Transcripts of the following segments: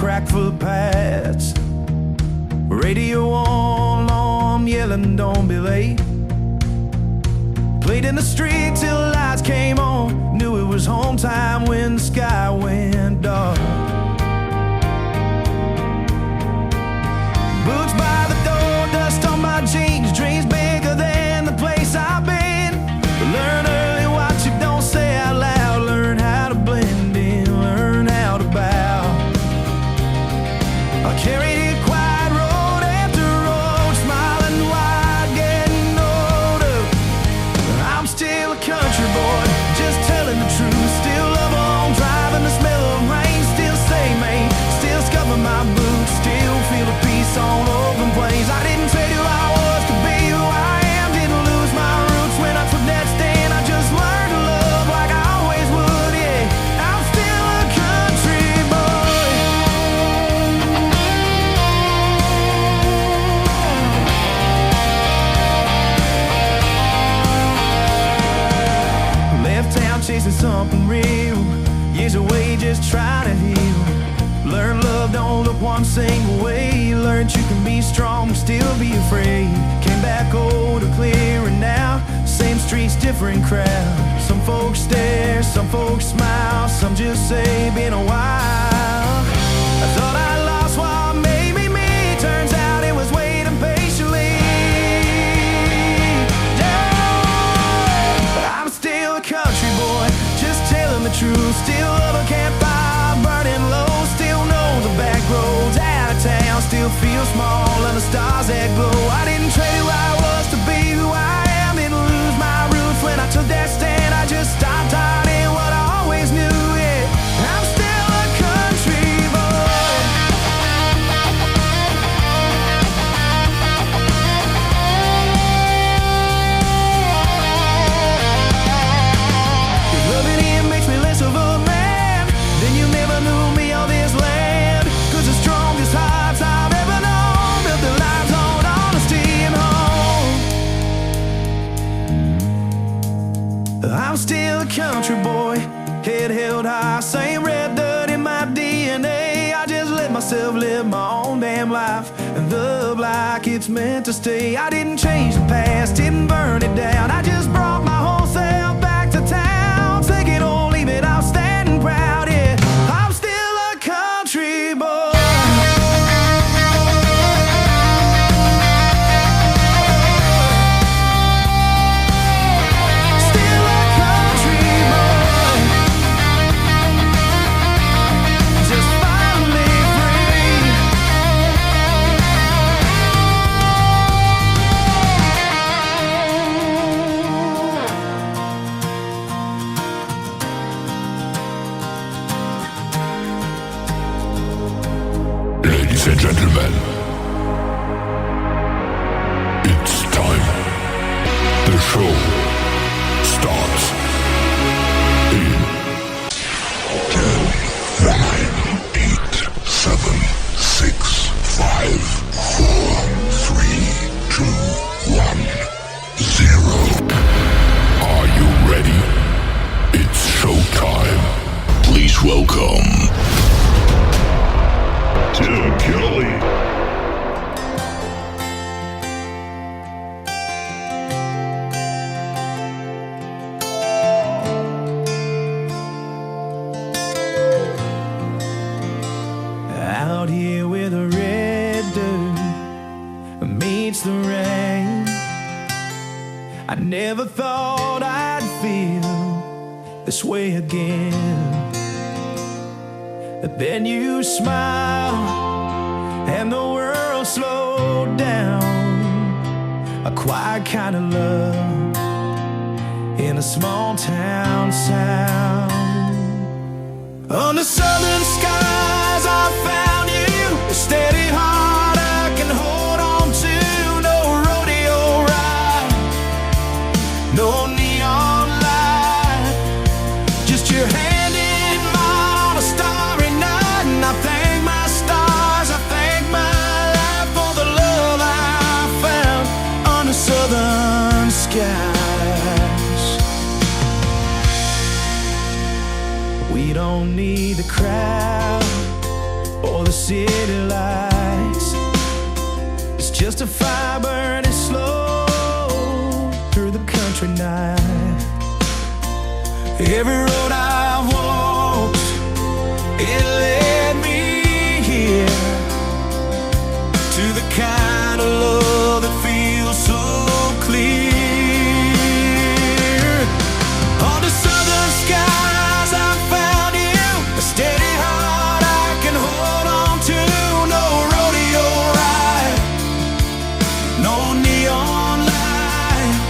crack footpaths. Radio on, I'm yelling, don't be late. Played in the street till lights came on. Knew it was home time when the sky went dark. Boots by the door, dust on my jeans. Dreams bigger than the place I've been. Learn early what you don't say out loud. Learn how to blend in, learn how to bow. I carried it quiet road after road, smiling wide, getting older. I'm still a country boy, just telling the truth. Still love on driving, the smell of rain. Still say me, still scuffing my boots. Still feel the peace on open plains. I didn't trade who I was to be who I am. Didn't lose my roots when I took that stand. I just learned to love like I always would, yeah. I'm still a country boy. Left town chasing something real. Years away just trying to heal. Learn love don't look one single way. Learned you can be strong, still be afraid. Came back older, clearer now. Same streets, different crowd. Some folks stare, some folks smile. Some just say, been a while. I thought I lost what made me me. Turns out it was waiting patiently. Yeah. I'm still a country boy, just telling the truth. Still love a campfire, burning low. Still know the back roads out of town. Still feel small and the stars that glow. I didn't trade who I was to be who I am. Didn't lose my roots when I took that stand. I just stopped hiding what I always knew, yeah. I'm still a country boy. If loving him makes me less of a man, then you never knew me on this land. Cause the strongest hearts I've ever known built their lives on honesty and home. I'm still a country boy, head held high. Same red dirt in my DNA. I just let myself live my own damn life and love like it's meant to stay. I didn't change the past, didn't burn it down. I just brought my whole self back to town. Take it or leave it, I'm standing proud, yeah. I'm still a country boy. Still a country boy. Just finally free. Ladies and gentlemen, it's time. The show starts in 10, 9, 8, 7, 6, 5, 4, 3, 2, 1, 0. Are you ready? It's showtime. Please welcome Tim Kelly. Out here where the red dirt meets the rain, I never thought I'd feel this way again. But then you smile and the world slowed down. A quiet kind of love in a small town sound. Under southern skies I found you, a steady heart I can hold on to. No rodeo ride, no neon light, just your hand in mine on a starry night. And I thank my stars, I thank my life for the love I found under southern skies. We don't need the crowd or for the city lights. It's just a fire burning slow through the country night. Every road I've walked, it led me here to the kind of love that feels so clear. Under southern skies I found you, a steady heart I can hold on to. No rodeo ride, no neon light,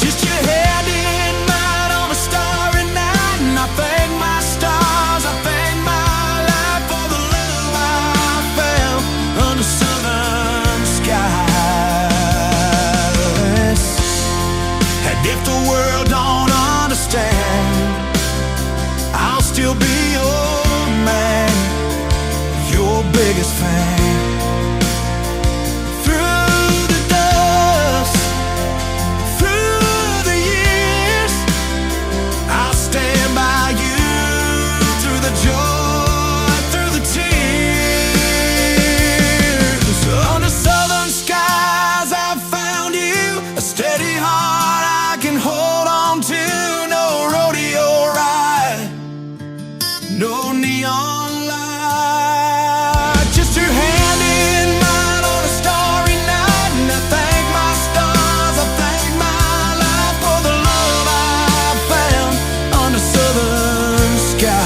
just your head in mine on a starry night. And I thank my stars, I thank my life for the love I found under southern skies. And if the world don't understand, I'll still be your man, your biggest fan. Through the dust, through the years, I'll stand by you. Through the joy, through the tears. Under southern skies I found you, a steady heart I can hold on to. No rodeo ride, no neon light, just your hand in mine on a starry night. And I thank my stars, I thank my life for the love I found under southern skies.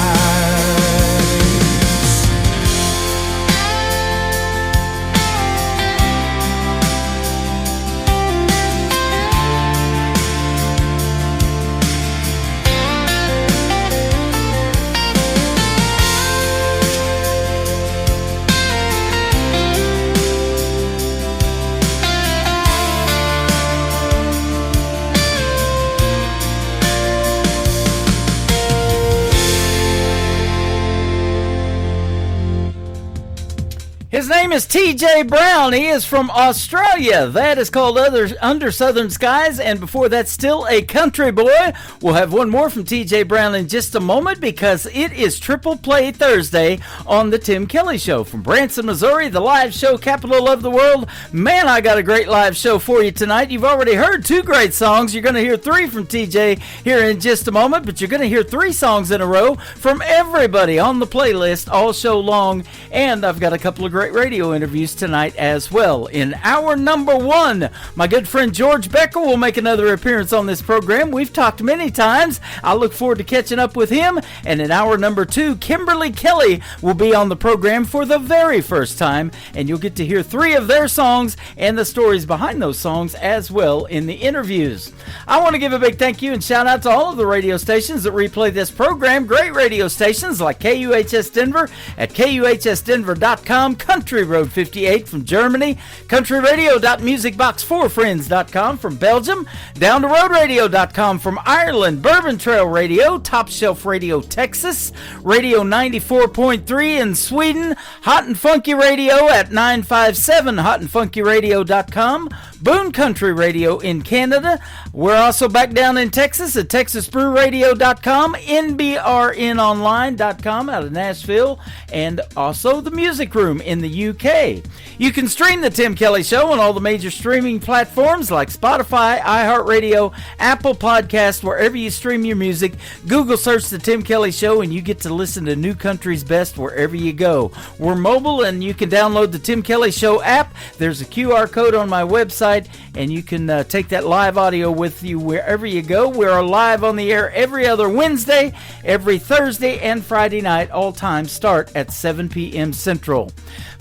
His name is TJ Brown. He is from Australia. That is called Under Southern Skies. And before that, still a country boy. We'll have one more from TJ Brown in just a moment because it is Triple Play Thursday on the Tim Kelly Show. From Branson, Missouri, the live show capital of the world. Man, I got a great live show for you tonight. You've already heard 2 great songs. You're going to hear 3 from TJ here in just a moment, but you're going to hear 3 songs in a row from everybody on the playlist all show long. And I've got a couple of great radio interviews tonight as well. In hour number 1, my good friend George Becker will make another appearance on this program. We've talked many times. I look forward to catching up with him. And in hour number 2, Kimberly Kelly will be on the program for the very first time, and you'll get to hear 3 of their songs and the stories behind those songs as well in the interviews. I want to give a big thank you and shout out to all of the radio stations that replay this program. Great radio stations like KUHS Denver at KUHSdenver.com, Country Road 58 from Germany, countryradio.musicbox4friends.com from Belgium, down to roadradio.com from Ireland, Bourbon Trail Radio, Top Shelf Radio Texas, Radio 94.3 in Sweden, Hot and Funky Radio at 957 hotandfunkyradio.com, Boone Country Radio in Canada. We're also back down in Texas at texasbrewradio.com, nbrnonline.com out of Nashville, and also the Music Room in the UK. You can stream the Tim Kelly Show on all the major streaming platforms like Spotify, iHeartRadio, Apple Podcasts, wherever you stream your music. Google search the Tim Kelly Show and you get to listen to New Country's Best wherever you go. We're mobile and you can download the Tim Kelly Show app. There's a QR code on my website and you can take that live audio with you wherever you go. We're live on the air every other Wednesday, every Thursday, and Friday night. All times start at 7 p.m. Central.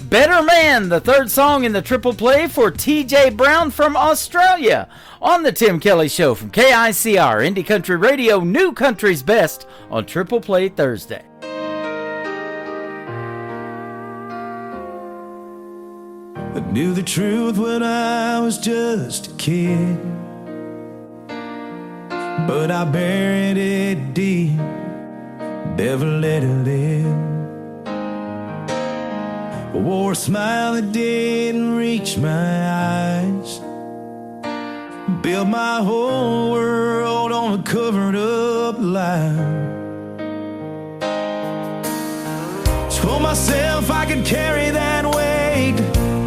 Better Man, the third song in the triple play for TJ Brown from Australia on the Tim Kelly Show from KICR, Indie Country Radio, New Country's Best on Triple Play Thursday. I knew the truth when I was just a kid, but I buried it deep, never let it live. I wore a smile that didn't reach my eyes, built my whole world on a covered up lie. Told myself I could carry that weight,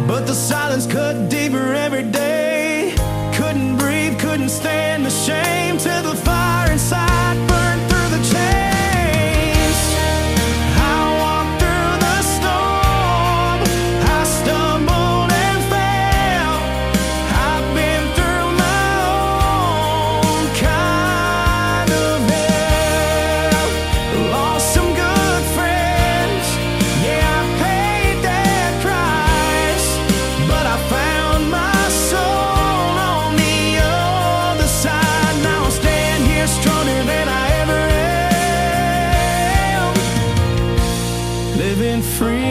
but the silence cut deeper every day. Couldn't breathe, couldn't stand the shame, till the fire inside burned through the chains. I walked through the storm, I stumbled and fell. I've been through my own kind of hell. Lost some good friends, yeah, I paid that price, but I found my soul on the other side. Now I stand here stronger than I ever am, living free.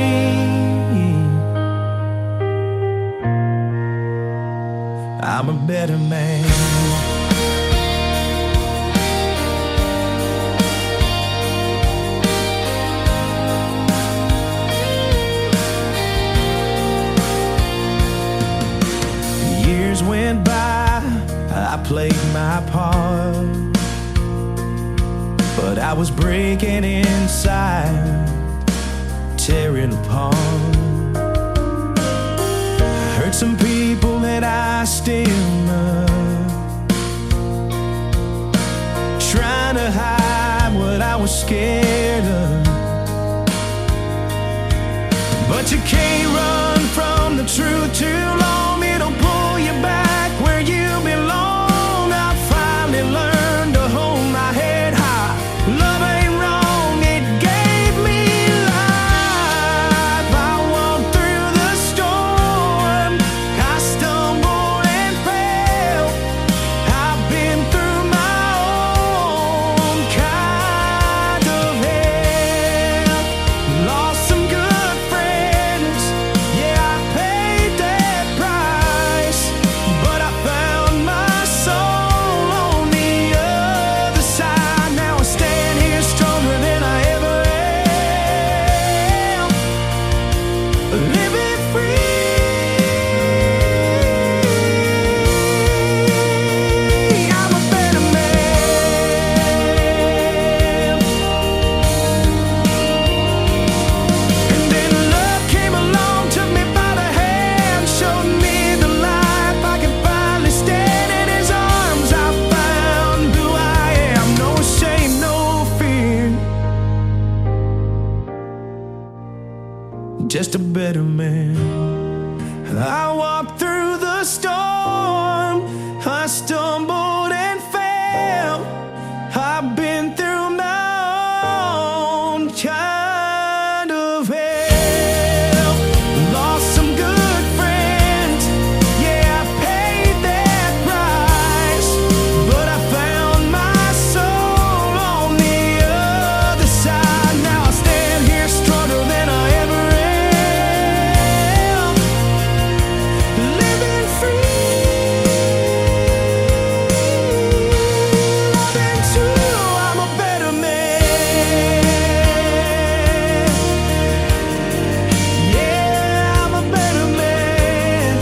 I'm a better man. Years went by, I played my part, but I was breaking inside, tearing apart. I hurt some people that I still love, trying to hide what I was scared of. But you can't run from the truth too long, it'll pull you back where you belong. I finally learned to hold my head high. Love ain't wrong, it gave me life. I walked through the storm, I stumbled and fell. I've been through my own kind of hell. Lost some good friends, yeah, I paid that price, but I found my soul on the other side. Now I stand here stronger than I ever am, living free. I'm a better man. And then love came along, took me by the hand, showed me the life I could finally stand. In his arms I found who I am. No shame, no fear, just a better man. I walked through the storm, I stumbled and fell. I've been through my own kind of hell. Lost some good friends, yeah, I paid that price, but I found my soul on the other side. Now I stand here stronger than I ever am, living free. Loving too, I'm a better man. Yeah, I'm a better man,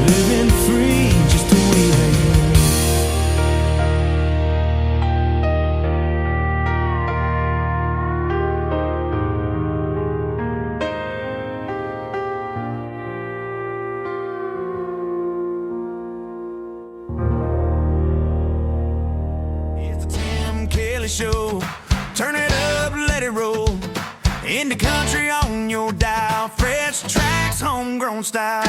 living free just the way I am. It's the Tim Kelly Show. Turn it up, let it roll. Indie country on your dial. Fresh tracks, homegrown style.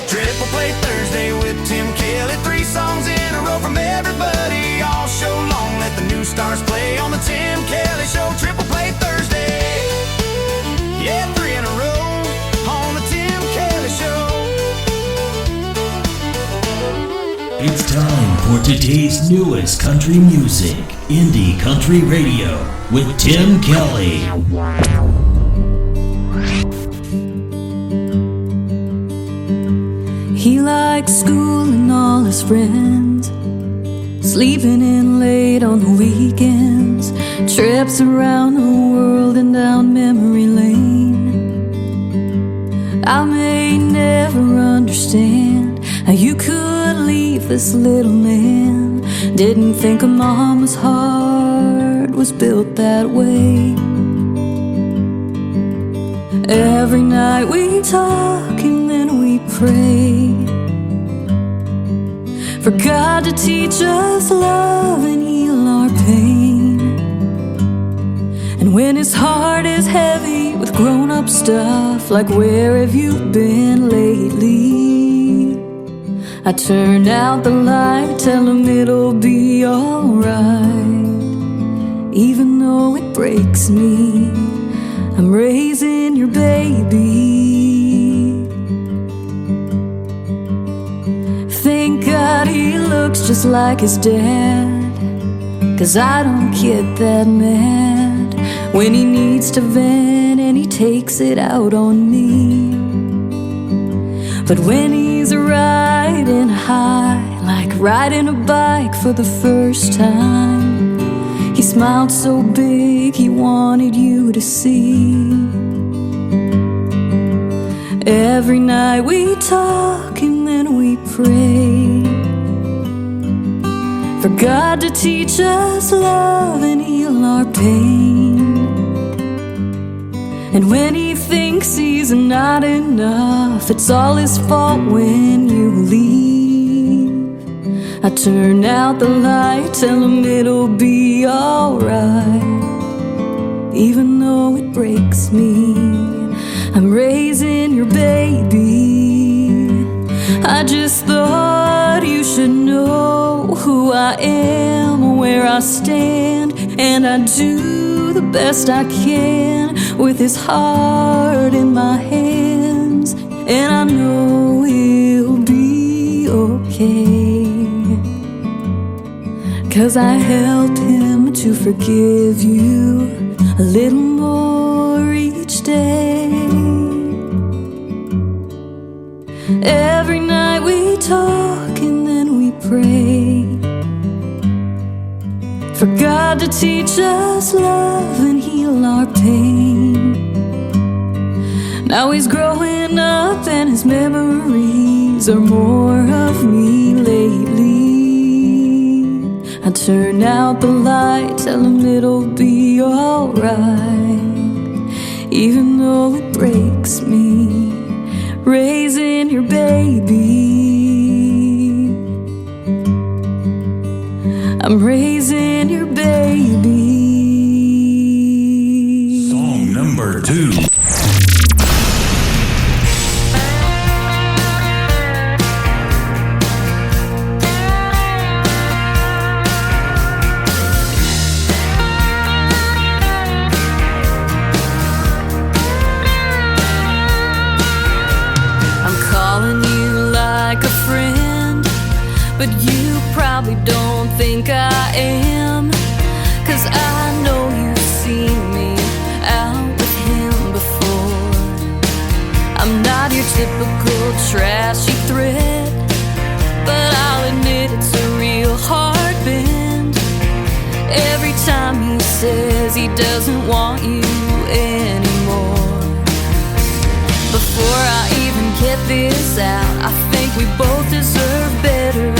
Triple Play Thursday with Tim Kelly. 3 songs in a row from everybody all show long. Let the new stars play on the Tim Kelly Show. Triple Play Thursday. Yeah, 3 in a row on the Tim Kelly Show. It's time for today's newest country music, Indie Country Radio, with Tim Kelly. He likes school and all his friends, sleeping in late on the weekends, trips around the world and down memory lane. I may never understand how you could leave this little man. Didn't think a mom was hard, heart was built that way. Every night we talk and then we pray for God to teach us love and heal our pain. And when his heart is heavy with grown-up stuff, like where have you been lately, I turn out the light, tell him it'll be alright. Even though it breaks me, I'm raising your baby. Thank God he looks just like his dad, 'cause I don't get that mad when he needs to vent and he takes it out on me. But when he's riding high, like riding a bike for the first time, he smiled so big he wanted you to see. Every night we talk and then we pray for God to teach us love and heal our pain. And when he thinks he's not enough, it's all his fault when you leave. I turn out the light, tell him it'll be alright. Even though it breaks me, I'm raising your baby. I just thought you should know who I am, where I stand, and I do the best I can with his heart in my hands. And I know he'll be okay, 'cause I helped him to forgive you a little more each day. Every night we talk and then we pray for God to teach us love and heal our pain. Now he's growing up and his memories are more of me lately. I turn out the light, tell him it'll be alright. Even though it breaks me, raising your baby. I'm raising your baby. Song number 2. But you probably don't think I am, 'cause I know you've seen me out with him before. I'm not your typical trashy threat, but I'll admit it's a real hard bend. Every time he says he doesn't want you anymore. Before I even get this out, I think we both deserve better.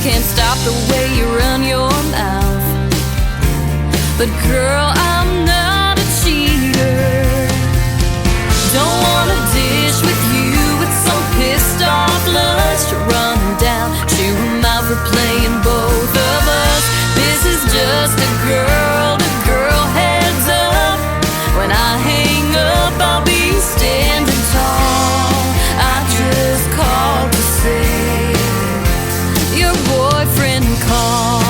Can't stop the way you run your mouth, but girl, I'm not a cheater. Don't wanna dish with you with some pissed off lust to run down, chew him out for playing both of us. This is just a girl-to-girl heads up. When I hang up, I'll be standing tall. I just called to say your boyfriend called.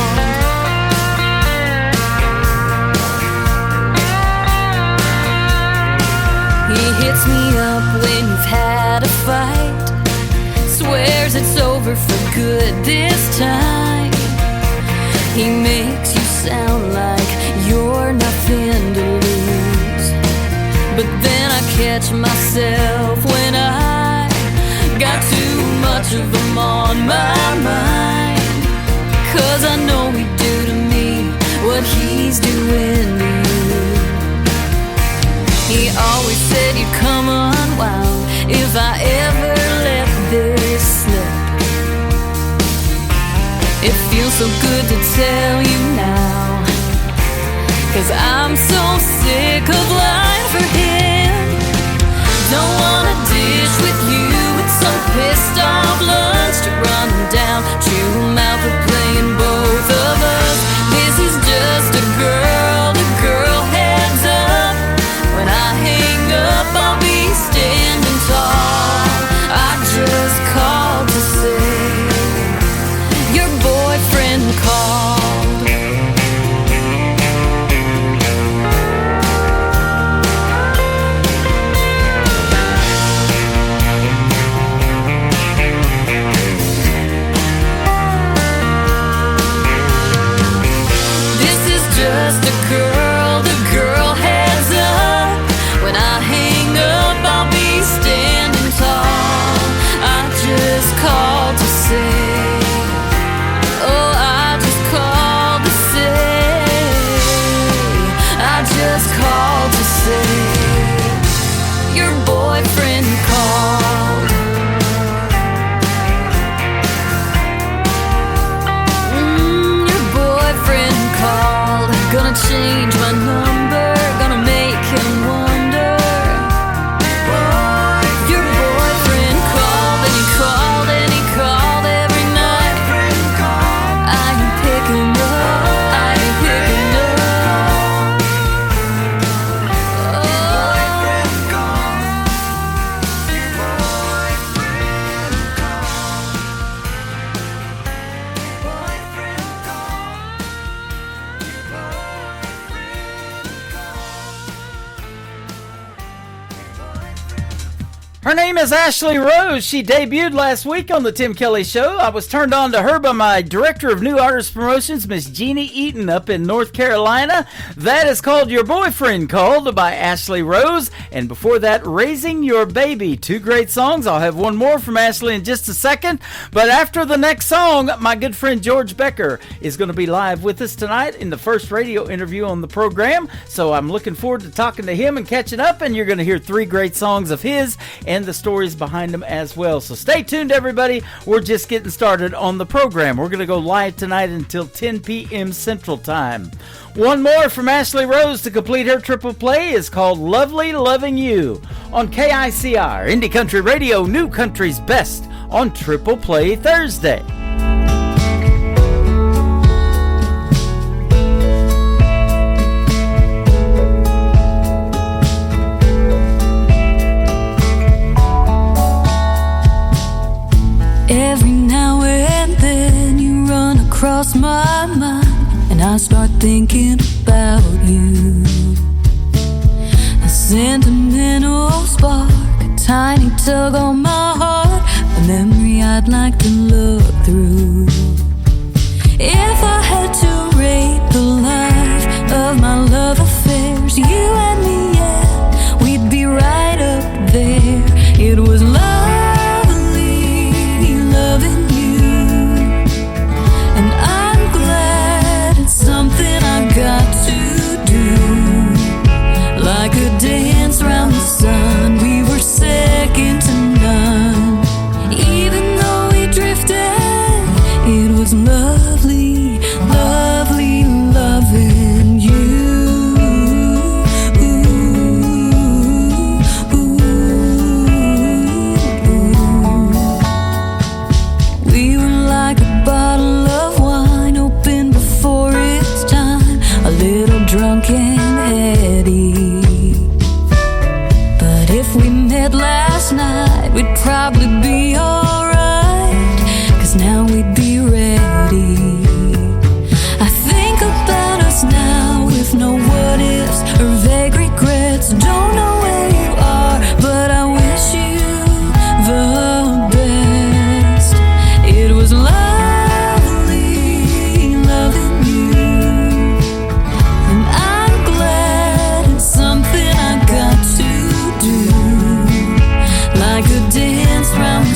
He hits me up when you've had a fight, swears it's over for good this time. He makes you sound like you're nothing to lose, but then I catch myself when I got too much of him on my mind. 'Cause I know he'd do to me what he's doing to you. He always said you'd come unwound if I ever let this slip. It feels so good to tell you now, 'cause I'm so sick of lying for him. Don't wanna dish with you with some pissed off lunch to run down, chew him out for playing both of us. This is just a girl to girl heads up. When I hang up, I'll be standing tall. I just called to say your boyfriend called. This is just a girl to girl heads up. When I hang up, I'll be standing tall. I just called to say, oh, I just called to say, I just called to say, your boyfriend called. Your boyfriend called. Gonna change my number, gonna make him wonder. Your boyfriend called and he called and he called every night. I ain't picking up, I ain't picking up. Her name is Ashley Rose. She debuted last week on the Tim Kelly Show. I was turned on to her by my director of new artist promotions, Miss Jeannie Eaton, up in North Carolina. That is called Your Boyfriend Called by Ashley Rose. And before that, Raising Your Baby. Two great songs. I'll have one more from Ashley in just a second. But after the next song, my good friend George Becker is going to be live with us tonight in the first radio interview on the program. So I'm looking forward to talking to him and catching up. And you're going to hear three great songs of his and the stories behind them as well. So stay tuned, everybody. We're just getting started on the program. We're going to go live tonight until 10 p.m. Central Time. One more from Ashley Rose to complete her triple play is called Lovely Loving You on KICR, Indie Country Radio, New Country's Best on Triple Play Thursday. Every now and then you run across my mind, and I start thinking about you. A sentimental spark, a tiny tug on my heart, a memory I'd like to look through. If I had to rate the life of my love affairs, you and me, yeah, we'd be right up there. It was loving you, and I'm glad it's something I got to do. Like a dance round the sun, we were second to none. Even though we drifted, it was lovely, lovely loving you. We were like a bottle of wine opened before its time, a little drunk and heady. But if we met last night, we'd probably be alright, 'cause now we'd be ready. I think about us now with no what ifs or vague regrets. Don't know where you are, but I wish you the best. It was lovely loving you, and I'm glad it's something I got to do. Like a dance round the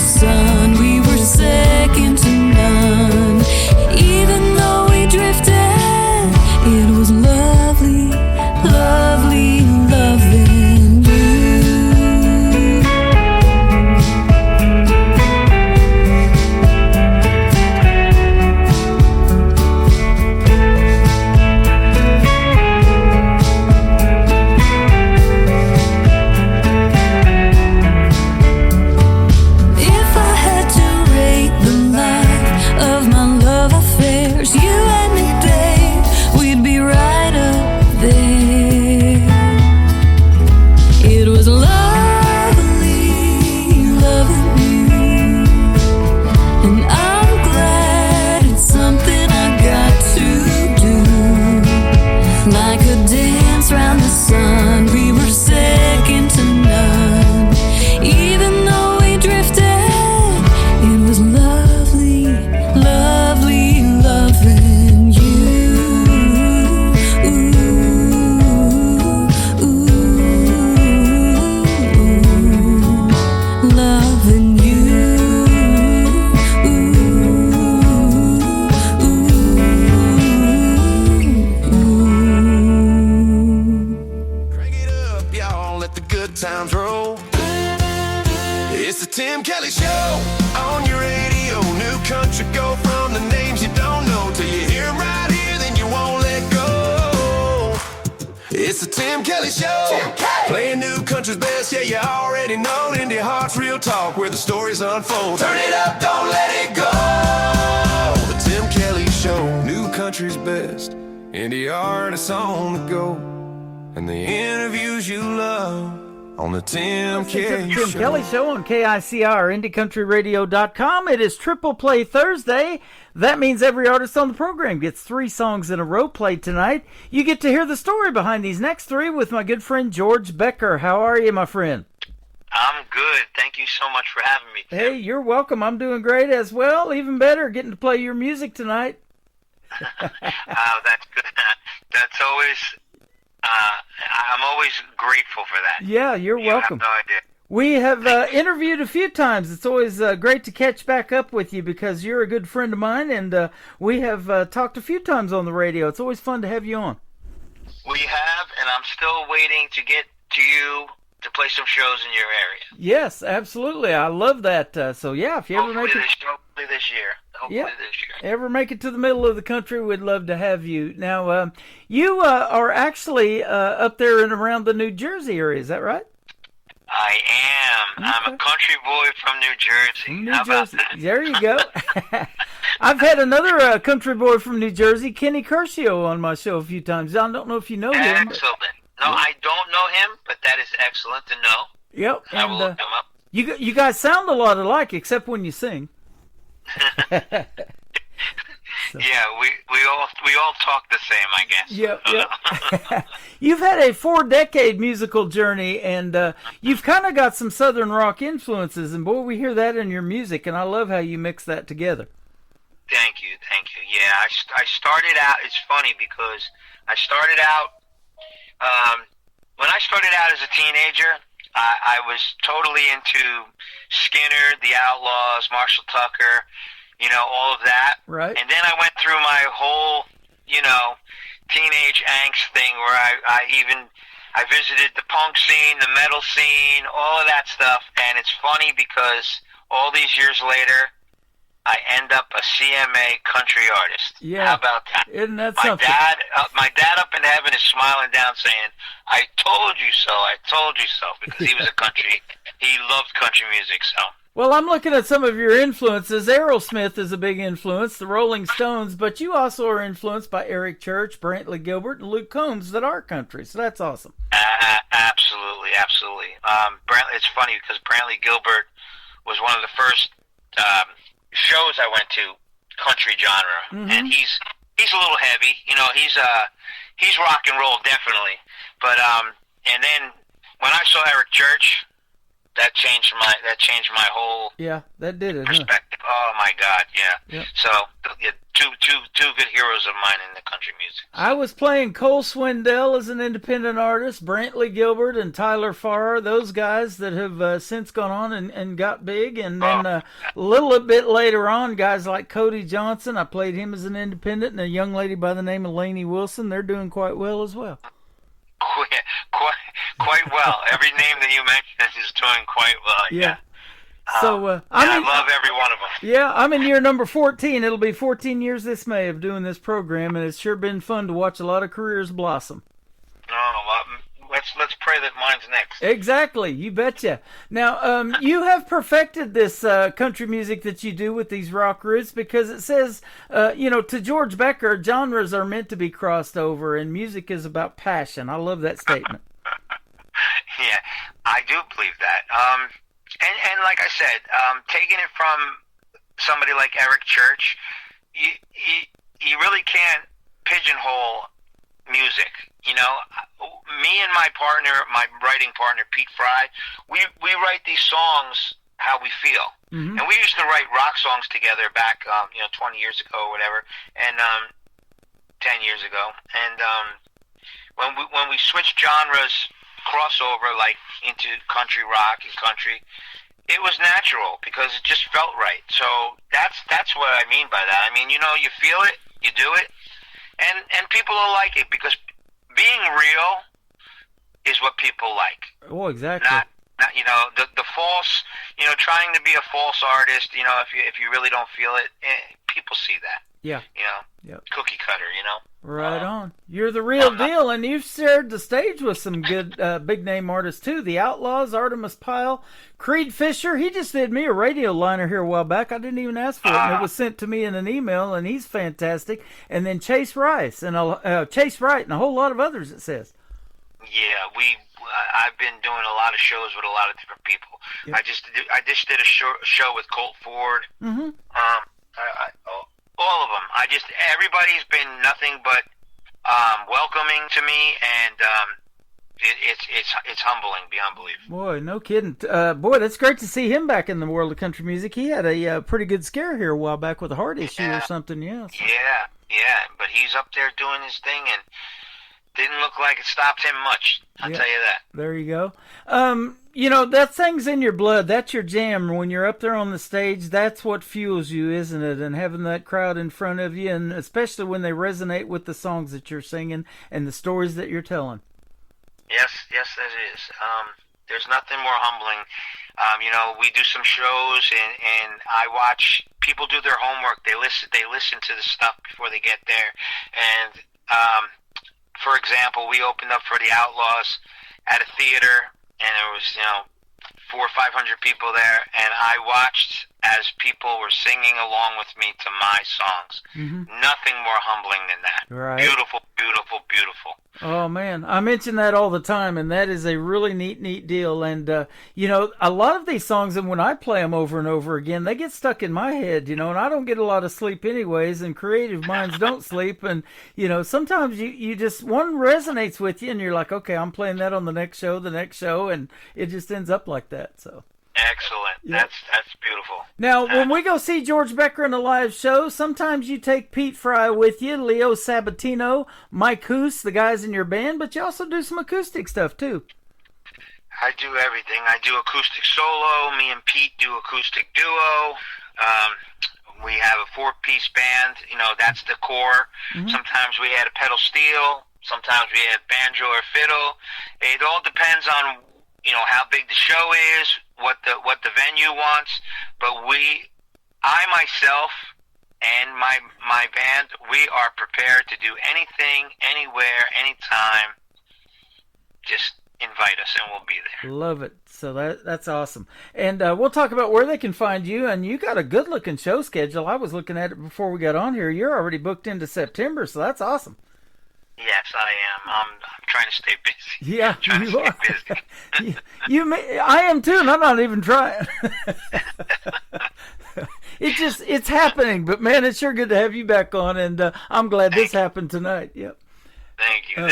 Kelly Show. Playing new country's best, yeah, you already know. Indie Heart's Real Talk, where the stories unfold. Turn it up, don't let it go. The Tim Kelly Show. New country's best. Indie artists on the go. And the interviews you love on the Tim Kelly Show. Tim Kelly Show on KICR, IndieCountryRadio.com. It is Triple Play Thursday. That means every artist on the program gets 3 songs in a row played tonight. You get to hear the story behind these next 3 with my good friend George Becker. How are you, my friend? I'm good. Thank you so much for having me, Tim. Hey, you're welcome. I'm doing great as well. Even better, getting to play your music tonight. That's good. That's always... I'm always grateful for that. Yeah, you're welcome. You have no idea. We have interviewed a few times. It's always great to catch back up with you because you're a good friend of mine, and we have talked a few times on the radio. It's always fun to have you on. We have, and I'm still waiting to get to you to play some shows in your area. Yes, absolutely. I love that. So, yeah, if you ever Hopefully make it... Hopefully this year. Ever make it to the middle of the country, we'd love to have you. Now, you are actually up there and around the New Jersey area, is that right? I am. Okay. I'm a country boy from New Jersey. How about that? There you go. I've had another country boy from New Jersey, Kenny Curcio, on my show a few times. I don't know if you know him. Excellent. No, I don't know him, but that is excellent to know. Yep. I will look him up. You guys sound a lot alike, except when you sing. Yeah, we all talk the same, I guess. Yep. You've had a 4-decade musical journey, and you've kind of got some Southern rock influences, and boy, we hear that in your music, and I love how you mix that together. Thank you. Yeah, I started out, it's funny because I started out, when I started out as a teenager, I was totally into Skinner, The Outlaws, Marshall Tucker, all of that. Right. And then I went through my whole, teenage angst thing where I visited the punk scene, the metal scene, all of that stuff. And it's funny because all these years later, I end up a CMA country artist. Yeah. How about that? Isn't that my something? My dad up in heaven is smiling down saying, I told you so, because he was a country, he loved country music, so. Well, I'm looking at some of your influences. Aerosmith is a big influence, the Rolling Stones, but you also are influenced by Eric Church, Brantley Gilbert, and Luke Combs that are country, so that's awesome. Absolutely. It's funny because Brantley Gilbert was one of the first shows I went to, country genre, and he's a little heavy, he's rock and roll definitely, but and then when I saw Eric Church, that changed my whole that did it, perspective. Huh? Oh my God, yeah. Yep. So two good heroes of mine in the country music. I was playing Cole Swindell as an independent artist, Brantley Gilbert and Tyler Farrar, those guys that have since gone on and got big. And then a little bit later on, guys like Cody Johnson, I played him as an independent, and a young lady by the name of Lainey Wilson, they're doing quite well as well. Quite well. Every name that you mentioned is doing quite well. Yeah. So I love every one of them. Yeah, I'm in year number 14. It'll be 14 years this May of doing this program, and it's sure been fun to watch a lot of careers blossom. Let's pray that mine's next. Exactly, you betcha. Now, you have perfected this country music that you do with these rock roots because it says, to George Becker, genres are meant to be crossed over, and music is about passion. I love that statement. Yeah, I do believe that. And like I said, taking it from somebody like Eric Church, you really can't pigeonhole music. Me and my writing partner, Pete Fry, we write these songs how we feel. Mm-hmm. And we used to write rock songs together back, 20 years ago or whatever, and 10 years ago. And when we switched genres, crossover like into country rock and country, it was natural because it just felt right. So that's what I mean by that. I mean, you feel it, you do it, and people will like it because being real is what people like. Oh, exactly. Not the false, trying to be a false artist. If you really don't feel it, people see that. Yeah. Yep. Cookie cutter, Right on. You're the real deal, and you've shared the stage with some good big name artists too. The Outlaws, Artemis Pyle, Creed Fisher. He just did me a radio liner here a while back. I didn't even ask for it, and it was sent to me in an email, and he's fantastic. And then Chase Rice and Chase Wright and a whole lot of others. It says. Yeah, I've been doing a lot of shows with a lot of different people. Yep. I just did a show with Colt Ford. Mm-hmm. All of them. Everybody's been nothing but welcoming to me, and it's humbling beyond belief. Boy, no kidding. Boy, that's great to see him back in the world of country music. He had a pretty good scare here a while back with a heart issue or something. Yeah. Yeah. But he's up there doing his thing, and didn't look like it stopped him much. I'll tell you that. There you go. That thing's in your blood. That's your jam. When you're up there on the stage, that's what fuels you, isn't it? And having that crowd in front of you, and especially when they resonate with the songs that you're singing and the stories that you're telling. Yes, that is. There's nothing more humbling. We do some shows, and I watch people do their homework. They listen to the stuff before they get there. And for example, we opened up for the Outlaws at a theater, and there was 400 or 500 people there, and I watched as people were singing along with me to my songs. Mm-hmm. Nothing more humbling than that. Right. Beautiful, beautiful, beautiful. Oh, man. I mention that all the time, and that is a really neat deal. And, a lot of these songs, and when I play them over and over again, they get stuck in my head, and I don't get a lot of sleep anyways, and creative minds don't sleep. And, sometimes you just, one resonates with you, and you're like, okay, I'm playing that on the next show, and it just ends up like that, so. Excellent. Yep. That's beautiful. Now, when we go see George Becker in a live show, sometimes you take Pete Fry with you, Leo Sabatino, Mike Hoos, the guys in your band, but you also do some acoustic stuff, too. I do everything. I do acoustic solo. Me and Pete do acoustic duo. We have a 4-piece band. That's the core. Mm-hmm. Sometimes we add a pedal steel. Sometimes we add banjo or fiddle. It all depends on how big the show is, what the venue wants, but I myself and my band, we are prepared to do anything, anywhere, anytime. Just invite us and we'll be there. Love it. So that's awesome. And we'll talk about where they can find you, and you got a good looking show schedule. I was looking at it before we got on here. You're already booked into September, so that's awesome. Yes, I am. I'm trying to stay busy. Yeah, you are. Busy. I am too, and I'm not even trying. It's happening, but man, it's sure good to have you back on, and I'm glad this happened tonight. Yep. Thank you.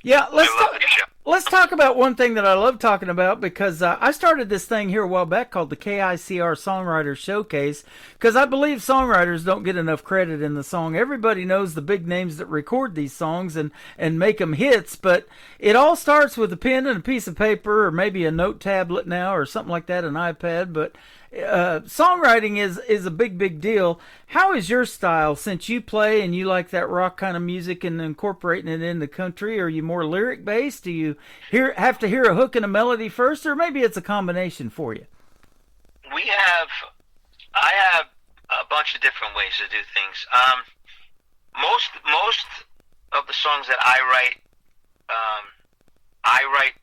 Yeah, let's talk about one thing that I love talking about, because I started this thing here a while back called the KICR Songwriters Showcase, because I believe songwriters don't get enough credit in the song. Everybody knows the big names that record these songs and make them hits, but it all starts with a pen and a piece of paper, or maybe a note tablet now, or something like that, an iPad, but songwriting is a big deal. How is your style, since you play and you like that rock kind of music and incorporating it in the country? Are you more lyric based? Do you have to hear a hook and a melody first, or maybe it's a combination for you? I have a bunch of different ways to do things. Most of the songs that I write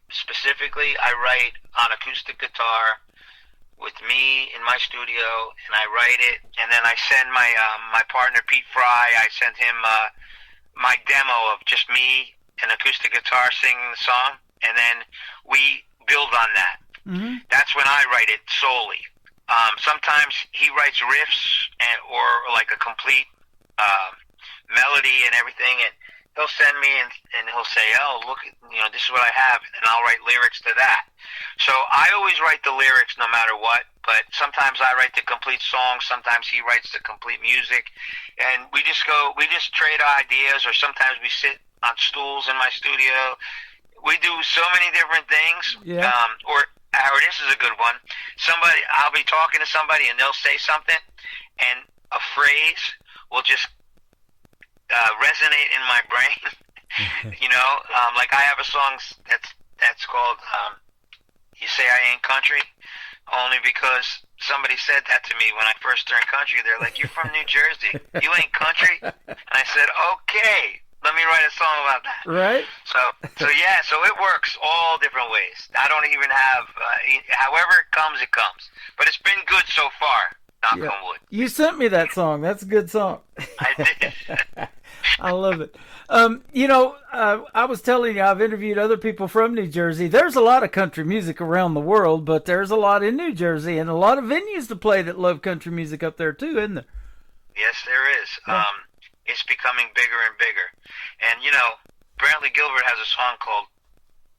specifically, I write on acoustic guitar with me in my studio, and I write it, and then I send my partner Pete Fry. I send him my demo of just me and acoustic guitar singing the song, and then we build on that. Mm-hmm. That's when I write it solely. Sometimes he writes riffs or like a complete melody and everything, and he'll send me and he'll say, "Oh, look, this is what I have," and I'll write lyrics to that. So I always write the lyrics no matter what, but sometimes I write the complete song, sometimes he writes the complete music, and we just trade ideas, or sometimes we sit on stools in my studio. We do so many different things. Yeah. Or this is a good one. I'll be talking to somebody and they'll say something, and a phrase will just resonate in my brain. Like I have a song that's called "You Say I Ain't Country," only because somebody said that to me when I first turned country. They're like, "You're from New Jersey. You ain't country." And I said, "Okay, let me write a song about that." Right? So yeah, so it works all different ways. I don't even have, however it comes, But it's been good so far. Knock on wood. You sent me that song. That's a good song. I did. I love it. I was telling you, I've interviewed other people from New Jersey. There's a lot of country music around the world, but there's a lot in New Jersey and a lot of venues to play that love country music up there too, isn't there? Yes, there is. Yeah. It's becoming bigger and bigger. And, Brantley Gilbert has a song called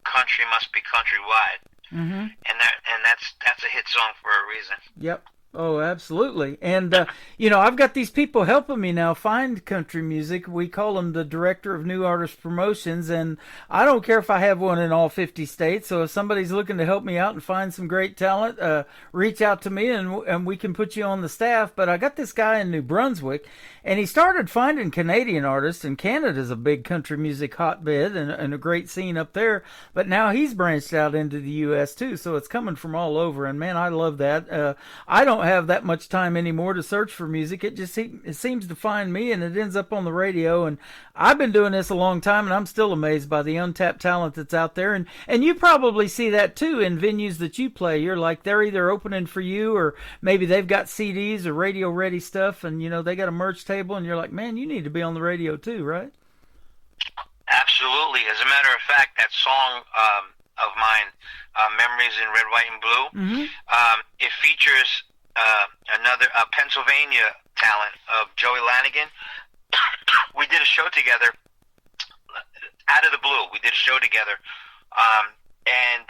"Country Must Be Countrywide." Mm-hmm. And that's a hit song for a reason. Yep. Oh, absolutely. And, I've got these people helping me now find country music. We call them the Director of New Artist Promotions, and I don't care if I have one in all 50 states. So if somebody's looking to help me out and find some great talent, reach out to me and we can put you on the staff. But I got this guy in New Brunswick, and he started finding Canadian artists, and Canada's a big country music hotbed and a great scene up there. But now he's branched out into the U.S. too, so it's coming from all over. And, man, I love that. I don't have that much time anymore to search for music. It seems to find me, and it ends up on the radio. And I've been doing this a long time, and I'm still amazed by the untapped talent that's out there. And you probably see that too in venues that you play. You're like, they're either opening for you, or maybe they've got CDs or radio ready stuff, and they got a merch table, and you're like, man, you need to be on the radio too, right? Absolutely. As a matter of fact, that song of mine, Memories in Red, White, and Blue, mm-hmm. It features another Pennsylvania talent of Joey Lanigan. We did a show together out of the blue. We did a show together, and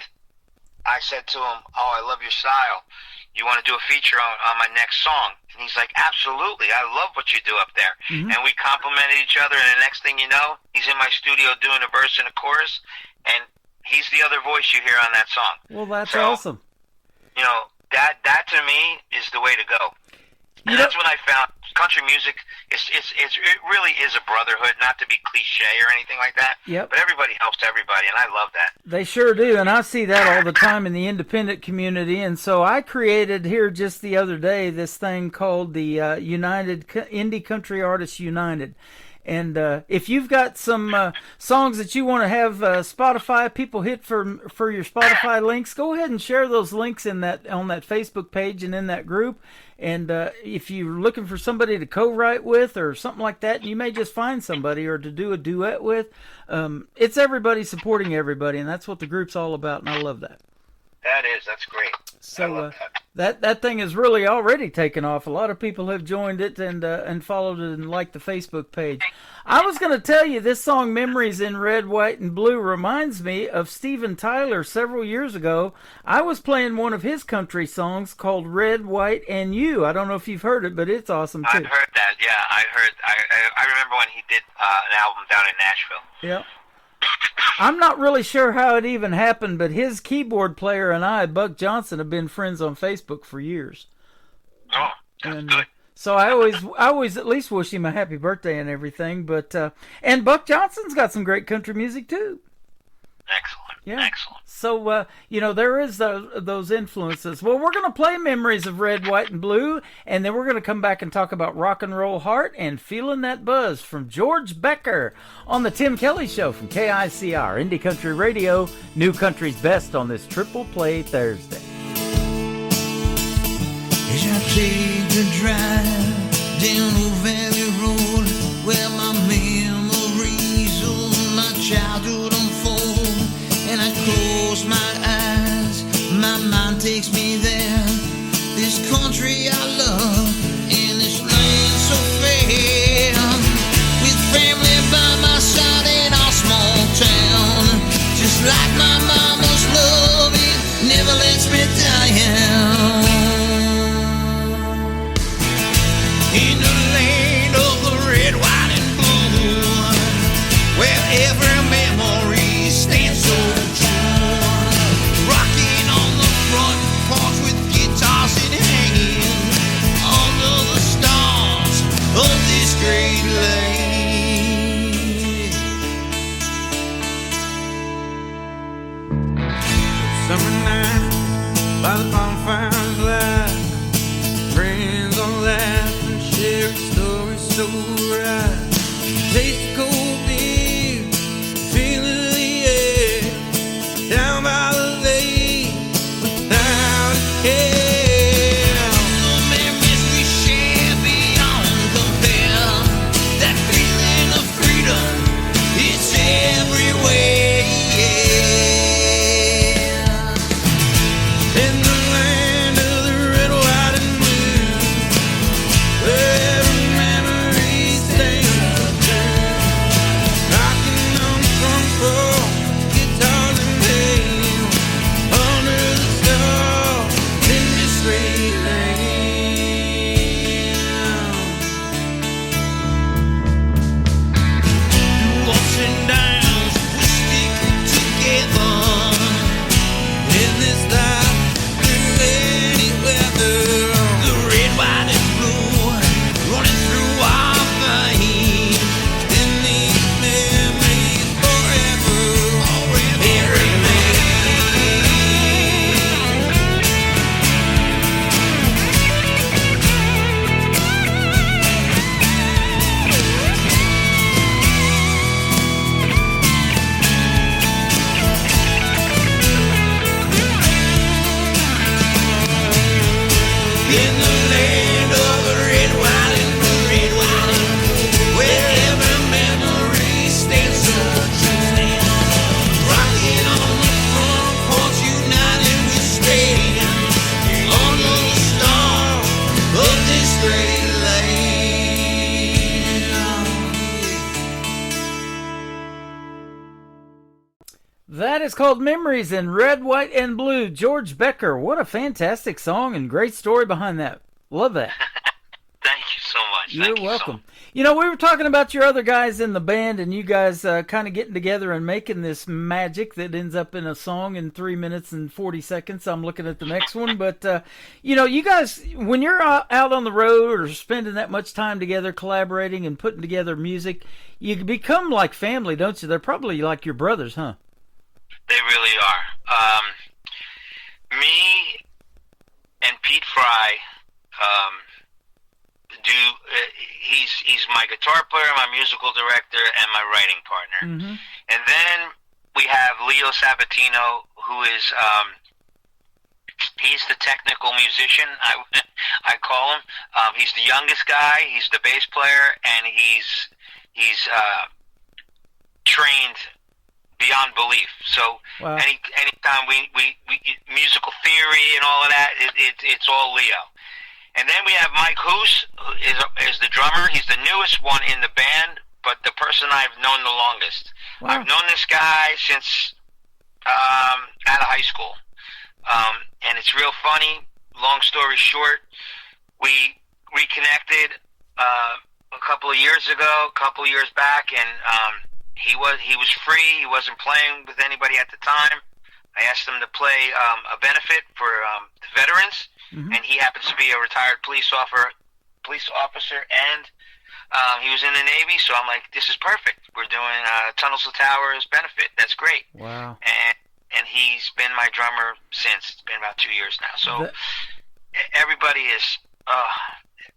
I said to him, "Oh, I love your style. You want to do a feature on my next song?" And he's like, "Absolutely. I love what you do up there." Mm-hmm. And we complimented each other, and the next thing you know, he's in my studio doing a verse and a chorus, and he's the other voice you hear on that song. Well, that's awesome. That to me is the way to go. And that's when I found country music. It really is a brotherhood, not to be cliche or anything like that. Yep. But everybody helps everybody, and I love that. They sure do, and I see that all the time in the independent community. And so I created here just the other day this thing called the United Indie Country Artists United. And if you've got some songs that you want to have Spotify people hit for your Spotify links, go ahead and share those links on that Facebook page and in that group. And if you're looking for somebody to co-write with or something like that, you may just find somebody or to do a duet with. It's everybody supporting everybody, and that's what the group's all about, and I love that. That's great. So that thing is really already taken off. A lot of people have joined it and followed it and liked the Facebook page. I was going to tell you, this song "Memories in Red, White, and Blue" reminds me of Steven Tyler. Several years ago, I was playing one of his country songs called "Red, White, and You." I don't know if you've heard it, but it's awesome too. I've heard that. Yeah, I remember when he did an album down in Nashville. Yeah. I'm not really sure how it even happened, but his keyboard player and I, Buck Johnson, have been friends on Facebook for years. Oh, that's good. So I always at least wish him a happy birthday and everything. But and Buck Johnson's got some great country music too. Excellent. Yeah. Excellent. So, there is those influences. Well, we're going to play Memories of Red, White, and Blue, and then we're going to come back and talk about Rock and Roll Heart and Feeling That Buzz from George Becker on the Tim Kelly Show from KICR, Indie Country Radio, New Country's Best on this Triple Play Thursday. As I take the drive down Old Valley Road, where my memories of my childhood unfold, and I close my eyes, my mind takes me there. This country I love, and this land so fair, with family by my side in our small town, just like my mama's love, it never lets me down. In the land of the red, white, and blue, where every memory stands so true, rocking on the front porch with guitars in hand, under the stars of this great land. Summer night by the bonfire's light, so right. Taste the cold beer, feel the air, down by the lake, without a care. The memories we share beyond compare. That feeling of freedom, it's everywhere. In the land of the red, white, and blue, where memories stand rocking on the front porch, guitars and pain, under the stars in this straight lane. Through ups and downs, we stick together in this life, through any weather. The red, white, and blue running through our veins. In these memories forever, it remains. In the land of the red, white, and blue, red, white, and blue, where every memory stands so true. Rocking on the front porch, united we stand under the stars of this great land. That is called Memories in Red, White, and Blue. George Becker. What a fantastic song and great story behind that. Love that. Thank you so much. You're Thank you welcome. You know, we were talking about your other guys in the band and you guys kind of getting together and making this magic that ends up in a song in 3 minutes and 40 seconds. I'm looking at the next one. But, you know, you guys, when you're out on the road or spending that much time together collaborating and putting together music, you become like family, don't you? They're probably like your brothers, huh? They really are. Me and Pete Fry he's my guitar player, my musical director, and my writing partner. Mm-hmm. And then we have Leo Sabatino, who is he's the technical musician, I call him. He's the youngest guy. He's the bass player, and he's trained beyond belief. So Wow. anytime we musical theory and all of that, it's all Leo. And then we have Mike Hoos, who is the drummer. He's the newest one in the band, but the person I've known the longest. Wow. I've known this guy since out of high school. And it's real funny. Long story short, we reconnected a couple of years back, and he was free. He wasn't playing with anybody at the time. I asked him to play a benefit for the veterans, and he happens to be a retired police officer, and he was in the Navy. So I'm like, this is perfect. We're doing Tunnels to Towers benefit. That's great. Wow. And he's been my drummer since. It's been about 2 years now. So everybody is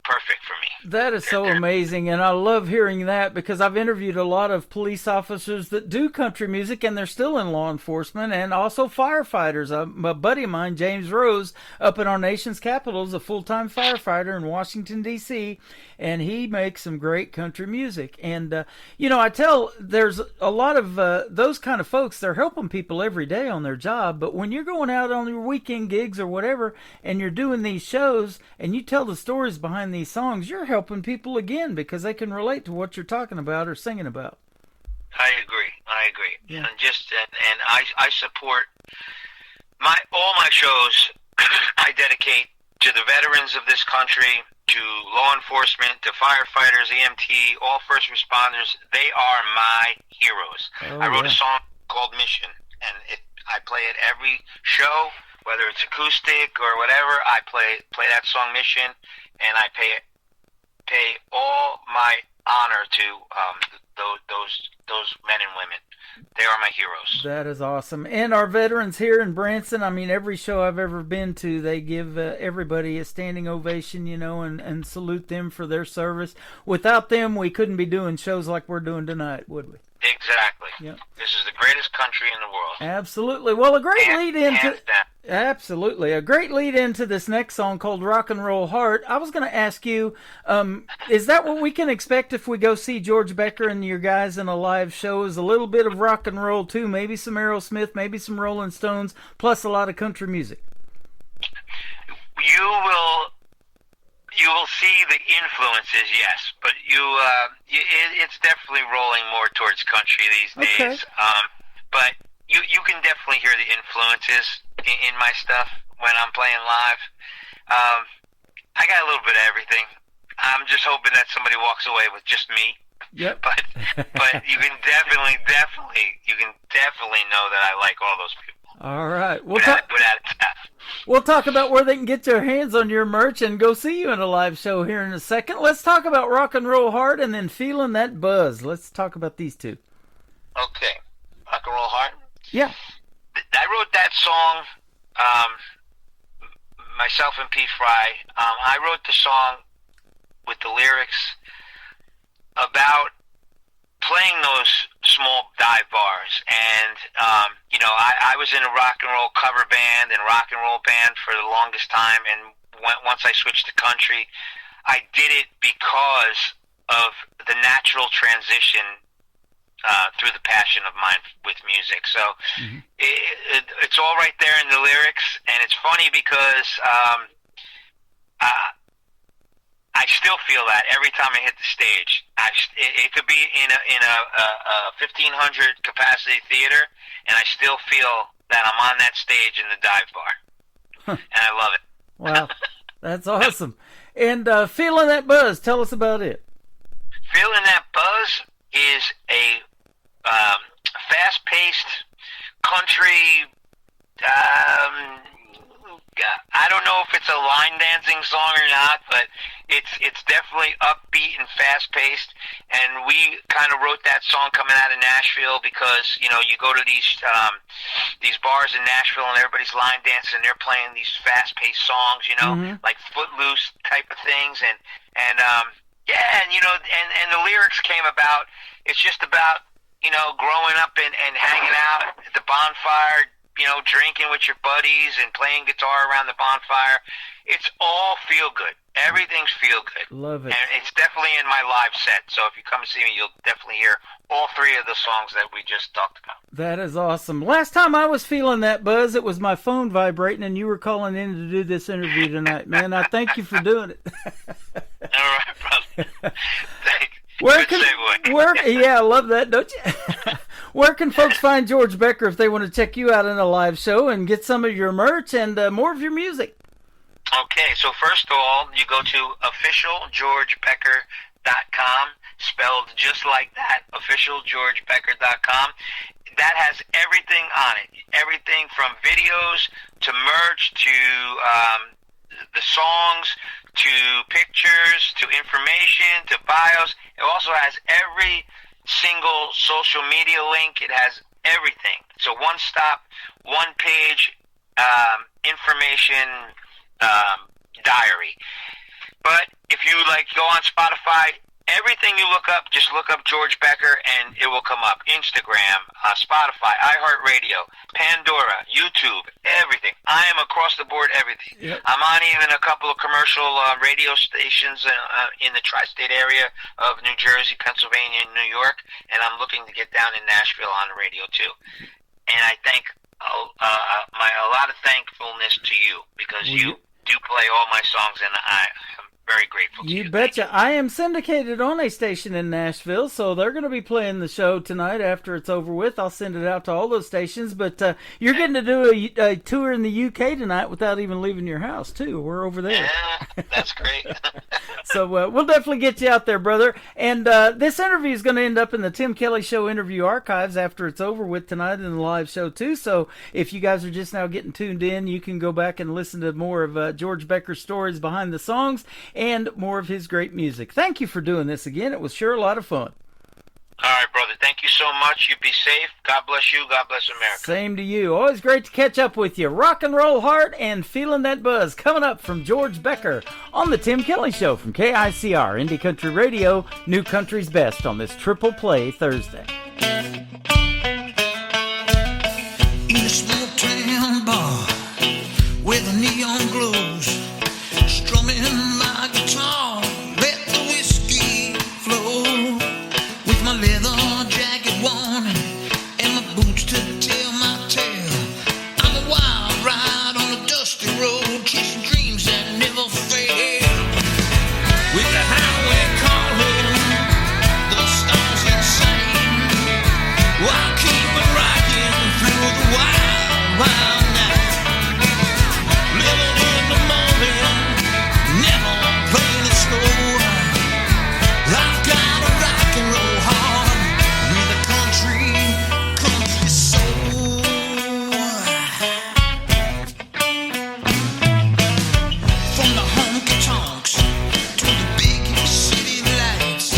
perfect for me. That is so amazing, and I love hearing that because I've interviewed a lot of police officers that do country music, and they're still in law enforcement, and also firefighters. A buddy of mine, James Rose, up in our nation's capital, is a full-time firefighter in Washington, D.C., and he makes some great country music. And, you know, I tell there's a lot of those kind of folks, they're helping people every day on their job, but when you're going out on your weekend gigs or whatever, and you're doing these shows, and you tell the stories behind these songs, you're helping people again because they can relate to what you're talking about or singing about. I agree. Yeah. And I support all my shows. I dedicate to the veterans of this country, to law enforcement, to firefighters, EMT, all first responders. They are my heroes. I wrote a song called Mission, and I play it every show, whether it's acoustic or whatever. I play that song Mission, and I pay all my honor to those men and women they are my heroes. That is awesome. And our veterans here in Branson, I mean, every show I've ever been to, they give everybody a standing ovation, you know, and salute them for their service. Without them, we couldn't be doing shows like we're doing tonight, would we? Exactly. Yep. This is the greatest country in the world. Absolutely. Well, a great lead into Hands down. absolutely a great lead into this next song called "Rock and Roll Heart." I was going to ask you, is that what we can expect if we go see George Becker and your guys in a live show? Is a little bit of rock and roll too, maybe some Aerosmith, maybe some Rolling Stones, plus a lot of country music? You will see the influences, yes, but it's definitely rolling more towards country these days. But you can definitely hear the influences in my stuff when I'm playing live. I got a little bit of everything. I'm just hoping that somebody walks away with just me. Yep. But you can definitely know that I like all those people. All right. Without a doubt. We'll talk about where they can get their hands on your merch and go see you in a live show here in a second. Let's talk about Rock and Roll Heart and then Feeling That Buzz. Let's talk about these two. Okay. Rock and Roll Heart? Yeah. I wrote that song, myself and Pete Fry. I wrote the song with the lyrics about playing those small dive bars, and I was in a rock and roll cover band and rock and roll band for the longest time, and once I switched to country, I did it because of the natural transition through the passion of mine with music. So it's all right there in the lyrics, and it's funny because I still feel that every time I hit the stage. It could be in a 1,500 capacity theater, and I still feel that I'm on that stage in the dive bar, and I love it. Wow, that's awesome. And Feeling That Buzz, tell us about it. Feeling That Buzz is a fast-paced country. I don't know if it's a line dancing song or not, but it's definitely upbeat and fast paced. And we kind of wrote that song coming out of Nashville because you go to these bars in Nashville and everybody's line dancing and they're playing these fast paced songs, like Footloose type of things, and the lyrics came about. It's just about growing up and hanging out at the bonfire. Drinking with your buddies and playing guitar around the bonfire. It's all feel good. Everything's feel good. Love it. And it's definitely in my live set. So if you come see me, you'll definitely hear all three of the songs that we just talked about. That is awesome. Last time I was feeling that buzz, it was my phone vibrating, and you were calling in to do this interview tonight, man. I thank you for doing it. All right, brother. Thanks. Where Good segue. Yeah, I love that, don't you? Where can folks find George Becker if they want to check you out in a live show and get some of your merch and more of your music? Okay, so first of all, you go to officialgeorgebecker.com, spelled just like that, officialgeorgebecker.com. That has everything on it, everything from videos to merch to the songs to pictures to information to bios. It also has every single social media link. It has everything. It's a one-stop, one-page information diary. But if you go on Spotify, everything you look up, just look up George Becker and it will come up. Instagram, Spotify, iHeartRadio, Pandora, YouTube, everything. I am across the board everything. Yep. I'm on even a couple of commercial radio stations in the tri-state area of New Jersey, Pennsylvania, and New York, and I'm looking to get down in Nashville on the radio too. And I thank a lot of thankfulness to you because you do play all my songs, and I am very grateful to you. You betcha. I am syndicated on a station in Nashville, so they're going to be playing the show tonight after it's over with. I'll send it out to all those stations, but you're getting to do a tour in the UK tonight without even leaving your house, too. We're over there. Yeah, that's great. So we'll definitely get you out there, brother. And this interview is going to end up in the Tim Kelly Show interview archives after it's over with tonight in the live show, too. So if you guys are just now getting tuned in, you can go back and listen to more of George Becker's stories behind the songs and more of his great music. Thank you for doing this again. It was sure a lot of fun. All right, brother. Thank you so so much. You be safe. God bless you. God bless America. Same to you. Always great to catch up with you. Rock and roll heart and feeling that buzz coming up from George Becker on the Tim Kelly Show from KICR, Indie Country Radio, New Country's Best on this Triple Play Thursday. In a small town bar where the neon glows, strumming my guitar, let the whiskey flow. With my leather jacket worn and my boots to tell my tale, I'm a wild ride on a dusty road, chasing dreams that never fail. With the highway calling, the stars insane, I'll keep it rocking through the wild, wild night. Living in the moment, never playing it slow. I've got a rock and roll heart with a country soul. From the honky tonks to the big city lights,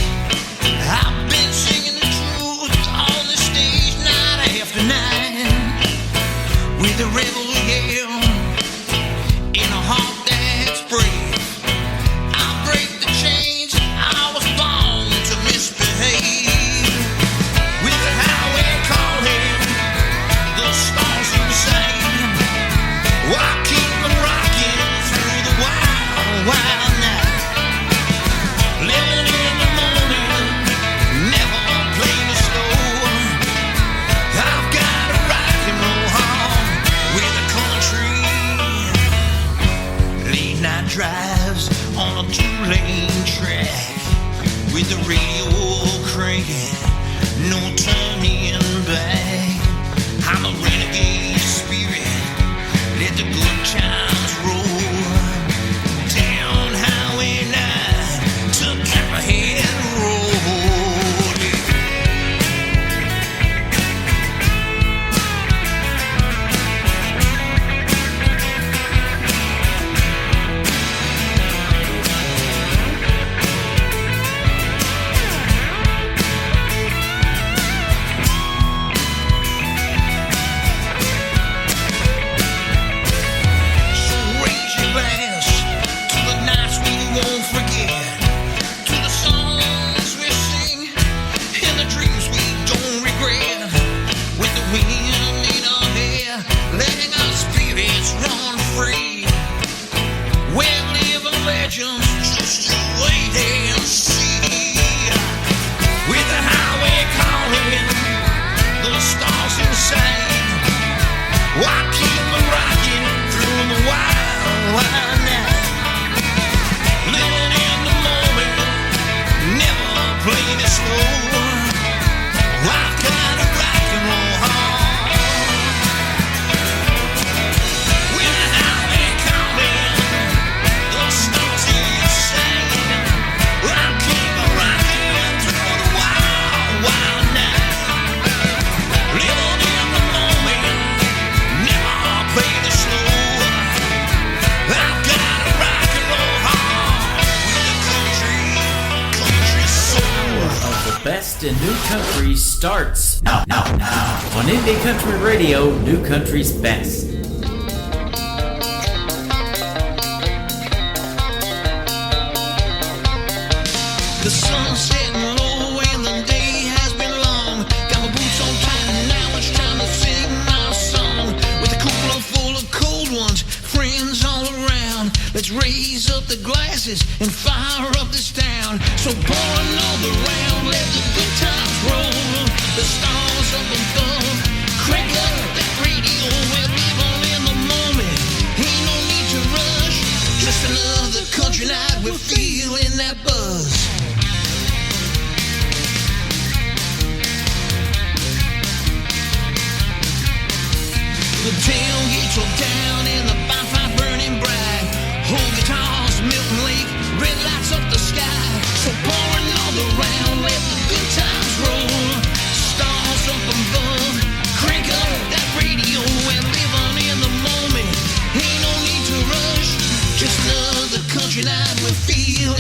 I've been singing the truth on the stage night after night. With a rebel yell in a heart that's brave, I break the chains, I was born to misbehave. With the highway calling, the stars insane, I keep on rocking through the wild, wild night. Living in the morning, never playing it slow. I've got a rock and roll heart with a country. Late night drives on a two-lane track with the radio cranking, no turning back. I'm a renegade spirit, let the good times roll. Down Highway 9 to Copperhead Road. So raise your glass to the nights we won't forget, to the songs we sing and the dreams we don't regret. With the wind in our hair, letting our spirits run free. We're living legends, just you wait and see. With the highway calling, the stars insane, I keep on rocking through the wild, wild night. Living in the moment, never playing it slow. I've got a rock and roll heart. With the highway calling, the stars insane, I'll keep on rocking through the wild, wild night. Living in the moment, never playing it slow. I've got a rock and roll heart with a country soul. Of the best in new country starts now on Indie Country Radio, New Country's Best. The sun's setting low and the day has been long. Got my boots on tight, now it's time to sing my song. With a cooler full of cold ones, friends all around. Let's raise up the glasses and fire up this town. So pour another round, let the good times roll. The stars up above, crank up that radio. We're living in the moment, ain't no need to rush. Just another country night, we're feeling that buzz. The tailgates are down and the bonfire burning bright. Whole guitars, Milton Lake, red lights up the sky. So pour another round, let the good times roll. Stars up above, crank up that radio. And living in the moment, ain't no need to rush. Just another country night, we're feeling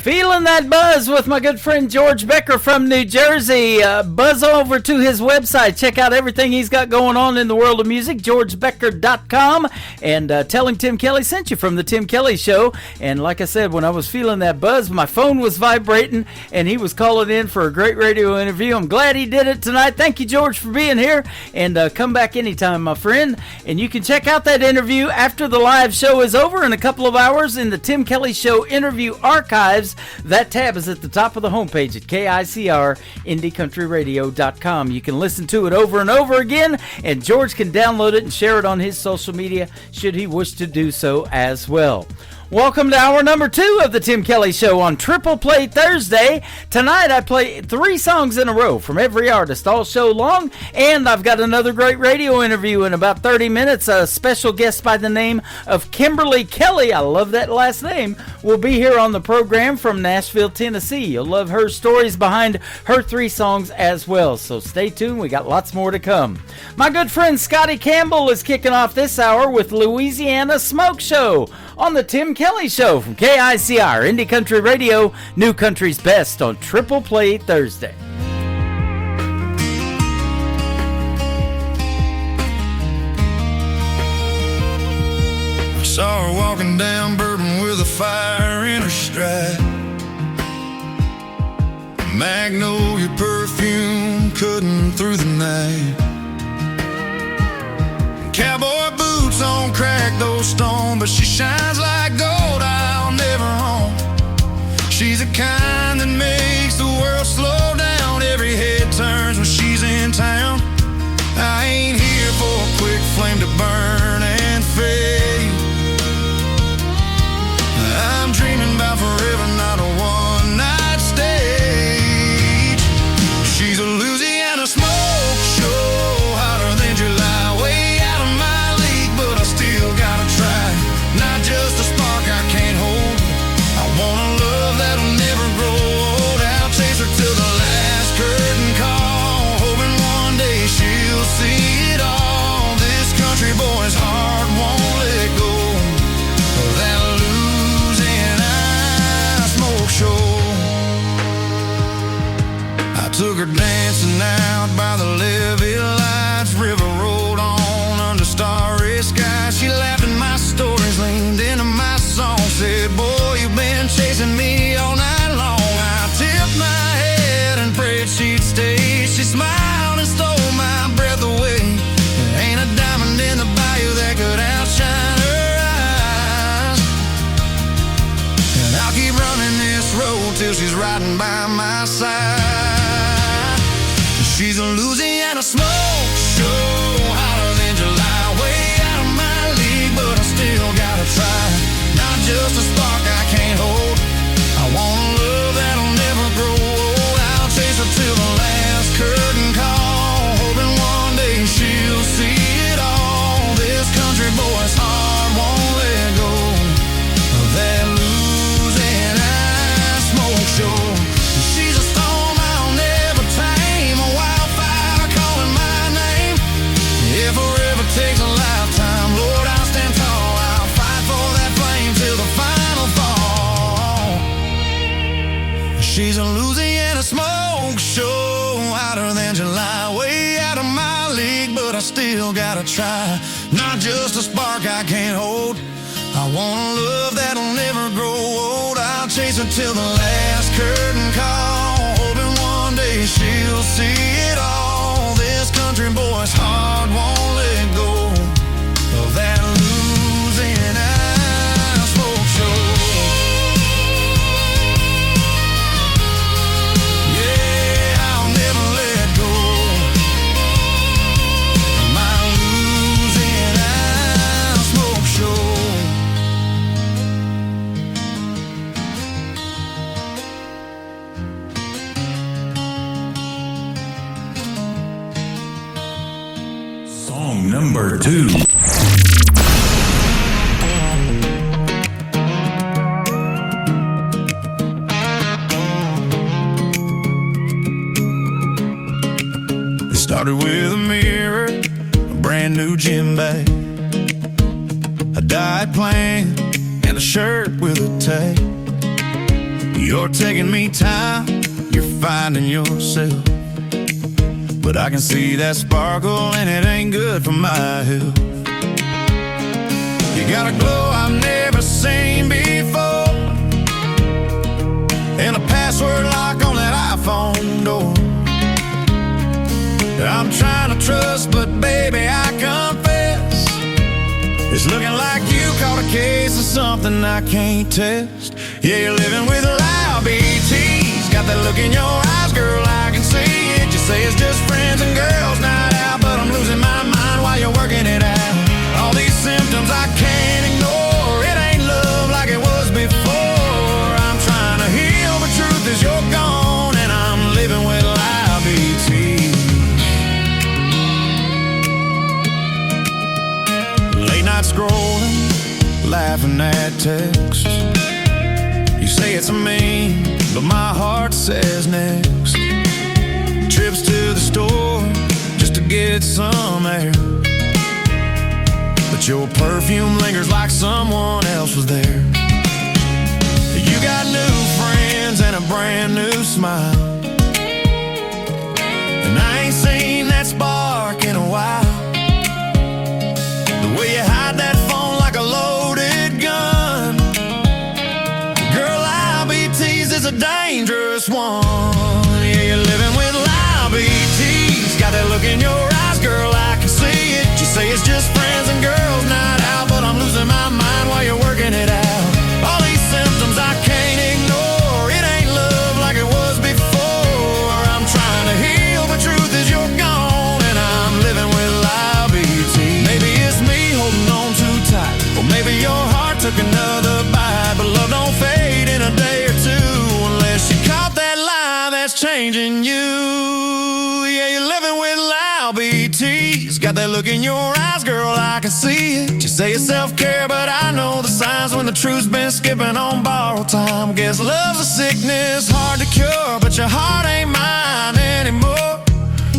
Feeling that buzz with my good friend George Becker from New Jersey. Buzz over to his website. Check out everything he's got going on in the world of music, georgebecker.com. And tell him Tim Kelly sent you from the Tim Kelly Show. And like I said, when I was feeling that buzz, my phone was vibrating, and he was calling in for a great radio interview. I'm glad he did it tonight. Thank you, George, for being here. And come back anytime, my friend. And you can check out that interview after the live show is over in a couple of hours in the Tim Kelly Show interview archives. That tab is at the top of the homepage at KICR-IndieCountryRadio.com. You can listen to it over and over again, and George can download it and share it on his social media should he wish to do so as well. Welcome to hour number 2 of the Tim Kelly Show on Triple Play Thursday. Tonight I play 3 songs in a row from every artist all show long, and I've got another great radio interview in about 30 minutes. A special guest by the name of Kimberly Kelly, I love that last name, will be here on the program from Nashville, Tennessee. You'll love her stories behind her 3 songs as well, so stay tuned. We got lots more to come. My good friend Scotty Campbell is kicking off this hour with Louisiana Smoke Show on the Tim Kelly Show from KICR, Indie Country Radio, New Country's Best on Triple Play Thursday. I saw her walking down Bourbon with a fire in her stride. Magnolia perfume cutting through the night. Cowboy boots on crack, those stone, but she shines like gold, I'll never home. She's the kind that makes the world slow down. Every head turns when she's in town. I ain't here for a quick flame to burn and fade. I'm dreaming about forever, not a one-night stage. She's a Louisiana smoke show, hotter than July, way out of my league, but I still gotta try. Not just a spark I can't hold. I want a love that'll never grow old. I'll chase her till the last curtain call, hoping one day she'll see it all. This country boy's heart won't let go of that Louisiana smoke show. I took her dancing out by the levee lights. River rolled on under starry skies. She laughed at my stories, leaned into my song, said, boy, you've been chasing me all night long. I tipped my head and prayed she'd stay. She smiled and stole my breath away. There ain't a diamond in the bayou that could outshine her eyes. And I'll keep running this road till she's riding by my side. She's a Louisiana smoke show, hotter than July, way out of my league, but I still gotta try. Not just a spark I can't hold. I want a love that'll never grow old. I'll chase her till the last curtain call, hoping one day she'll see it all. This country boy's heart won't let go of that Louisiana smoke show. She's a storm I'll never tame, a wildfire calling my name. If forever takes a lifetime, Lord, I'll stand tall. I'll fight for that flame till the final fall. She's a Louisiana smoke show, hotter than July, way out of my league, but I still gotta try. Not just a spark I can't hold. I want a love that'll never grow old. I'll chase her till the last curtain call, hoping one day she'll see it all. This country boy's heart won't let go of that Louisiana smoke show. Yeah, I'll never let go of my Louisiana smoke show. Song number 2. It started with a mirror, a brand new gym bag, a diet plan, and a shirt with a tag. You're taking me time, you're finding yourself. But I can see that sparkle and it ain't good for my health. You got a glow I've never seen before, and a password lock on that iPhone door. I'm trying to trust, but baby, I confess, it's looking like you caught a case of something I can't test. Yeah, you're living with loud BTs, got that look in your eyes, girl, I can see it. You say it's just friends and girls night out, but I'm losing my mind while you're working it out. All these symptoms I can't ignore, it ain't love like it was before. I'm trying to heal, but truth is you're gone, and I'm living with loud BTs. Late night scrolling, laughing at texts. You say it's a meme, but my heart says next. Trips to the store just to get some air, but your perfume lingers like someone else was there. You got new friends and a brand new smile, and I ain't seen that spark in a while. The way you hide that phone like a loaded gun, girl, IBTs is a dangerous one. Yeah, you're living with IBTs, got that look in your eyes, girl, I can see it. You say it's just friends and girls night out, but I'm losing my mind while you're working it out. All these symptoms I can't ignore, it ain't love like it was before. I'm trying to heal, but truth is you're gone, and I'm living with IBT. Maybe it's me holding on too tight, or maybe your heart took another bite, but love don't fade in a day or two unless you caught that lie that's changing you. Yeah, you're living with loud BTs, got that look in your eyes, girl, I can see it. You say it's self-care, but I know the signs when the truth's been skipping on borrowed time. Guess love's a sickness, hard to cure, but your heart ain't mine anymore.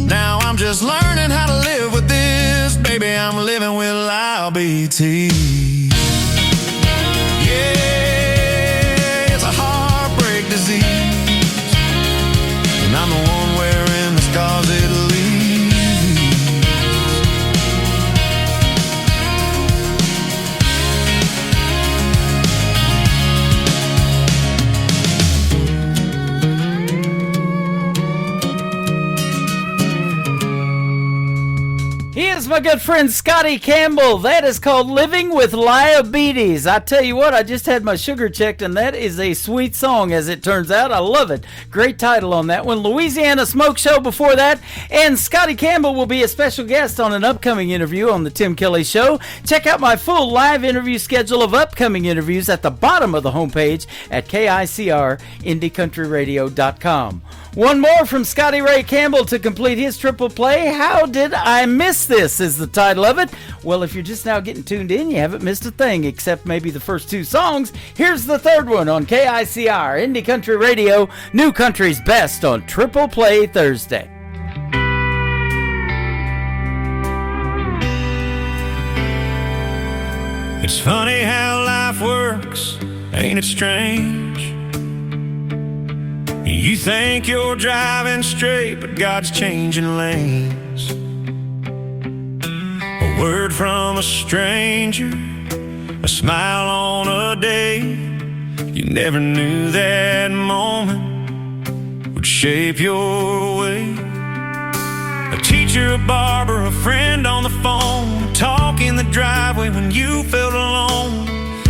Now I'm just learning how to live with this, baby, I'm living with loud BTs. Yeah, it's a heartbreak disease, and I'm the one wearing the scars it leaves. He is my good friend Scotty Campbell. That is called Living with Diabetes. I tell you what, I just had my sugar checked, and that is a sweet song, as it turns out. I love it. Great title on that one. Louisiana Smoke Show before that. And Scotty Campbell will be a special guest on an upcoming interview on the Tim Kelly Show. Check out my full live interview schedule of upcoming interviews at the bottom of the homepage at KICRIndieCountryRadio.com. One more from Scotty Ray Campbell to complete his triple play. How Did I Miss This is the title of it. Well, if you're just now getting tuned in, you haven't missed a thing except maybe the first two songs. Here's the third one on KICR, Indie Country Radio, New Country's Best on Triple Play Thursday. It's funny how life works, ain't it strange? You think you're driving straight, but God's changing lanes. A word from a stranger, a smile on a day. You never knew that moment would shape your way. A teacher, a barber, a friend on the phone, talk in the driveway when you felt alone.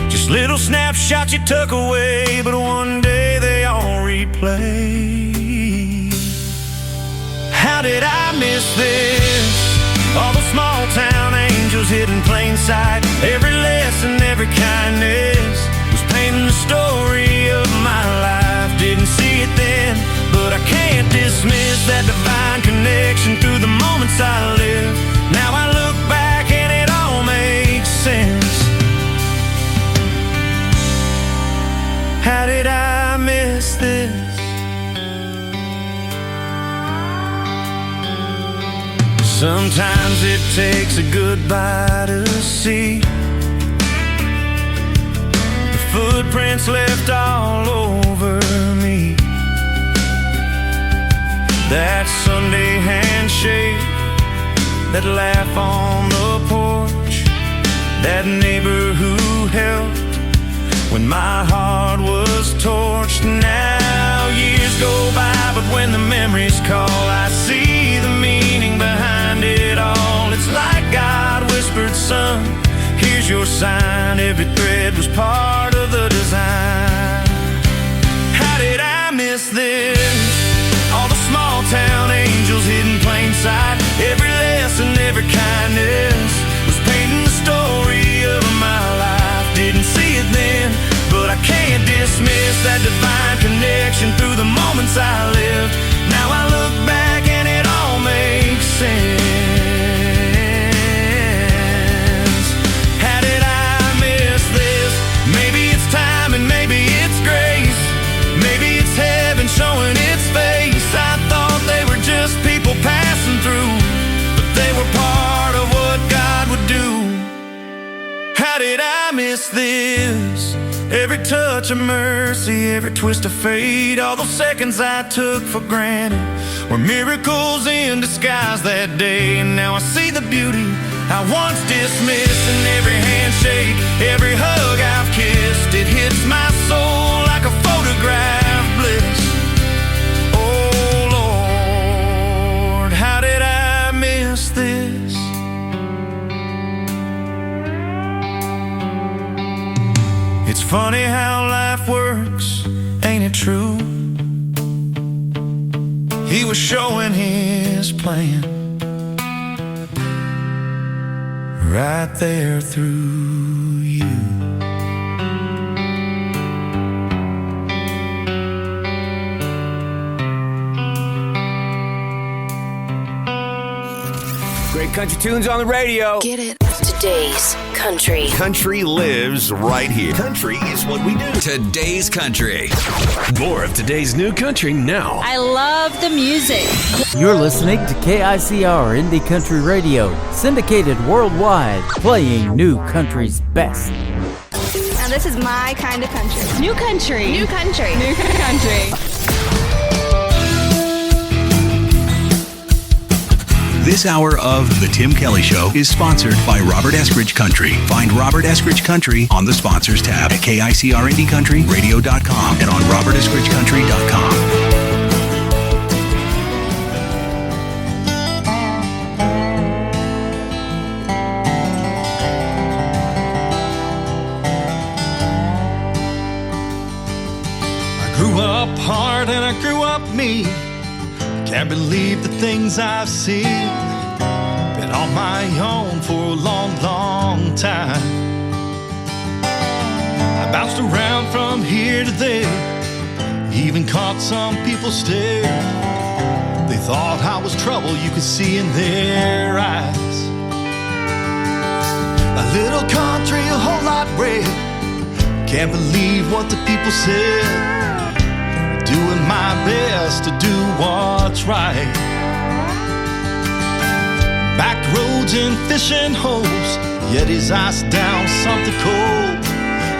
Just little snapshots you took away, but one day they all replay. How did I miss this? All the small town angels hidden plain sight. Every lesson, every kindness was painting the story of my life. Didn't see it then, but I can't dismiss that divine connection through the moments I live. Now I look back and it all makes sense. How did I miss this? Sometimes it takes a goodbye to see the footprints left all over that laugh on the porch, that neighbor who helped when my heart was torched. Now years go by, but when the memories call, I see the meaning behind it all. It's like God whispered, son, here's your sign. Every thread was part of the design. How did I miss this? All the small town angels hid in plain sight. Every lesson, every kindness was painting the story of my life. Didn't see it then, but I can't dismiss that divine connection through the moments I lived. Now I look back and it all makes sense. How did I miss this? Maybe it's time and maybe it's grace. Maybe it's heaven showing its face. I thought they were just people passing through, but they were part of what God would do. How did I miss this? Every touch of mercy, every twist of fate, all those seconds I took for granted were miracles in disguise that day. And now I see the beauty I once dismissed in every handshake, every hug I've kissed. It hits my soul like a photograph bliss. Oh Lord, how did I miss this? It's funny how life works, ain't it true? He was showing his plan right there through you. Great country tunes on the radio. Get it. Today's country. Country lives right here. Country is what we do. Today's country. More of today's new country now. I love the music. You're listening to KICR Indie Country Radio, syndicated worldwide, playing new country's best. And this is my kind of country. New country. New country. New country. This hour of The Tim Kelly Show is sponsored by Robert Eskridge Country. Find Robert Eskridge Country on the Sponsors tab at KICRIndieCountryRadio.com and on RobertEskridgeCountry.com. I grew up hard and I grew up mean. Can't believe the things I've seen. Been on my own for a long, long time. I bounced around from here to there, even caught some people stare. They thought I was trouble, you could see in their eyes. A little country, a whole lot red. Can't believe what the people said. Doing my best to do what's right. Back roads and fishing holes, yet his ice down something cold.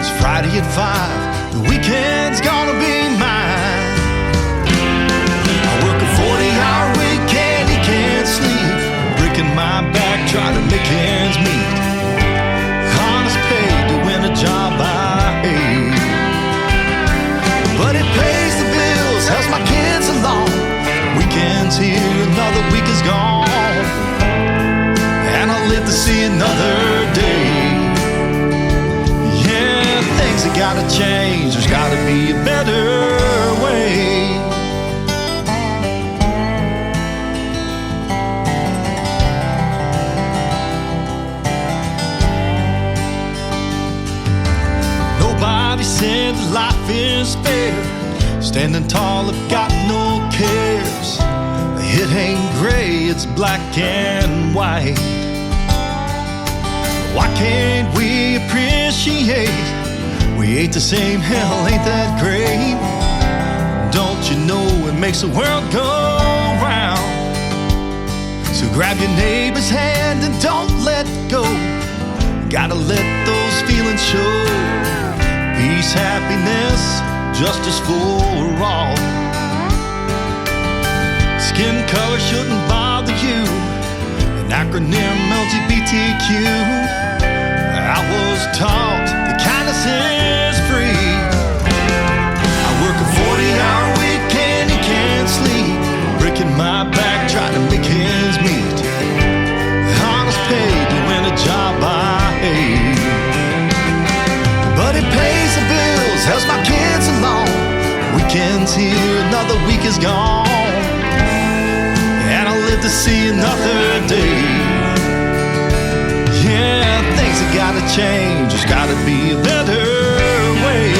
It's Friday at 5, the weekend's gonna be mine. I work a 40-hour week and he can't sleep, breaking my back trying to make ends meet. Honest pay to win a job I hate, but it pays the bills, helps my kids along. Weekend's here, another week is gone, and I'll live to see another day. Yeah, things have gotta change, there's gotta be a better way. Nobody said life is fair. Standing tall, I've got no cares. It ain't gray, it's black and white. Why can't we appreciate we ain't the same? Hell, ain't that great? Don't you know it makes the world go round? So grab your neighbor's hand and don't let go. Gotta let those feelings show. Peace, happiness, justice for all. Skin color shouldn't bother you, and acronym LGBTQ. I was taught that kindness is free. I work a 40-hour week and he can't sleep, breaking my back trying to make ends meet. Honest pay doing a job I hate, but it pays the bills, helps my kids along. Weekends here, another week is gone, and I'll live to see another day. Yeah, things have gotta change, there's gotta be a better way.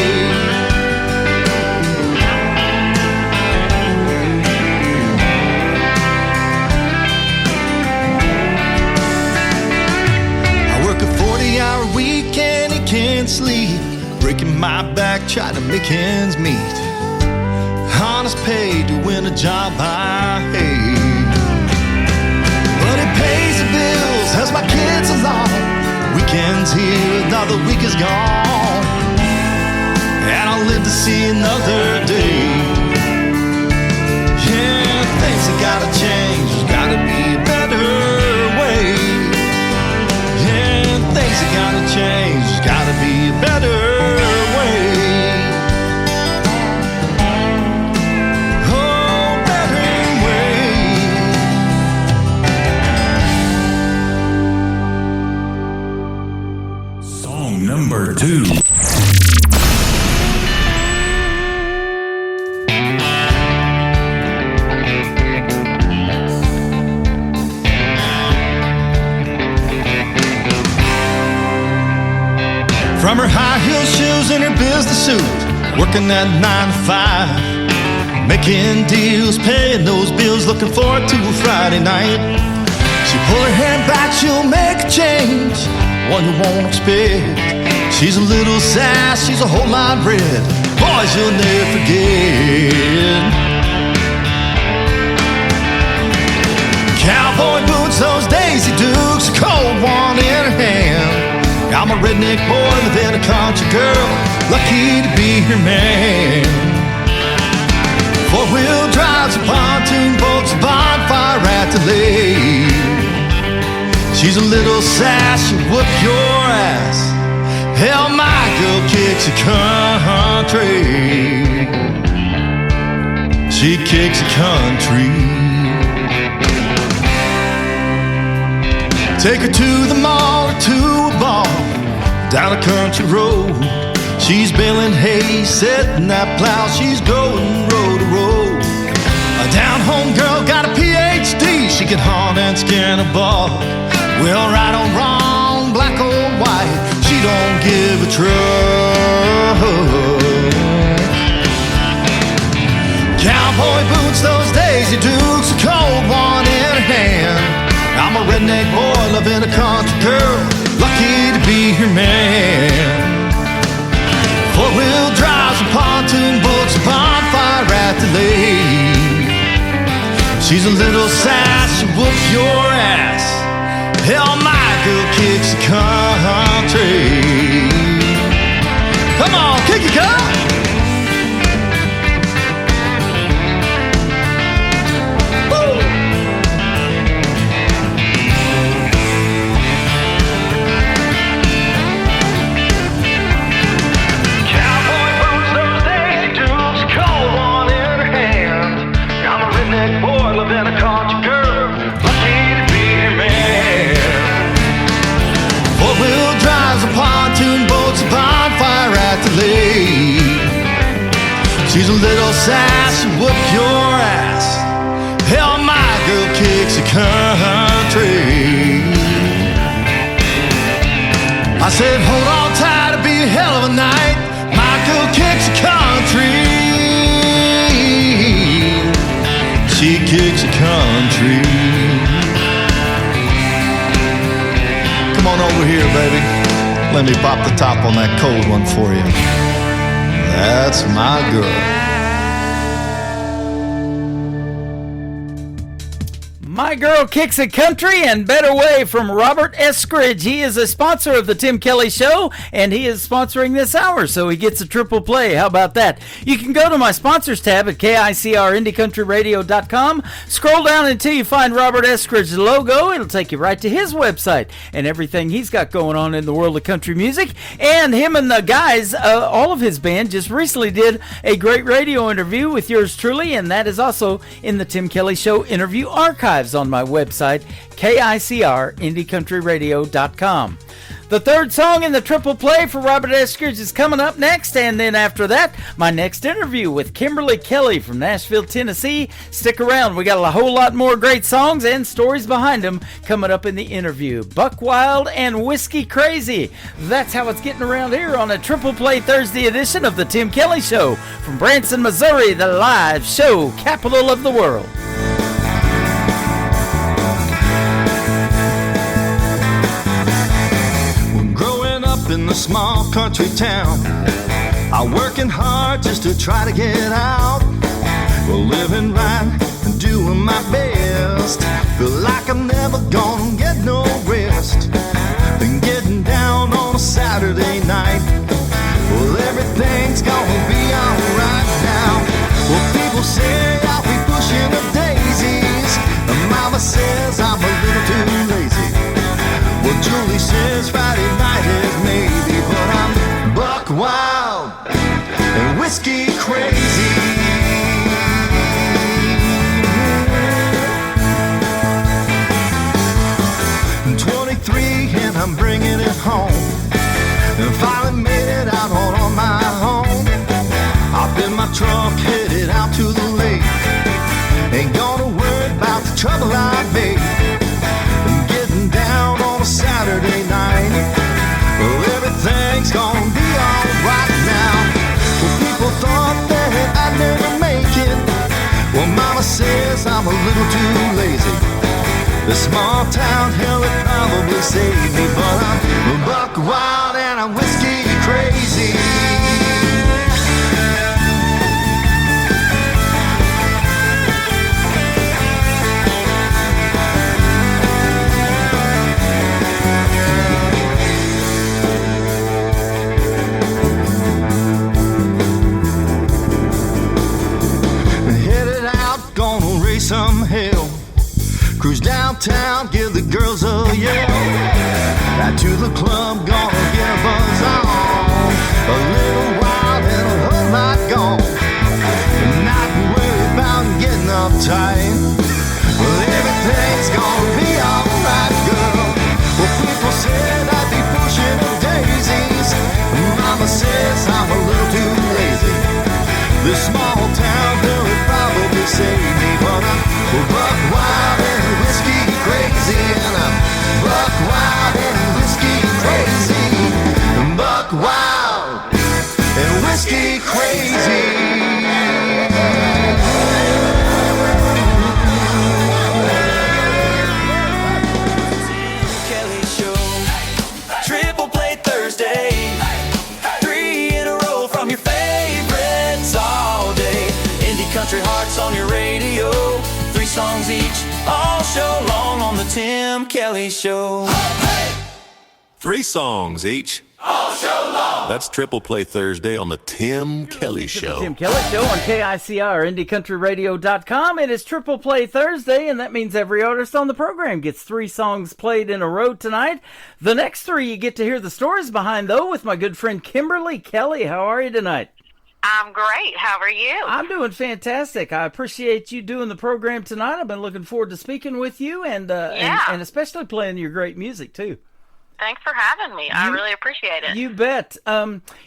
I work a 40-hour week and he can't sleep, breaking my back trying to make ends meet. Honest pay doing a job I hate, but it pays the bills, helps my kids along. Weekends here, another week is gone, and I'll live to see another day. Yeah, things have gotta change, there's gotta be a better way. Yeah, things have gotta change, there's gotta be a better way. Number 2. From her high heel shoes and her business suit, working that 9 to 5, making deals, paying those bills, looking forward to a Friday night. She pull her hand back, she'll make a change, one you won't expect. She's a little sass, she's a whole lot red, boys you'll never forget. Cowboy boots, those Daisy Dukes, a cold one in her hand. I'm a redneck boy living a country girl, lucky to be her man. 4-wheel drives, a pontoon boats, a bonfire at the lake. She's a little sass, she'll whoop your ass. Hell, my girl kicks the country. She kicks the country. Take her to the mall or to a bar, down a country road. She's baling hay, setting that plow. She's going road to road. A down-home girl got a PhD. She can hunt and skin a buck. Well, right or wrong, black or white, she don't give a truck. Cowboy boots, those Daisy Dukes, a cold one in her hand. I'm a redneck boy loving a country girl, lucky to be her man. 4-wheel drives, a pontoon boats, a bonfire at the lake. She's a little sass, she'll whoop your ass. Hell, my girl kicks the country. Come on, kick it, girl. She's a little sass, she'll whoop your ass. Hell, my girl kicks the country. I said, hold on tight, it'll be a hell of a night. My girl kicks the country. She kicks the country. Come on over here, baby. Let me pop the top on that cold one for you. That's my girl. My Girl Kicks It Country and Better Way from Robert Eskridge. He is a sponsor of the Tim Kelly Show, and he is sponsoring this hour, so he gets a triple play. How about that? You can go to my sponsors tab at KICRIndieCountryRadio.com. Scroll down until you find Robert Eskridge's logo. It'll take you right to his website and everything he's got going on in the world of country music. And him and the guys, all of his band, just recently did a great radio interview with yours truly, and that is also in the Tim Kelly Show interview archives on my website, KICRIndieCountryRadio.com. The third song in the triple play for Robert Eskridge is coming up next, and then after that, my next interview with Kimberly Kelly from Nashville, Tennessee. Stick around. We got a whole lot more great songs and stories behind them coming up in the interview. Buck Wild and Whiskey Crazy. That's how it's getting around here on a triple play Thursday edition of the Tim Kelly Show from Branson, Missouri, the live show capital of the world. In the small country town, I'm working hard just to try to get out. Well, living right and doing my best. Feel like I'm never gonna get no rest. Been getting down on a Saturday night. Well, everything's gonna be alright now. Well, people say I'll be pushing the daisies, and Mama says I'm a little too lazy. Well, Julie says Friday night is maybe, but I'm buck wild and whiskey crazy. 23 and I'm bringing it home, and finally made it out on my own. Hop in my truck, headed out to the lake. Ain't gonna worry about the trouble I made. Down on a Saturday night. Well, everything's gonna be alright now. Well, people thought that I'd never make it. Well, Mama says I'm a little too lazy. The small town hell would probably save me, but I'm buck wild and I'm whiskey crazy. Some hell, cruise downtown, give the girls a yell. Right to the club, gonna get a buzz on. A little wild and a whole lot gone. Not worried about getting uptight. Well, everything's gonna be alright, girl. Well, people said I'd be pushing the daisies. Mama says I'm a little too lazy. This small town girl would probably save me, but I'm buck wild and whiskey crazy, and I'm buck wild and whiskey crazy, buck wild and whiskey crazy. Kelly Show, triple play Thursday, 3 in a row from your favorites all day. Indie country hearts on your radio, 3 songs each, all show long on the Tim Kelly Show. 3 songs each, all show long. That's triple play Thursday on the Tim Kelly Show. Tim Kelly Show on KICR, IndieCountryRadio.com. It is Triple Play Thursday, and that means every artist on the program gets 3 songs played in a row tonight. The next 3 you get to hear the stories behind, though, with my good friend Kimberly Kelly. How are you tonight? I'm great. How are you? I'm doing fantastic. I appreciate you doing the program tonight. I've been looking forward to speaking with you and especially playing your great music, too. Thanks for having me. I really appreciate it. You bet.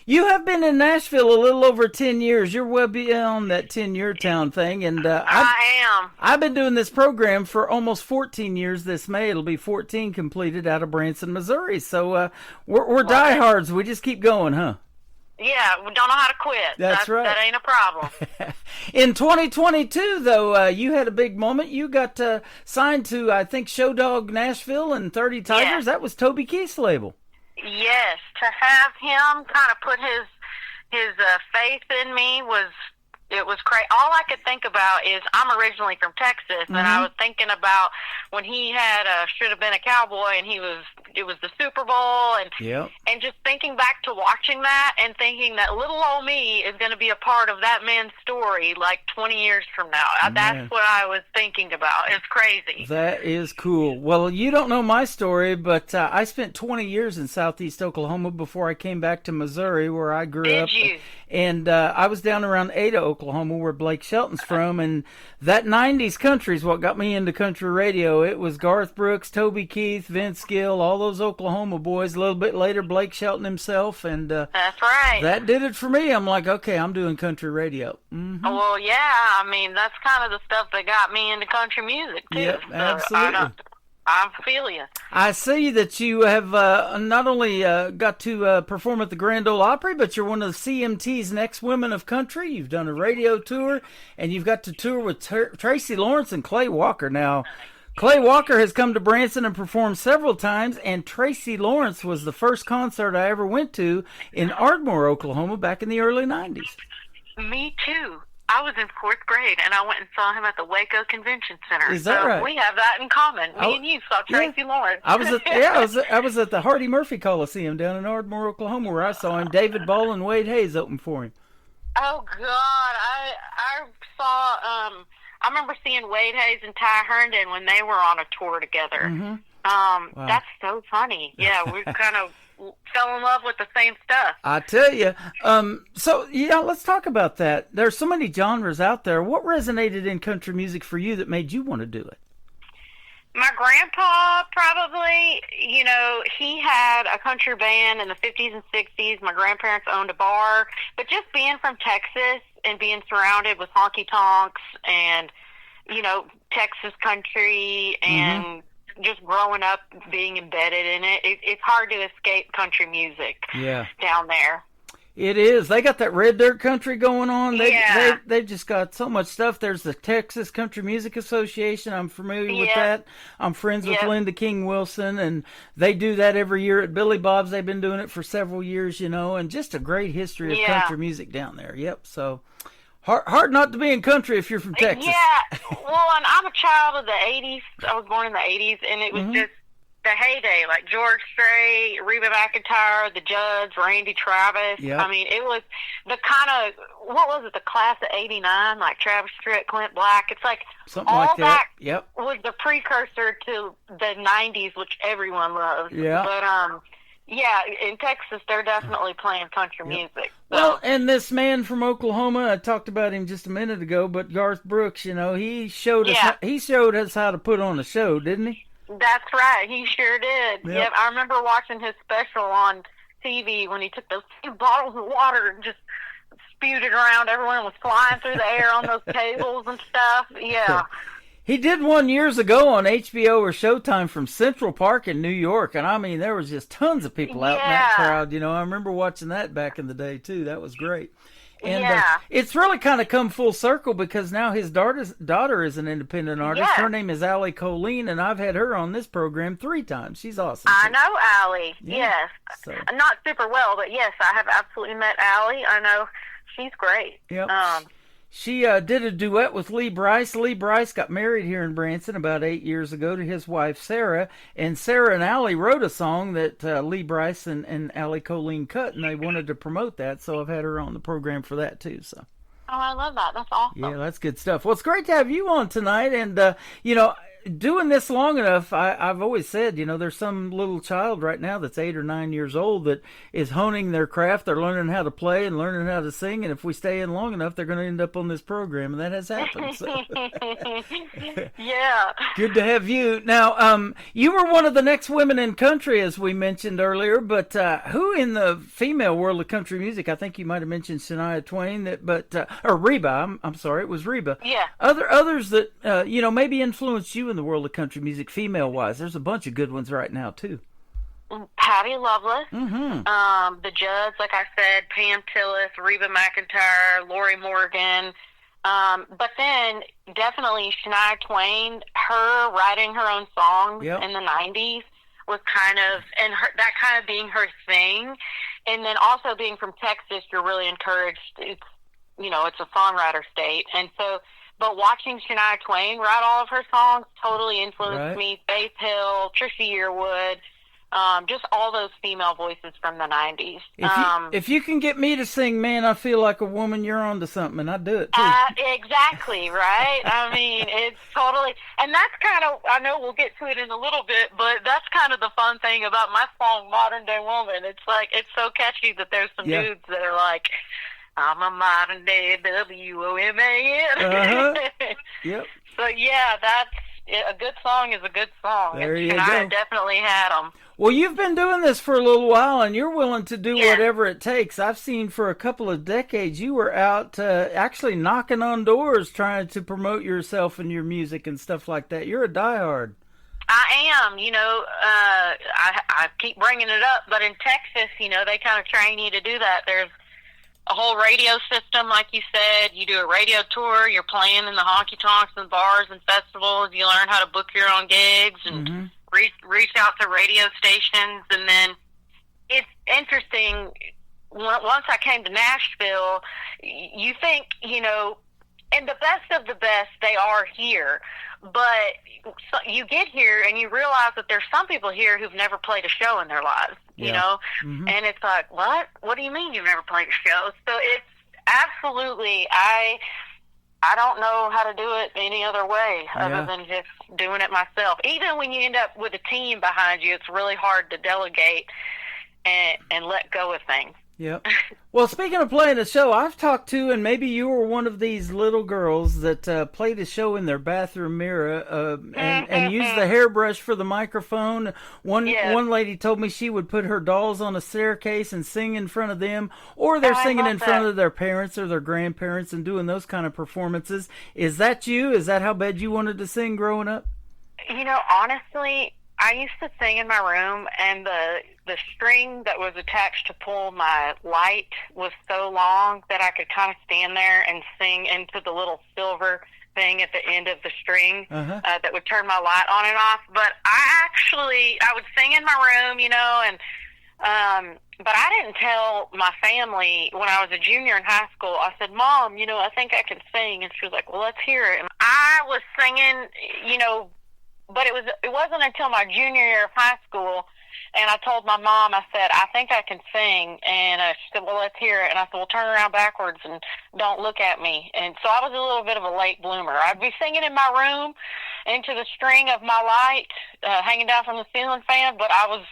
You have been in Nashville a little over 10 years. You're well beyond that 10-year town thing. And I am. I've been doing this program for almost 14 years this May. It'll be 14 completed out of Branson, Missouri. So we're diehards. We just keep going, huh? Yeah, we don't know how to quit. That's right. That ain't a problem. In 2022, though, you had a big moment. You got signed to, I think, Show Dog Nashville and 30 Tigers. Yes. That was Toby Keith's label. Yes, to have him kind of put his faith in me was It was crazy. All I could think about is I'm originally from Texas, and I was thinking about when he had Should Have Been a Cowboy, and it was the Super Bowl, and just thinking back to watching that and thinking that little old me is going to be a part of that man's story like 20 years from now. That's what I was thinking about. It's crazy. That is cool. Well, you don't know my story, but I spent 20 years in southeast Oklahoma before I came back to Missouri, where I grew up. Did you? And I was down around Ada, Oklahoma, where Blake Shelton's from, and that 90s country is what got me into country radio. It was Garth Brooks, Toby Keith, Vince Gill, all those Oklahoma boys. A little bit later, Blake Shelton himself, and that's right. That did it for me. I'm like, okay, I'm doing country radio. Well, yeah, I mean, that's kind of the stuff that got me into country music, too. Yep, so absolutely. I feel you. I see that you have not only got to perform at the Grand Ole Opry, but you're one of the CMT's Next Women of Country. You've done a radio tour, and you've got to tour with Tracy Lawrence and Clay Walker. Now, Clay Walker has come to Branson and performed several times, and Tracy Lawrence was the first concert I ever went to in Ardmore, Oklahoma, back in the early 90s. Me too. I was in 4th grade, and I went and saw him at the Waco Convention Center. Is that right? We have that in common. Me and you saw Tracy Lawrence. I was at the Hardy Murphy Coliseum down in Ardmore, Oklahoma, where I saw him. David Ball and Wade Hayes opened for him. Oh God, I saw. I remember seeing Wade Hayes and Ty Herndon when they were on a tour together. Wow. That's so funny. Yeah, we kind of fell in love with the same stuff. I tell you. So, let's talk about that. There's so many genres out there. What resonated in country music for you that made you want to do it? My grandpa, probably, he had a country band in the 50s and 60s. My grandparents owned a bar. But just being from Texas and being surrounded with honky tonks and, Texas country and just growing up being embedded in it, it's hard to escape country music down there. It is. They got that red dirt country going on. They've just got so much stuff. There's the Texas Country Music Association. I'm familiar with that. I'm friends with Linda King Wilson, and they do that every year at Billy Bob's. They've been doing it for several years, and just a great history of country music down there. Yep. So hard not to be in country if you're from Texas. Yeah. Well, and I'm a child of the 80s. I was born in the 80s, and it was just the heyday, like George Strait, Reba McEntire, the Judds, Randy Travis. Yep. I mean, it was the kind of, what was it, the class of 89, like Travis Tritt, Clint Black. It's like something all like that. That was the precursor to the 90s, which everyone loves. Yeah. But, in Texas, they're definitely playing country music. So. Well, and this man from Oklahoma, I talked about him just a minute ago, but Garth Brooks, he showed us how to put on a show, didn't he? That's right. He sure did. Yep. I remember watching his special on TV when he took those 2 bottles of water and just spewed it around. Everyone was flying through the air on those tables and stuff. Yeah. He did one years ago on HBO or Showtime from Central Park in New York, and I mean, there was just tons of people out in that crowd. I remember watching that back in the day, too. That was great. And it's really kind of come full circle because now his daughter is an independent artist. Yes. Her name is Allie Colleen, and I've had her on this program 3 times. She's awesome. I know Allie. Yeah. Yes. So. Not super well, but yes, I have absolutely met Allie. I know she's great. Yep. She did a duet with Lee Brice. Lee Brice got married here in Branson about 8 years ago to his wife, Sarah. And Sarah and Allie wrote a song that Lee Brice and Allie Colleen cut, and they wanted to promote that. So I've had her on the program for that, too. So. Oh, I love that. That's awesome. Yeah, that's good stuff. Well, it's great to have you on tonight. And, doing this long enough, I've always said, there's some little child right now that's 8 or 9 years old that is honing their craft. They're learning how to play and learning how to sing. And if we stay in long enough, they're going to end up on this program. And that has happened. So. Yeah. Good to have you. Now, you were one of the next women in country, as we mentioned earlier. But who in the female world of country music? I think you might have mentioned Shania Twain, or Reba. I'm sorry, it was Reba. Yeah. Others that maybe influenced you in the world of country music, female-wise. There's a bunch of good ones right now, too. Patti Loveless, the Judds, like I said, Pam Tillis, Reba McEntire, Lori Morgan. But then definitely Shania Twain, her writing her own songs in the 90s was kind of, and that kind of being her thing. And then also being from Texas, you're really encouraged. it's a songwriter state. And so, but watching Shania Twain write all of her songs totally influenced me. Faith Hill, Trisha Yearwood, just all those female voices from the 90s. If you can get me to sing Man, I Feel Like a Woman, you're on to something, and I'd do it too. Exactly, right? I mean, it's totally, and that's kind of, I know we'll get to it in a little bit, but that's kind of the fun thing about my song, Modern Day Woman. It's like, it's so catchy that there's some dudes that are like, I'm a modern day WOMAN. Yep. So, yeah, a good song is a good song. There you I go. definitely had them. Well, you've been doing this for a little while, and you're willing to do whatever it takes. I've seen for a couple of decades you were out actually knocking on doors trying to promote yourself and your music and stuff like that. You're a diehard. I am, I keep bringing it up, but in Texas, they kind of train you to do that. There's a whole radio system, like you said. You do a radio tour, you're playing in the honky-tonks and bars and festivals, you learn how to book your own gigs and reach out to radio stations. And then it's interesting, once I came to Nashville, you think, and the best of the best, they are here. But you get here and you realize that there's some people here who've never played a show in their lives, and it's like, what? What do you mean you've never played a show? So it's absolutely, I don't know how to do it any other way other than just doing it myself. Even when you end up with a team behind you, it's really hard to delegate and let go of things. Yep. Well, speaking of playing a show, I've talked to, and maybe you were one of these little girls that played a show in their bathroom mirror and used the hairbrush for the microphone. One lady told me she would put her dolls on a staircase and sing in front of them, or they're singing in front of their parents or their grandparents and doing those kind of performances. Is that you? Is that how bad you wanted to sing growing up? Honestly, I used to sing in my room, and the string that was attached to pull my light was so long that I could kind of stand there and sing into the little silver thing at the end of the string that would turn my light on and off. But I would sing in my room, but I didn't tell my family when I was a junior in high school. I said, Mom, I think I can sing. And she was like, well, let's hear it. And I was singing, but it wasn't until my junior year of high school, and I told my mom, I said, I think I can sing. And she said, well, let's hear it. And I said, well, turn around backwards and don't look at me. And so I was a little bit of a late bloomer. I'd be singing in my room into the string of my light hanging down from the ceiling fan, but I was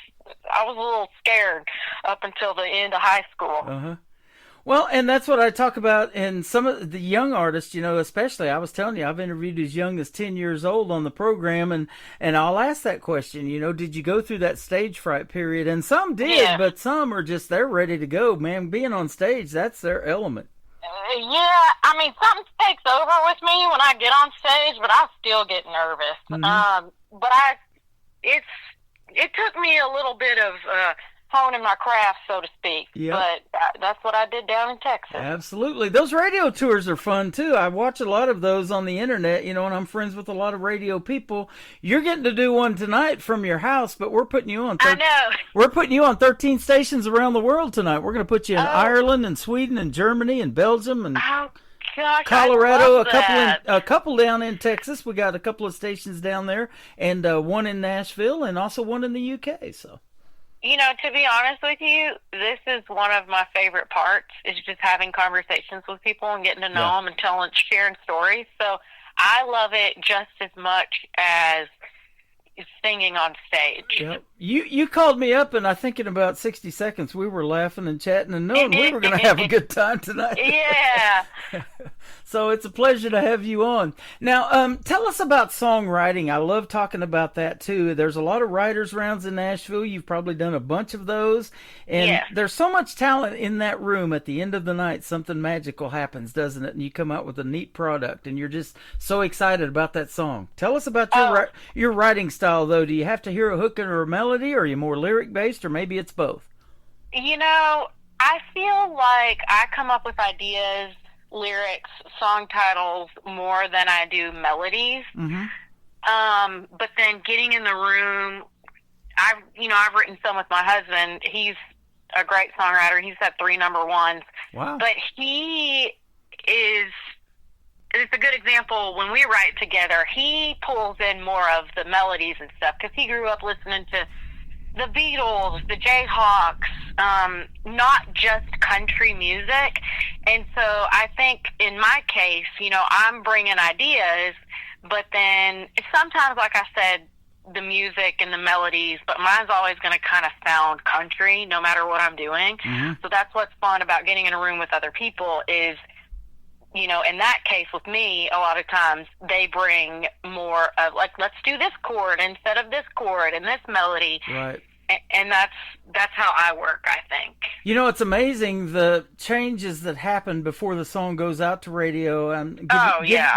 a little scared up until the end of high school. Well, and that's what I talk about in some of the young artists, especially. I was telling you, I've interviewed as young as 10 years old on the program, and I'll ask that question, did you go through that stage fright period? And some did, but some are just, they're ready to go, man. Being on stage, that's their element. Something takes over with me when I get on stage, but I still get nervous. But it took me a little bit of honing my craft, so to speak. But that's what I did down in Texas. Absolutely. Those radio tours are fun, too. I watch a lot of those on the internet, and I'm friends with a lot of radio people. You're getting to do one tonight from your house, but we're putting you on... I know. We're putting you on 13 stations around the world tonight. We're going to put you in Ireland and Sweden and Germany and Belgium and... Gosh, Colorado, a couple down in Texas. We got a couple of stations down there, and one in Nashville, and also one in the UK, so... To be honest with you, this is one of my favorite parts, is just having conversations with people and getting to know them and sharing stories. So I love it just as much as singing on stage. Yep. You called me up, and I think in about 60 seconds we were laughing and chatting and knowing we were going to have a good time tonight. Yeah. So it's a pleasure to have you on. Now, tell us about songwriting. I love talking about that, too. There's a lot of writers' rounds in Nashville. You've probably done a bunch of those. And there's so much talent in that room. At the end of the night, something magical happens, doesn't it? And you come out with a neat product, and you're just so excited about that song. Tell us about your writing style, though. Do you have to hear a hook or a melody, or are you more lyric-based, or maybe it's both? I feel like I come up with ideas, lyrics, song titles more than I do melodies. But then getting in the room, I've written some with my husband. He's a great songwriter. He's had 3 number ones. Wow. But he just a good example, when we write together, he pulls in more of the melodies and stuff because he grew up listening to the Beatles, the Jayhawks, not just country music. And so I think in my case, you know, I'm bringing ideas, but then sometimes, like I said, the music and the melodies, but mine's always going to kind of sound country no matter what I'm doing. Mm-hmm. So that's what's fun about getting in a room with other people is, you know, in that case with me, a lot of times they bring more of like, let's do this chord instead of this chord and this melody. Right. And that's how I work, I think. You know, it's amazing the changes that happen before the song goes out to radio.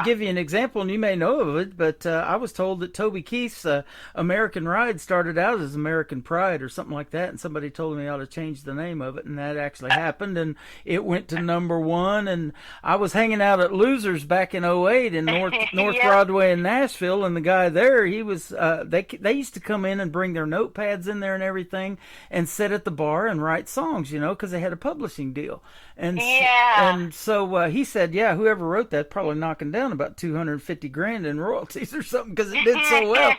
Give you an example, and you may know of it, but I was told that Toby Keith's American Ride started out as American Pride or something like that, and somebody told me I ought to change the name of it, and that actually happened, and it went to #1, and I was hanging out at Losers back in 2008 in North Yeah. Broadway in Nashville, and the guy there, he was they used to come in and bring their notepads in there and everything and sit at the bar and write songs, you know, because they had a publishing deal. And so he said, yeah, whoever wrote that probably knocking down about $250,000 in royalties or something because it did so well.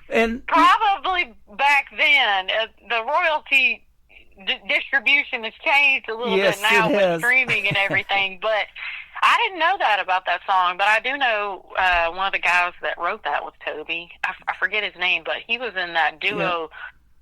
And probably back then, the royalty distribution has changed a little bit now with streaming and everything, but I didn't know that about that song, but I do know one of the guys that wrote that was Toby. I forget his name, but he was in that duo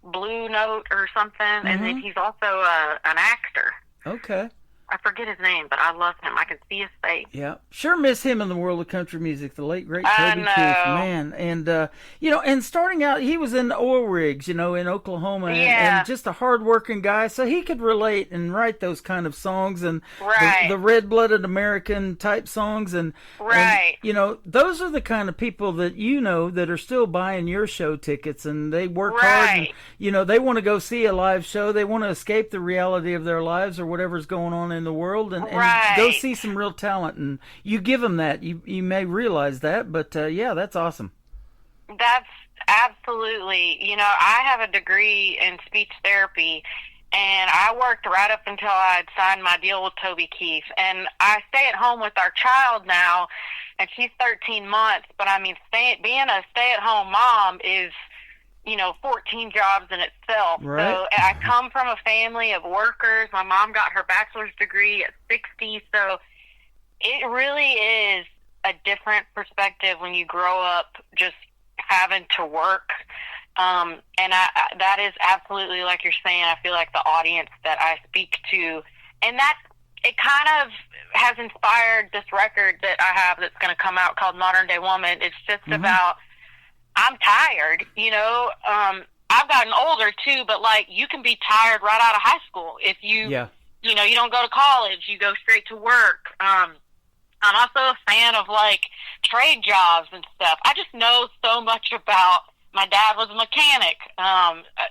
Blue Note or something, and then he's also an actor. Okay. I forget his name, but I love him. I can see his face. Yeah, sure miss him in the world of country music, the late, great Toby Keith, man. And, you know, and starting out, he was in oil rigs, you know, in Oklahoma, and just a hard-working guy, so he could relate and write those kind of songs, and the red-blooded American-type songs, and, you know, those are the kind of people that you know that are still buying your show tickets, and they work hard, and, you know, they want to go see a live show, they want to escape the reality of their lives or whatever's going on in the world and go see some real talent, and you give them that. You may realize that, but yeah, that's awesome. That's absolutely, you know, I have a degree in speech therapy, and I worked right up until I had signed my deal with Toby Keith, and I stay at home with our child now, and she's 13 months, but I mean, being a stay-at-home mom is, you know, 14 jobs in itself. Right. So I come from a family of workers. My mom got her bachelor's degree at 60. So it really is a different perspective when you grow up just having to work. And that is absolutely, like you're saying, I feel like the audience that I speak to, and that it kind of has inspired this record that I have that's going to come out called Modern Day Woman. It's just about, I'm tired, you know. I've gotten older too, but like you can be tired right out of high school if you, you know, you don't go to college, you go straight to work. I'm also a fan of like trade jobs and stuff. I just know so much about. My dad was a mechanic.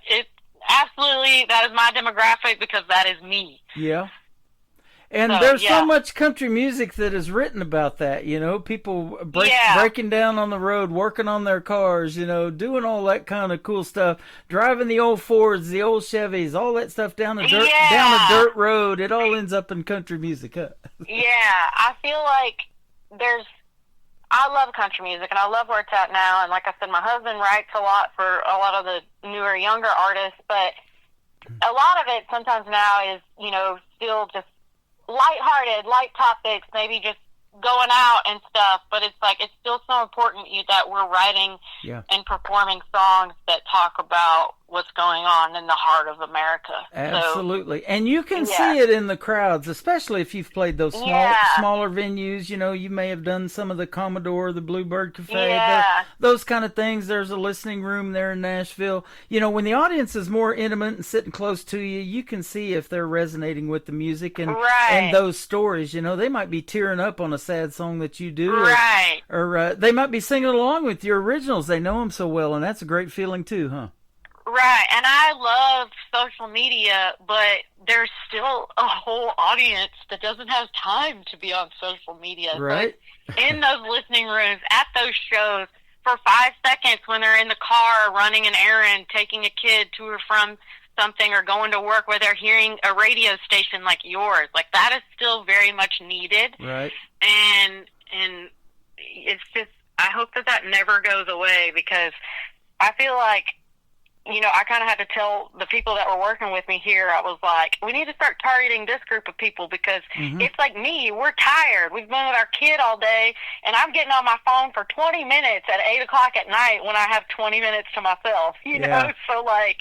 It absolutely, that is my demographic because that is me. Yeah. And there's so much country music that is written about that, you know, people breaking down on the road, working on their cars, you know, doing all that kind of cool stuff, driving the old Fords, the old Chevys, all that stuff down a dirt road. It all ends up in country music, huh? Yeah, I feel like I love country music, and I love where it's at now, and like I said, my husband writes a lot for a lot of the newer, younger artists, but a lot of it sometimes now is, you know, still just lighthearted, light topics, maybe just going out and stuff, but it's like it's still so important that we're writing and performing songs that talk about what's going on in the heart of America. Absolutely. And you can see it in the crowds, especially if you've played those smaller venues. You know, you may have done some of the Commodore, the Bluebird Cafe, those kind of things. There's a listening room there in Nashville. You know, when the audience is more intimate and sitting close to you, you can see if they're resonating with the music and those stories. You know, they might be tearing up on a sad song that you do. Or they might be singing along with your originals. They know them so well, and that's a great feeling too, huh? Right, and I love social media, but there's still a whole audience that doesn't have time to be on social media. Right. So in those listening rooms, at those shows, for 5 seconds when they're in the car running an errand, taking a kid to or from something, or going to work where they're hearing a radio station like yours, like that is still very much needed. Right. And it's just, I hope that never goes away, because I feel like, you know, I kind of had to tell the people that were working with me here, I was like, we need to start targeting this group of people, because it's like me, we're tired. We've been with our kid all day, and I'm getting on my phone for 20 minutes at 8 o'clock at night when I have 20 minutes to myself, you know? So, like,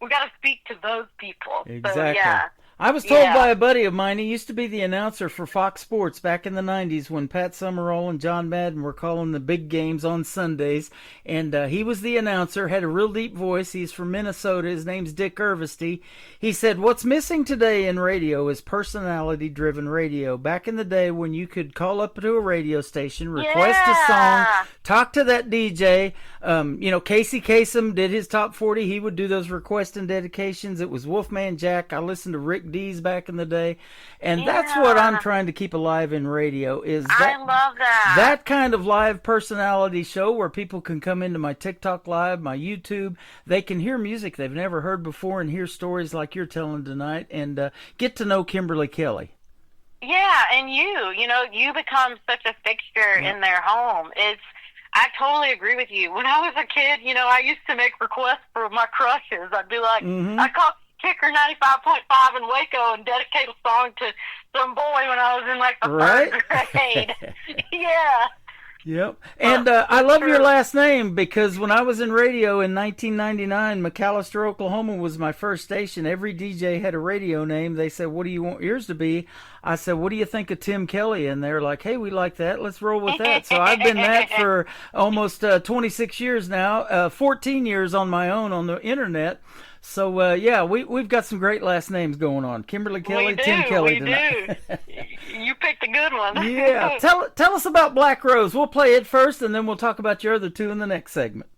we got to speak to those people. Exactly. So, yeah. I was told by a buddy of mine, he used to be the announcer for Fox Sports back in the 90s when Pat Summerall and John Madden were calling the big games on Sundays. And he was the announcer, had a real deep voice. He's from Minnesota. His name's Dick Irvesty. He said, what's missing today in radio is personality-driven radio. Back in the day when you could call up to a radio station, request a song, talk to that DJ. You know, Casey Kasem did his top 40. He would do those requests and dedications. It was Wolfman Jack. I listened to Rick D's back in the day, and that's what I'm trying to keep alive in radio, is that, I love that. That kind of live personality show where people can come into my TikTok live, my YouTube, they can hear music they've never heard before and hear stories like you're telling tonight, and get to know Kimberly Kelly. Yeah, and you know, you become such a fixture in their home. I totally agree with you. When I was a kid, you know, I used to make requests for my crushes. I'd be like, I called Kicker 95.5 in Waco and dedicate a song to some boy when I was in like the third grade. Yeah. Yep. And I love your last name, because when I was in radio in 1999, McAllister, Oklahoma was my first station. Every DJ had a radio name. They said, what do you want yours to be? I said, what do you think of Tim Kelly? And they're like, hey, we like that. Let's roll with that. So I've been that for almost 26 years now, 14 years on my own on the internet. So, yeah, we've got some great last names going on. Kimberly Kelly, Tim Kelly tonight. You picked a good one. Yeah. Tell us about Black Rose. We'll play it first, and then we'll talk about your other two in the next segment.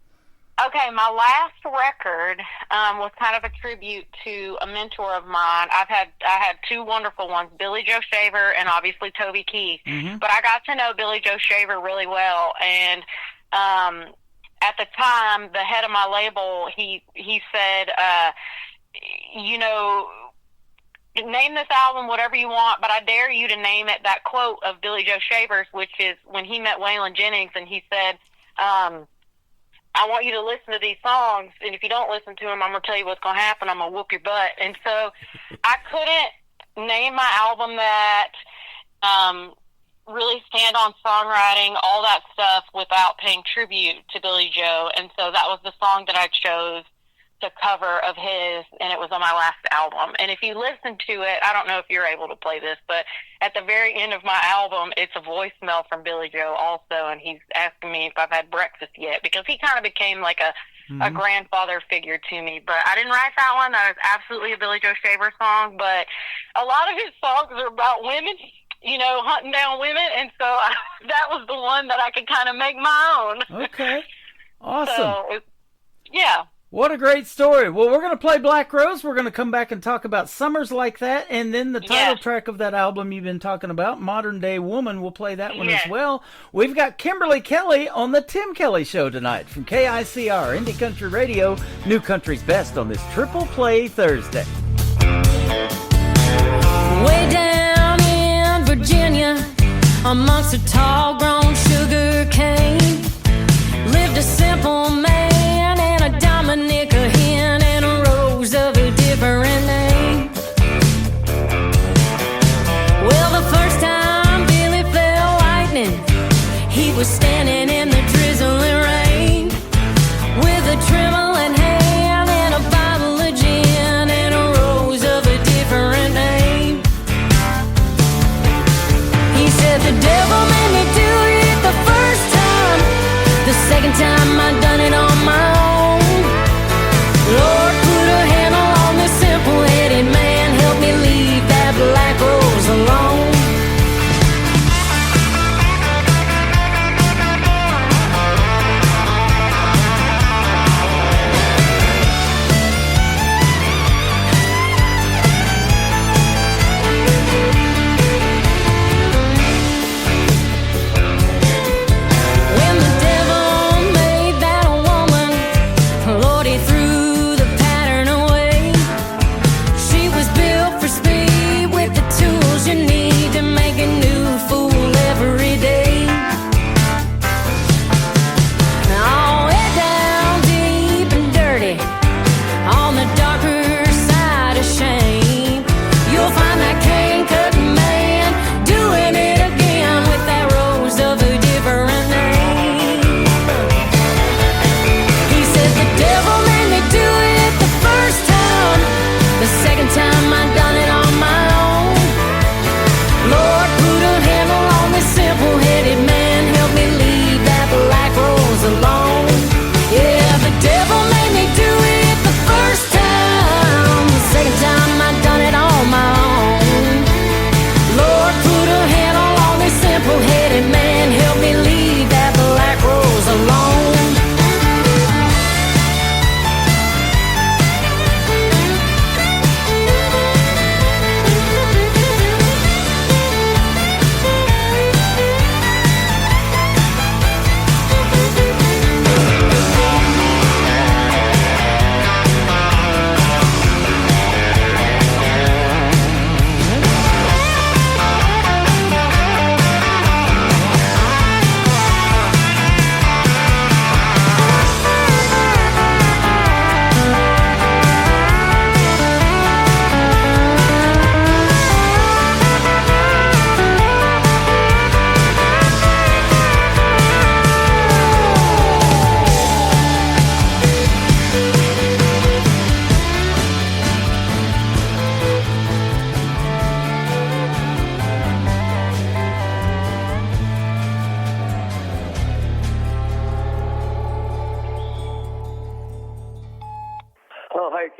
Okay, my last record was kind of a tribute to a mentor of mine. I had two wonderful ones, Billy Joe Shaver and obviously Toby Keith. But I got to know Billy Joe Shaver really well, and at the time, the head of my label, he said, you know, name this album whatever you want, but I dare you to name it that quote of Billy Joe Shaver's, which is when he met Waylon Jennings, and he said, I want you to listen to these songs, and if you don't listen to them, I'm going to tell you what's going to happen. I'm going to whoop your butt. And so I couldn't name my album that, really stand on songwriting, all that stuff, without paying tribute to Billy Joe. And so that was the song that I chose to cover of his, and it was on my last album. And if you listen to it, I don't know if you're able to play this, but at the very end of my album, it's a voicemail from Billy Joe also, and he's asking me if I've had breakfast yet, because he kind of became like a grandfather figure to me. But I didn't write that one. That was absolutely a Billy Joe Shaver song, but a lot of his songs are about women, you know, hunting down women, and so that was the one that I could kind of make my own. Okay. Awesome. So, yeah. What a great story. Well, we're going to play Black Rose. We're going to come back and talk about Summers Like That, and then the title track of that album you've been talking about, Modern Day Woman. We'll play that one as well. We've got Kimberly Kelly on the Tim Kelly Show tonight from KICR, Indie Country Radio, New Country's Best on this Triple Play Thursday. Way down in Virginia, amongst a tall grown sugar cane, lived a simple man and a Dominic, a hen, and a rose of a different name. Well, the first time Billy fell lightning, he was standing in the drizzling rain with a trembling hand and a bottle of gin and a rose of a different name. He said, the devil made me do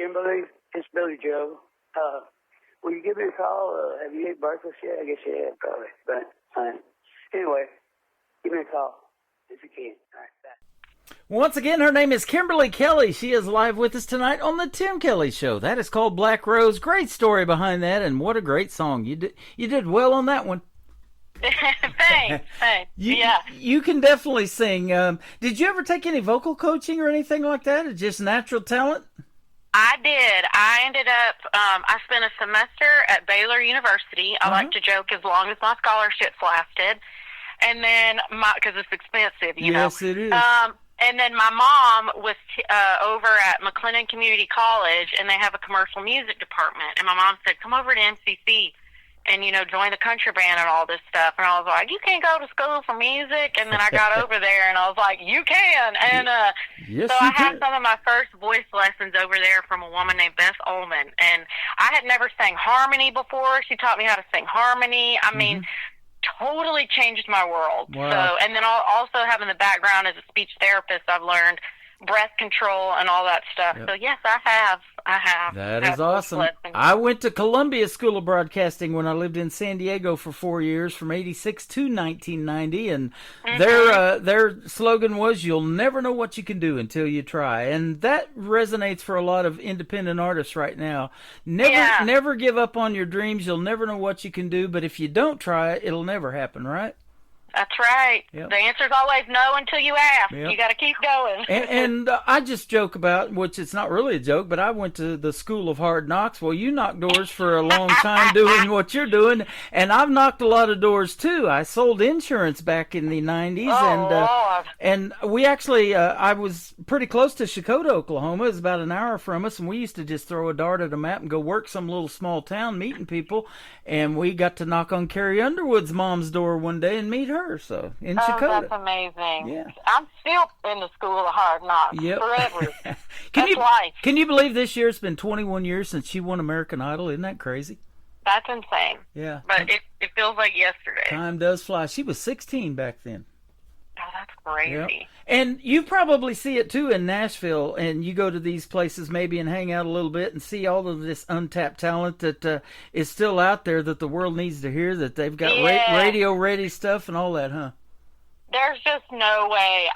Kimberly. It's Billy Joe. Will you give me a call? Have you ate breakfast yet? I guess you have, probably. But anyway, give me a call if you can. All right, bye. Once again, her name is Kimberly Kelly. She is live with us tonight on the Tim Kelly Show. That is called Black Rose. Great story behind that, and what a great song. You did well on that one. Thanks. You can definitely sing. Did you ever take any vocal coaching or anything like that? Or just natural talent? I did. I ended up, I spent a semester at Baylor University. I like to joke as long as my scholarships lasted. And then, because it's expensive, you know. Yes, it is. And then my mom was over at McLennan Community College, and they have a commercial music department. And my mom said, come over to MCC and, you know, join the country band and all this stuff. And I was like, you can't go to school for music? And then I got over there, and I was like, you can. And yes, so I had some of my first voice lessons over there from a woman named Beth Ullman. And I had never sang harmony before. She taught me how to sing harmony. I mean, totally changed my world. Wow. So, and then also having the background as a speech therapist, I've learned breath control and all that stuff. Yep. So yes, I have. That is awesome. I went to Columbia School of Broadcasting when I lived in San Diego for 4 years, from '86 to 1990, and their slogan was, "You'll never know what you can do until you try," and that resonates for a lot of independent artists right now. Never give up on your dreams. You'll never know what you can do, but if you don't try it, it'll never happen, right? That's right. Yep. The answer's always no until you ask. Yep. You got to keep going. And I just joke about, which it's not really a joke, but I went to the School of Hard Knocks. Well, you knocked doors for a long time doing what you're doing, and I've knocked a lot of doors too. I sold insurance back in the 90s, and we actually, I was pretty close to Chakotah, Oklahoma. It was about an hour from us, and we used to just throw a dart at a map and go work some little small town meeting people, and we got to knock on Carrie Underwood's mom's door one day and meet her. So in Chakotah. That's amazing. Yeah. I'm still in the School of Hard Knocks forever. Can you believe this year it's been 21 years since she won American Idol? Isn't that crazy? That's insane. Yeah. But it feels like yesterday. Time does fly. She was 16 back then. Oh, that's crazy. Yep. And you probably see it too in Nashville, and you go to these places maybe and hang out a little bit and see all of this untapped talent that is still out there that the world needs to hear, that they've got radio ready stuff and all that, huh? There's just no way.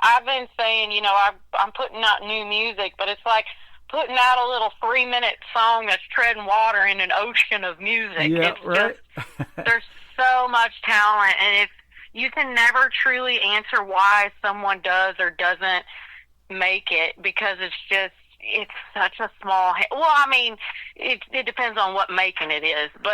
I've been saying, you know, I'm putting out new music, but it's like putting out a little 3-minute song that's treading water in an ocean of music. Yeah, it's right. There's so much talent, and you can never truly answer why someone does or doesn't make it, because it's such a small. Well, I mean, it depends on what making it is, but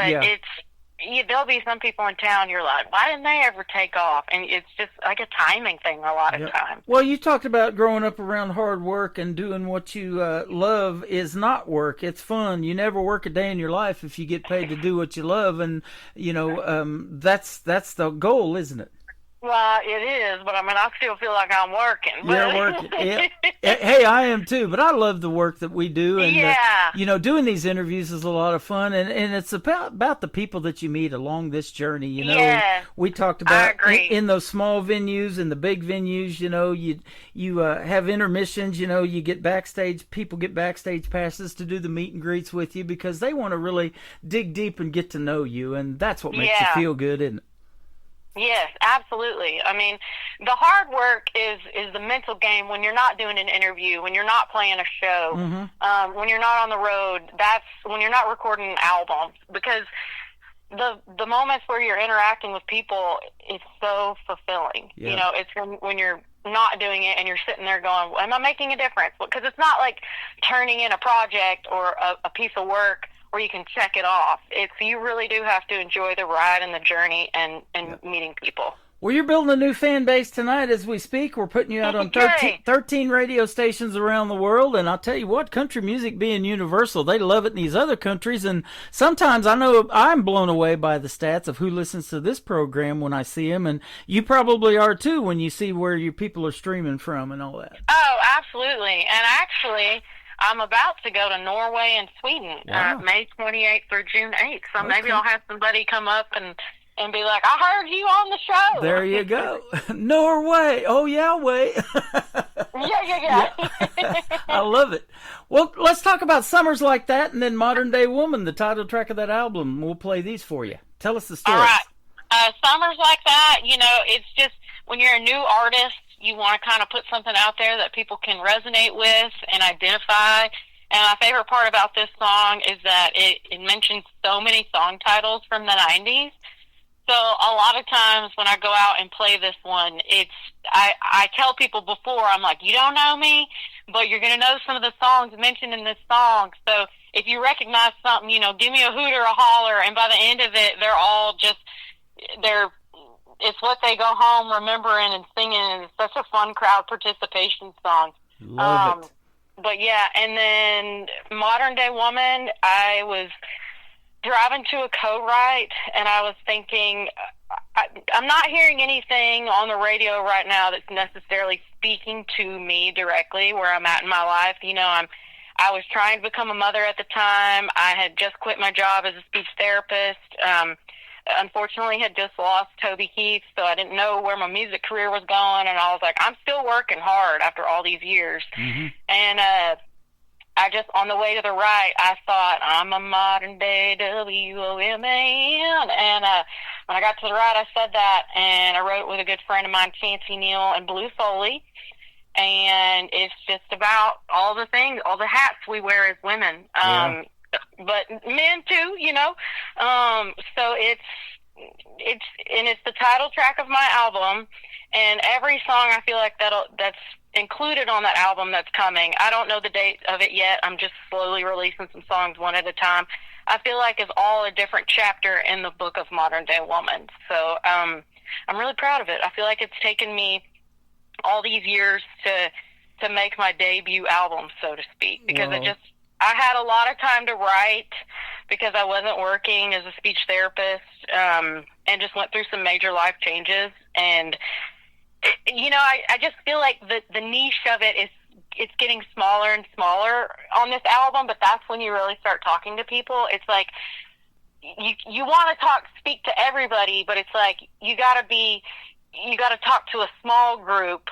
there'll be some people in town you're like, why didn't they ever take off? And it's just like a timing thing a lot of times. Well, you talked about growing up around hard work and doing what you love is not work. It's fun. You never work a day in your life if you get paid to do what you love. And, you know, that's the goal, isn't it? Well, it is, but I mean, I still feel like I'm working. You're working. Yeah. Hey, I am too, but I love the work that we do. And, you know, doing these interviews is a lot of fun, and it's about the people that you meet along this journey. You know, we talked about in those small venues and the big venues, you know, you have intermissions, you know, you get backstage, people get backstage passes to do the meet and greets with you because they want to really dig deep and get to know you, and that's what makes you feel good, isn't it? Yes, absolutely. I mean, the hard work is the mental game when you're not doing an interview, when you're not playing a show, when you're not on the road. That's when you're not recording albums, because the moments where you're interacting with people is so fulfilling. You know, it's when you're not doing it and you're sitting there going, am I making a difference? Because it's not like turning in a project or a piece of work where you can check it off. You really do have to enjoy the ride and the journey and meeting people. Well, you're building a new fan base tonight as we speak. We're putting you out on 13 radio stations around the world, and I'll tell you what, country music being universal, they love it in these other countries, and sometimes I know I'm blown away by the stats of who listens to this program when I see them, and you probably are too when you see where your people are streaming from and all that. Oh, absolutely. And actually, I'm about to go to Norway and Sweden May 28th through June 8th. So maybe I'll have somebody come up and be like, I heard you on the show. There you go. Norway. Oh, yeah, wait. Yeah. I love it. Well, let's talk about Summers Like That and then Modern Day Woman, the title track of that album. We'll play these for you. Tell us the story. All right. Summers Like That, it's just when you're a new artist, you want to kind of put something out there that people can resonate with and identify. And my favorite part about this song is that it mentions so many song titles from the 90s. So a lot of times when I go out and play this one, I tell people before, I'm like, you don't know me, but you're going to know some of the songs mentioned in this song. So if you recognize something, give me a hoot or a holler. And by the end of it, they're all just, it's what they go home remembering and singing. And it's such a fun crowd participation song. Love it. But yeah, and then Modern Day Woman, I was driving to a co-write, and I was thinking, I'm not hearing anything on the radio right now that's necessarily speaking to me directly where I'm at in my life. I was trying to become a mother at the time. I had just quit my job as a speech therapist. Unfortunately, had just lost Toby Keith, so I didn't know where my music career was going, and I was like, I'm still working hard after all these years. Mm-hmm. And I just, on the way to the right, I thought, I'm a modern day WOMAN. And when I got to the right, I said that, and I wrote it with a good friend of mine, Fancy Neal and Blue Foley. And it's just about all the things, all the hats we wear as women. But men too, So it's the title track of my album, and every song I feel like that's included on that album that's coming. I don't know the date of it yet. I'm just slowly releasing some songs one at a time. I feel like it's all a different chapter in the book of Modern Day Woman. So I'm really proud of it. I feel like it's taken me all these years to make my debut album, so to speak, because I had a lot of time to write because I wasn't working as a speech therapist, and just went through some major life changes. And I just feel like the niche of it is, it's getting smaller and smaller on this album, but that's when you really start talking to people. It's like, you want to speak to everybody, but it's like, you got to talk to a small group,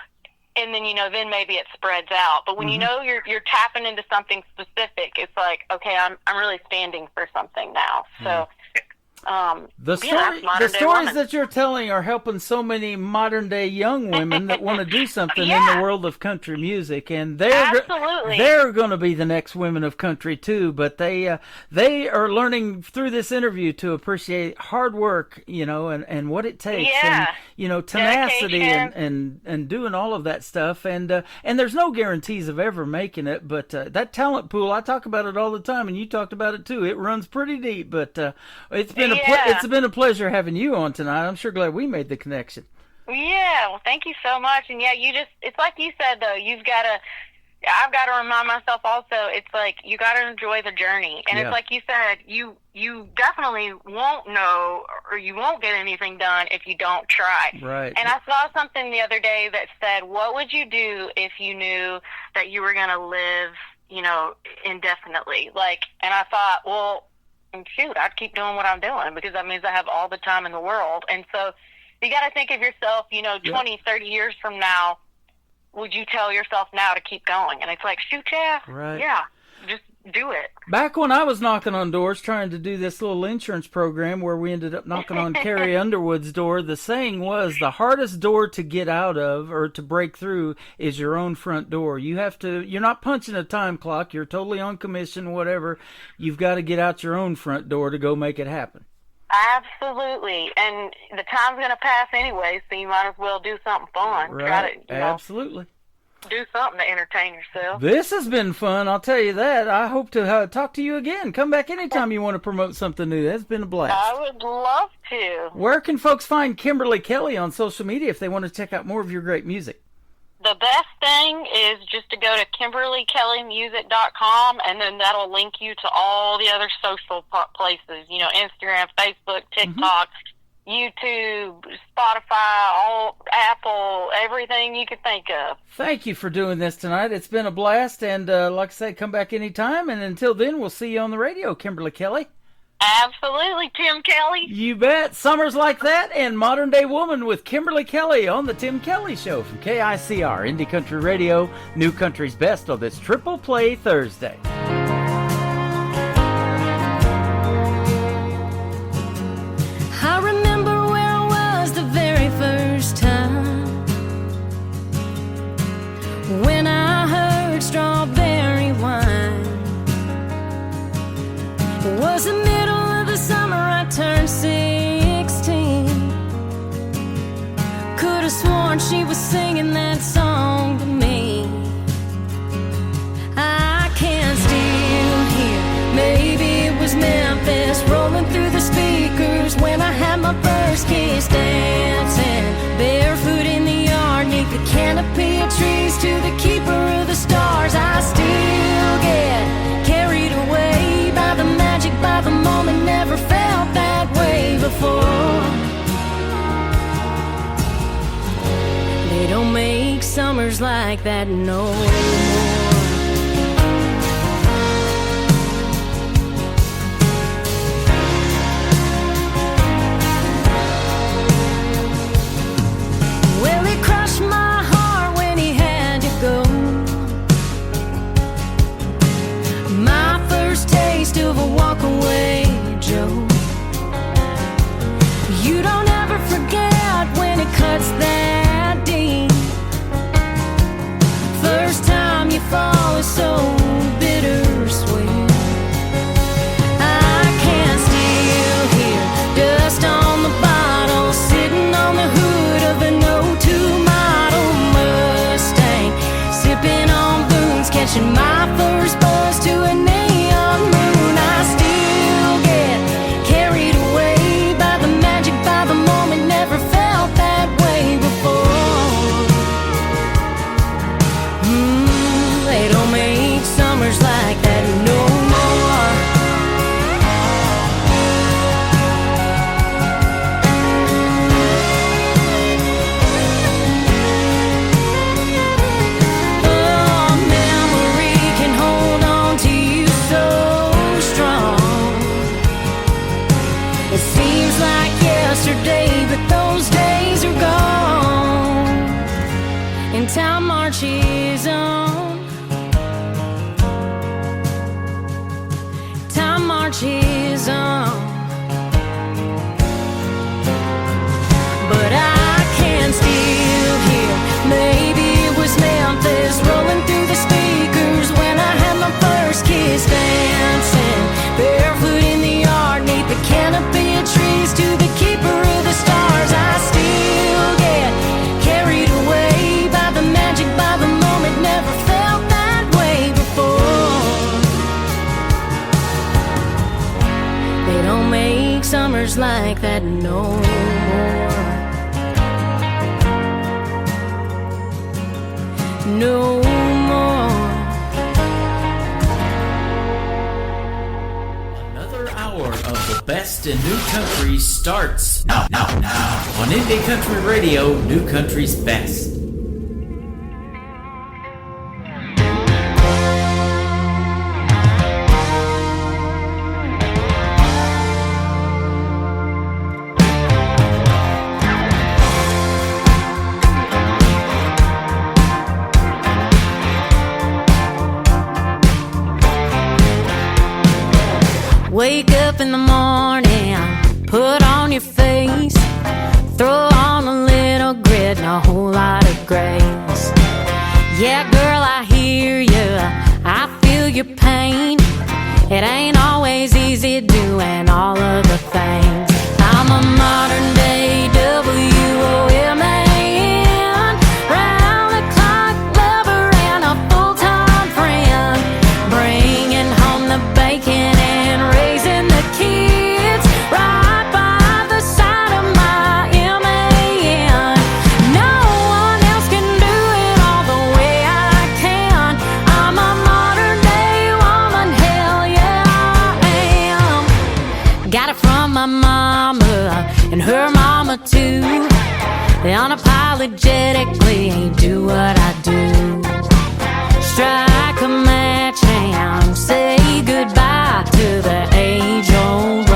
and then, then maybe it spreads out. But when you're tapping into something specific, it's like, okay, I'm really standing for something now. So, the stories that you're telling are helping so many modern day young women that want to do something in the world of country music, and they're going to be the next women of country too. But they are learning through this interview to appreciate hard work, and what it takes, and tenacity, and doing all of that stuff. And there's no guarantees of ever making it, but that talent pool, I talk about it all the time, and you talked about it too. It runs pretty deep, but it's been a pleasure having you on tonight. I'm sure glad we made the connection. Yeah, well, thank you so much. And it's like you said, though, I've got to remind myself also, it's like, you got to enjoy the journey. And it's like you said, you definitely won't know, or you won't get anything done if you don't try. Right. And I saw something the other day that said, what would you do if you knew that you were going to live, indefinitely? And I thought, well, shoot, I'd keep doing what I'm doing, because that means I have all the time in the world. And so you got to think of yourself, 20, 30 years from now, would you tell yourself now to keep going? And it's like, shoot, just do it. Back when I was knocking on doors trying to do this little insurance program where we ended up knocking on Carrie Underwood's door, the saying was, the hardest door to get out of or to break through is your own front door. You're not punching a time clock, you're totally on commission, whatever. You've got to get out your own front door to go make it happen. Absolutely. And the time's going to pass anyway, so you might as well do something fun. Right. Absolutely. Do something to entertain yourself. This has been fun, I'll tell you that. I hope to talk to you again. Come back anytime you want to promote something new. That's been a blast. I would love to. Where can folks find Kimberly Kelly on social media if they want to check out more of your great music? The best thing is just to go to KimberlyKellyMusic.com, and then that'll link you to all the other social places, Instagram, Facebook, TikTok, YouTube, Spotify, Apple, everything you could think of. Thank you for doing this tonight. It's been a blast, and like I said, come back anytime, and until then, we'll see you on the radio, Kimberly Kelly. Absolutely, Tim Kelly. You bet. Summers Like That and Modern Day Woman with Kimberly Kelly on the Tim Kelly Show from KICR, Indie Country Radio, New Country's Best on this Triple Play Thursday. I remember where I was the very first time when I heard Strawberry Wine. It was the middle of the summer, I turned 16. Could have sworn she was singing that song to me. I can still hear, maybe it was Memphis rolling through the speakers when I had my first kiss. Dancing barefoot in the yard, neath the canopy of trees, to the keeper of the stars. I still get carried away by the magic, by the moment. Never felt that way before. They don't make summers like that no more. Well, it crushed my heart when he had to go. My first taste of a walk-away Joe. You don't ever forget when it cuts that deep. First time you fall is so bittersweet. I can still hear dust on the bottle, sitting on the hood of an 02 model Mustang, sipping on booze, catching my first buzz to a neon moon. I still get carried away by the magic, by the moment. Never felt that way before. They don't make summers like that no more. Oh, memory can hold on to you so strong. It seems like yesterday, but those days are gone, and time marches on. Time marches on. But I can still hear, maybe it was Memphis rolling through the speakers when I had my first kiss. Dancing barefoot in the yard, neath the canopy of trees, to the keeper of the stars. I still get carried away by the magic, by the moment. Never felt that way before. They don't make summers like that no more. No more. Another hour of the best in new country starts now on Indie Country Radio, New Country's Best. Wake up in the morning, put on your face, throw on a little grit and a whole lot of grace. Yeah, girl, I hear you, I feel your pain. It ain't always easy doing all of the things. I'm a modern day WOMAN, round-the-clock lover and a full-time friend, bringing home the bacon and raising the kids right by the side of my MAN. No one else can do it all the way I can. I'm a modern day woman, hell yeah I am. Got it from my mama and her mama too. They unapologetically do what I do. Strike a match and say goodbye to the age-old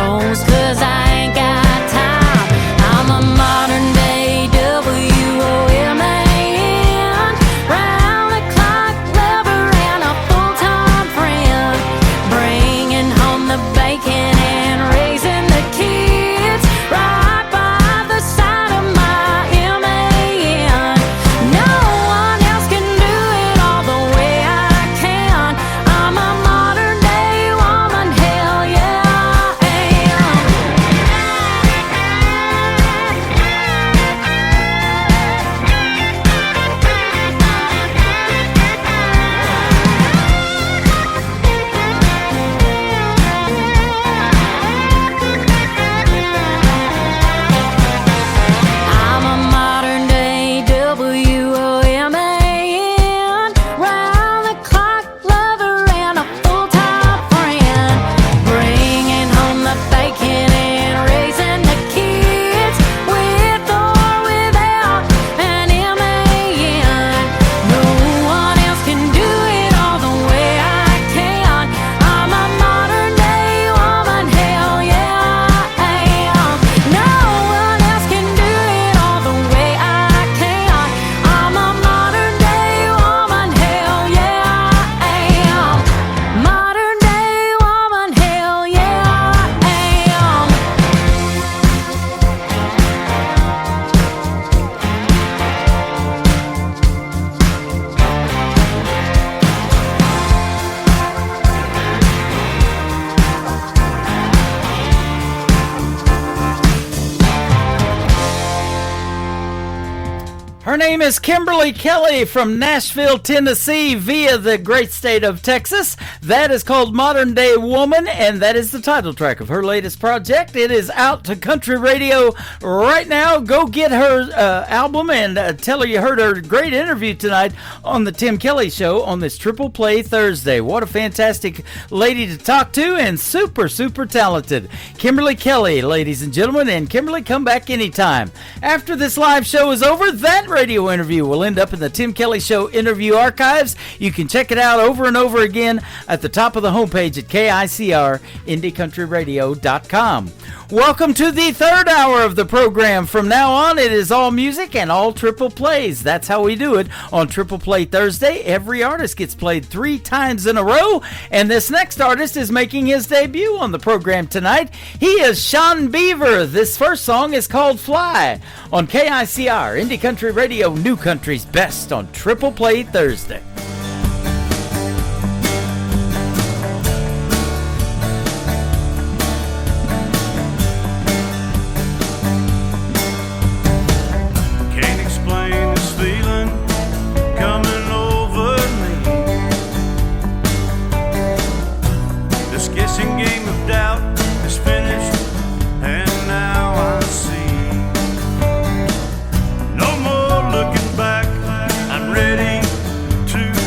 Her name is Kimberly Kelly from Nashville, Tennessee, via the great state of Texas. That is called Modern Day Woman, and that is the title track of her latest project. It is out to country radio right now. Go get her album and tell her you heard her great interview tonight on the Tim Kelly Show on this Triple Play Thursday. What a fantastic lady to talk to, and super, super talented. Kimberly Kelly, ladies and gentlemen, and Kimberly, come back anytime. After this live show is over, that radio interview will end up in the Tim Kelly Show interview archives. You can check it out over and over again at the top of the homepage at KICR-IndieCountryRadio.com. Welcome to the third hour of the program. From now on, it is all music and all triple plays. That's how we do it on Triple Play Thursday. Every artist gets played 3 times in a row, and this next artist is making his debut on the program tonight. He is Sean Beaver. This first song is called Fly on KICR, Indie Country Radio, New Country's Best on Triple Play Thursday. To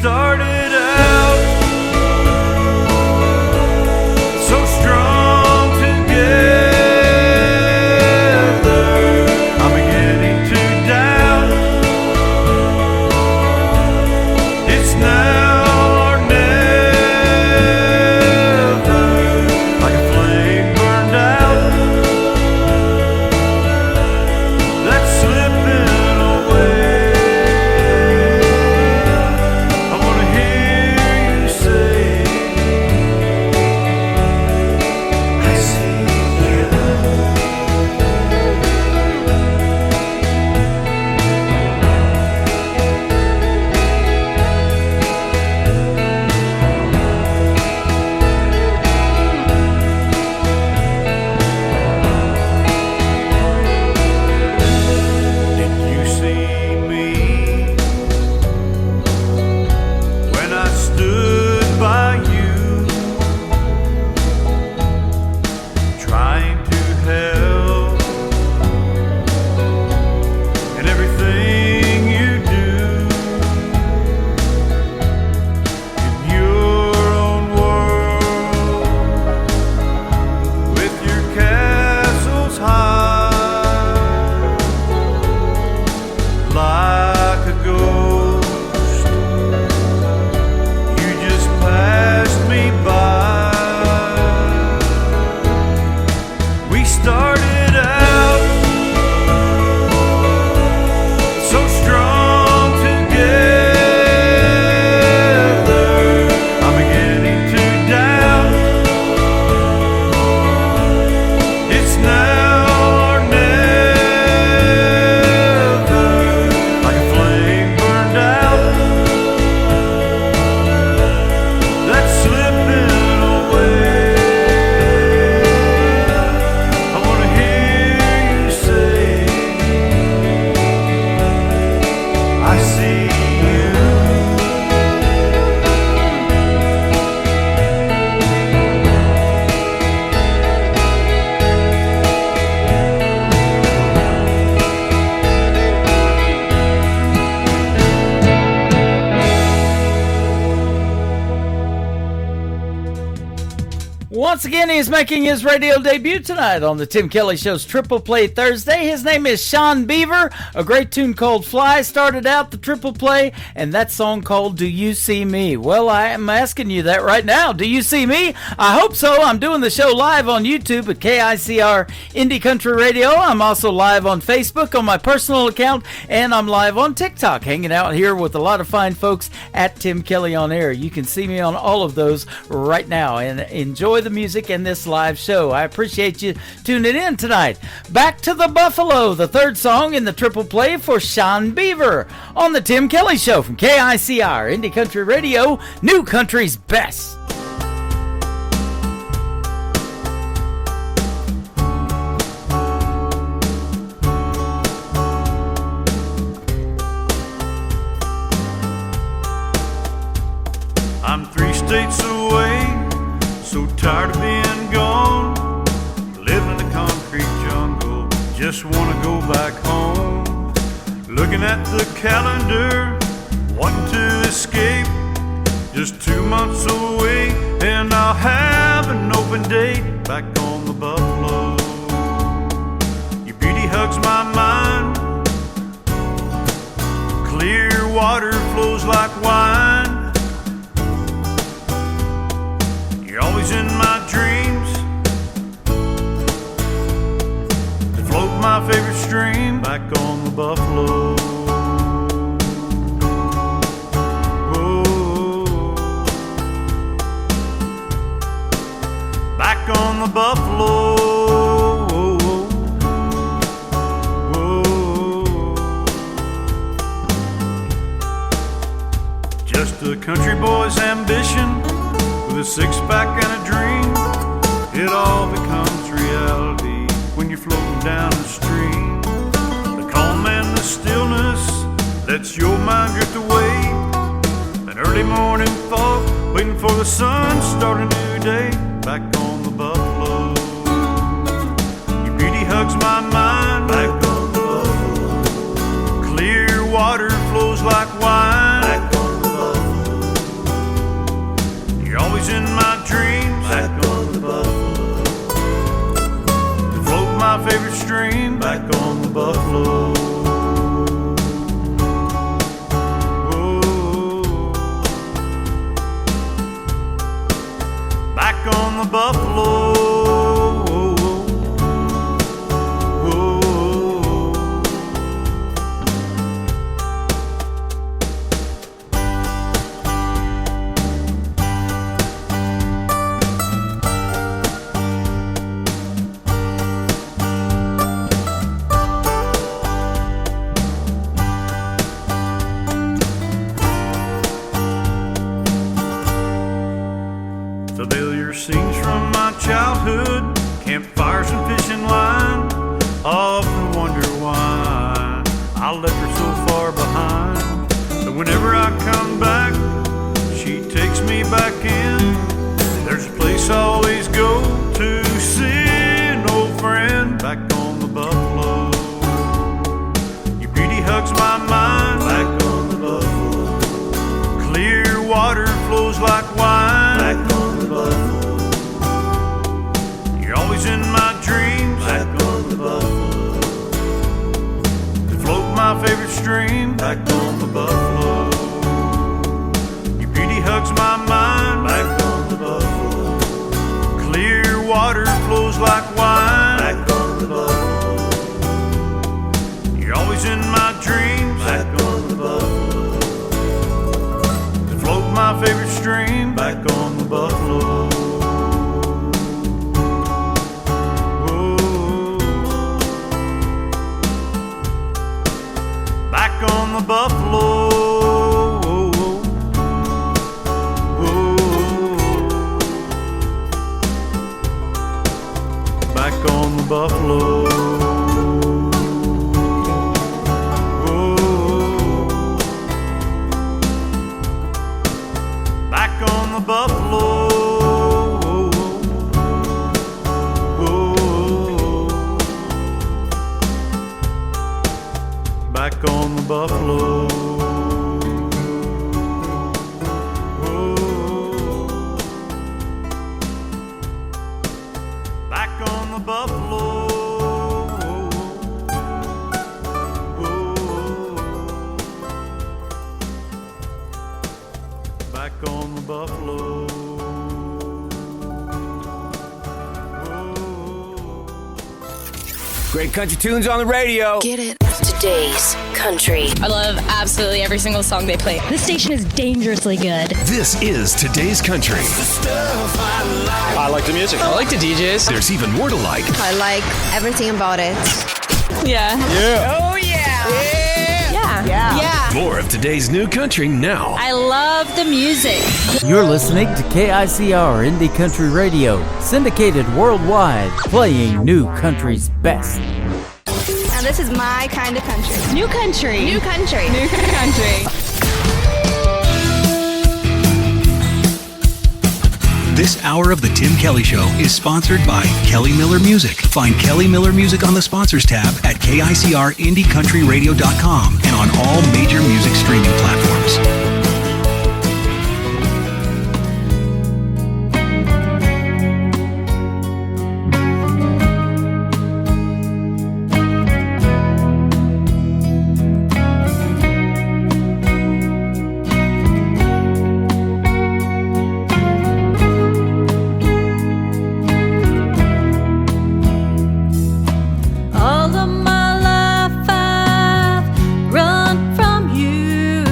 started out so strong together. I'm beginning to doubt it's now or never. Like a flame burned out that's slipping away. I wanna hear you say, I see you. Did you see me when I stood by you, trying to help in everything you do, in your own world, with your castles high, like a ghost? You just passed me by. We started out so strong together. I'm beginning to doubt it's now or never. Like a flame burned out that's slipping away. I wanna hear you say, I see you. Once again, he's making his radio debut tonight on the Tim Kelly Show's Triple Play Thursday. His name is Sean Beaver. A great tune called Fly started out the Triple Play, and that song called Do You See Me? Well, I am asking you that right now. Do you see me? I hope so. I'm doing the show live on YouTube at KICR Indie Country Radio. I'm also live on Facebook on my personal account, and I'm live on TikTok, hanging out here with a lot of fine folks at Tim Kelly on Air. You can see me on all of those right now, and enjoy the music in this live show. I appreciate you tuning in tonight. Back to the Buffalo, the third song in the Triple Play for Sean Beaver on the Tim Kelly Show from KICR Indie Country Radio, New Country's best. I'm 3 states away, so tired of being gone, living in the concrete jungle, just wanna go back home. Looking at the calendar, wanting to escape, just 2 months away, and I'll have an open date back on the Buffalo. Your beauty hugs my mind, clear water flows like wine. You're always in my dreams, to float my favorite stream back on the Buffalo. Whoa. Back on the Buffalo. Whoa. Just a country boy's ambition, with a 6-pack and a dream. It all becomes reality when you're floating down the stream. The calm and the stillness lets your mind drift away. An early morning fog, waiting for the sun, start a new day back on the Buffalo. Your beauty hugs my mind back on the Buffalo. Clear water flows like wine back on the Buffalo. back on the buffalo. Back on the buffalo. Familiar scenes from my childhood, campfires and fishing line. I often wonder why I left her so far behind. But whenever I come back, she takes me back in. There's a place I always go to see an old friend. Back on the buffalo. Your beauty hugs my mind. Back on the buffalo. Clear water flows like wine. Back on the buffalo. You're always in my dreams. Back on the buffalo. To float my favorite stream. Back on the buffalo. Your beauty hugs my mind. Back on the buffalo. Clear water flows like wine. Back on the buffalo. You're always in my dreams. Back on the buffalo. To float my favorite stream. Back on the buffalo. Back on the buffalo. Back on the buffalo. Back on the buffalo. Back on the buffalo. Back on the buffalo. Back on the buffalo. Great country tunes on the radio. Get it. Today's country. I love absolutely every single song they play. This station is dangerously good. This is Today's Country. I like the music. I like the DJs. There's even more to like. I like everything about it. Yeah. Yeah. Oh, yeah. Yeah. More of today's new country now. I love the music. You're listening to KICR Indie Country Radio, syndicated worldwide, playing new country's best. Now this is my kind of country. New country. New country. New country. This hour of The Tim Kelly Show is sponsored by Kelly Miller Music. Find Kelly Miller Music on the Sponsors tab at KICRIndieCountryRadio.com and on all major music streaming platforms. All of my life I've run from you.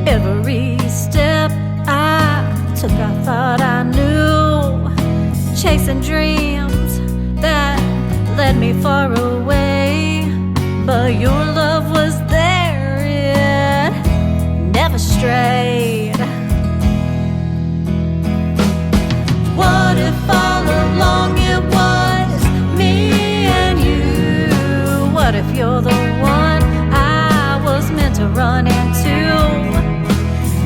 Every step I took I thought I knew. Chasing dreams that led me far away. But your love was there, it never strayed. What if all along it was me and you? What if you're the one I was meant to run into?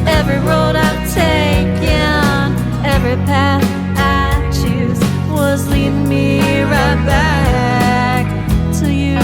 Every road I've taken, every path I choose was leading me right back to you.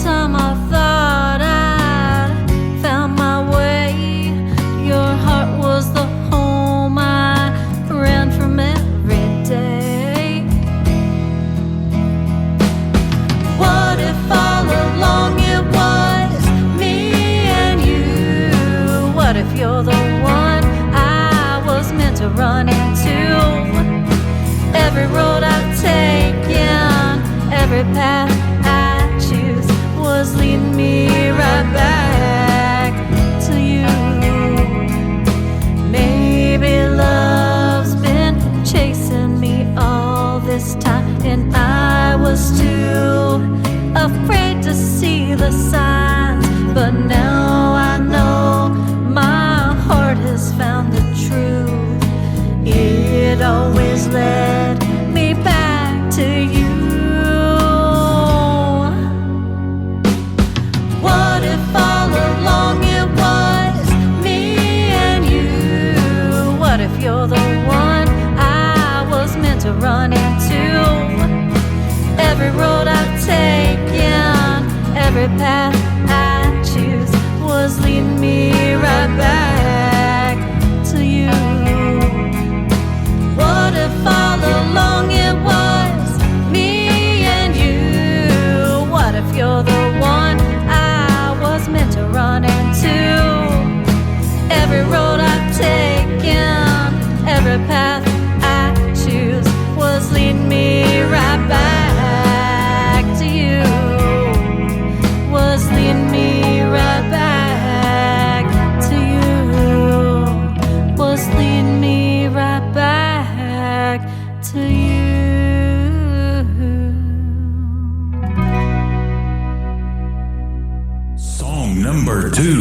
time I thought I'd found my way, your heart was the home I ran from every day. What if all along it was me and you? What if you're the one I was meant to run into? Every road I've taken, every path I choose was leading me right back to you. Maybe love's been chasing me all this time, and I was too afraid to see the signs. But now I know my heart has found the truth. It always led me back to you. What if all along it was me and you? What if you're the one I was meant to run into? Every road I've taken, every path I choose was leading me right back to you. What if all along it was me and you? What if you're the one I was meant to run into? Every road I've taken, every path I choose was leading me right back to you. Was leading me right back to you. Was leading me right back to you. Song number 2.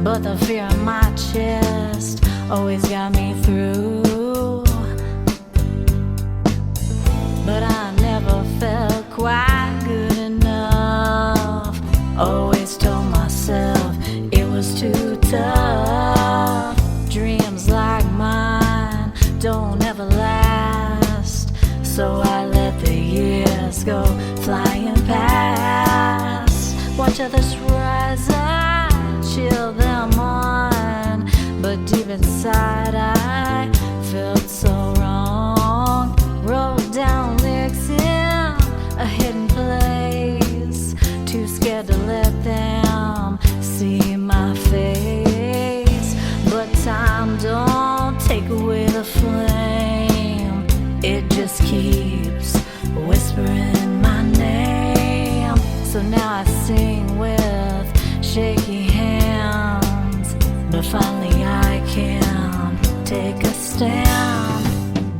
But the fear in my chest always got me through. But I never felt quite good enough. Always told myself it was too tough. Dreams like mine don't ever last, so I let the years go flying past. Watch others rise up, chill them on, but deep inside I felt so wrong. Wrote down lyrics in a hidden place, too scared to let them see my face. But time don't take away the flame, it just keeps whispering my name. So now I sing with shaky hands, but finally I can take a stand.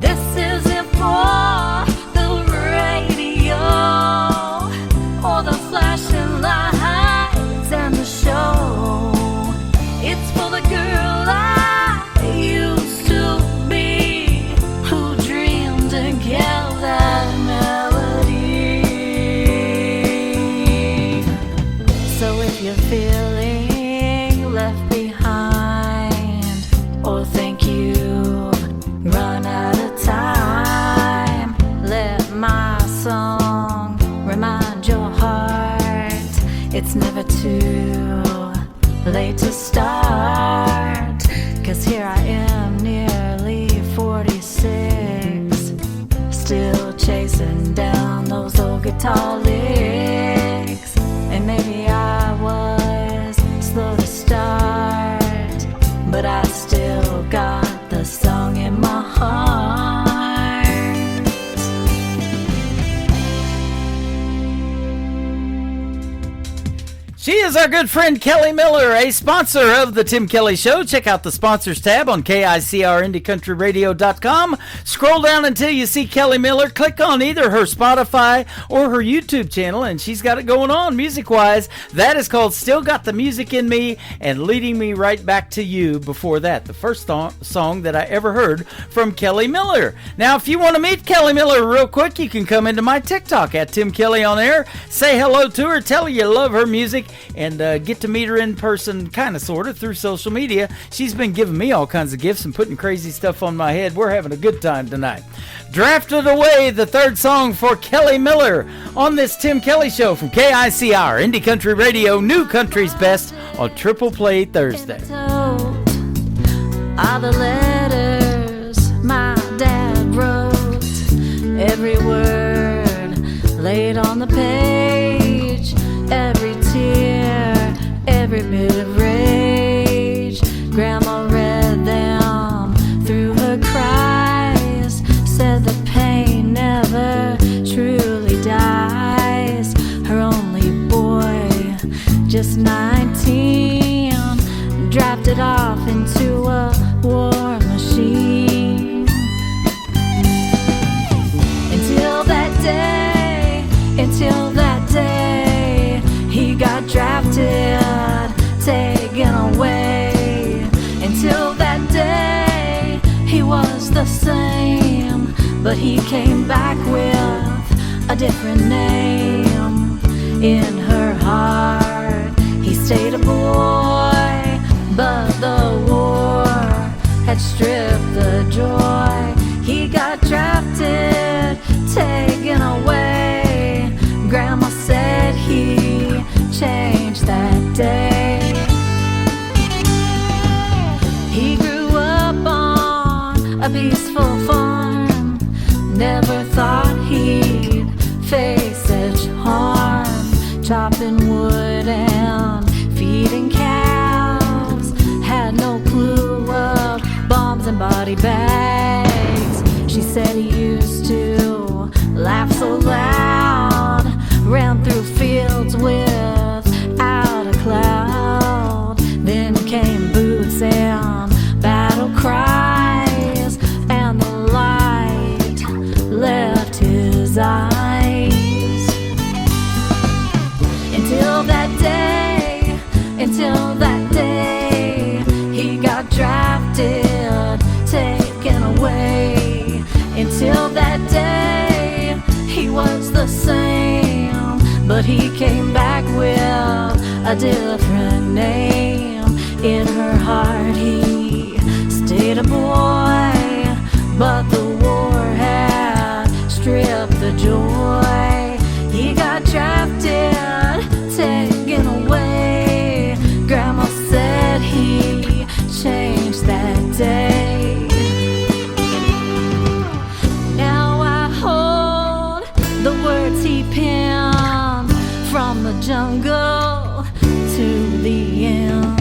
This isn't for the radio or the flashing lights and the show. It's for the girl I used to be, who dreamed and kept that melody. So if you're feeling left behind, or think you've run out of time, let my song remind your heart it's never too late to start. 'Cause here I am, nearly 46, still chasing down those old guitar licks. And maybe I was slow to start, but I still got the song in my heart. She is our good friend Kelly Miller, a sponsor of the Tim Kelly Show. Check out the sponsors tab on KICRIndieCountryRadio.com. Scroll down until you see Kelly Miller. Click on either her Spotify or her YouTube channel, and she's got it going on music-wise. That is called Still Got the Music in Me and Leading Me Right Back to You. Before that, the first song that I ever heard from Kelly Miller. Now, if you want to meet Kelly Miller real quick, you can come into my TikTok at Tim Kelly on Air. Say hello to her, tell her you love her music, and get to meet her in person, kind of, sort of, through social media. She's been giving me all kinds of gifts and putting crazy stuff on my head. We're having a good time tonight. Drafted Away, the third song for Kelly Miller on this Tim Kelly Show from KICR, Indie Country Radio, New Country's Best on Triple Play Thursday. Are the letters my dad wrote, every word laid on the page, every tear, every bit of rage. Grandma read them through her cries, said the pain never truly dies. Her only boy, just 19, drafted off into a war machine. Until that day, he got drafted, taken away. Until that day, he was the same, but he came back with a different name. In her heart, he stayed a boy, but the war had stripped the joy. He got drafted, taken away. Grandma said he changed that day. He grew up on a peaceful farm, never thought he'd face such harm. Chopping wood and feeding cows, had no clue of bombs and body bags. She said he used to laugh so loud, ran through fields without a cloud. Then came boots and battle cries, and the light left his eyes. Until that day, he got drafted, taken away. Until that day, he was the same, but he came back with a different name. In her heart, he stayed a boy, but the war had stripped the joy. He got drafted, taken away. Grandma said he changed that day. Now I hold the words he penned, from the jungle to the end.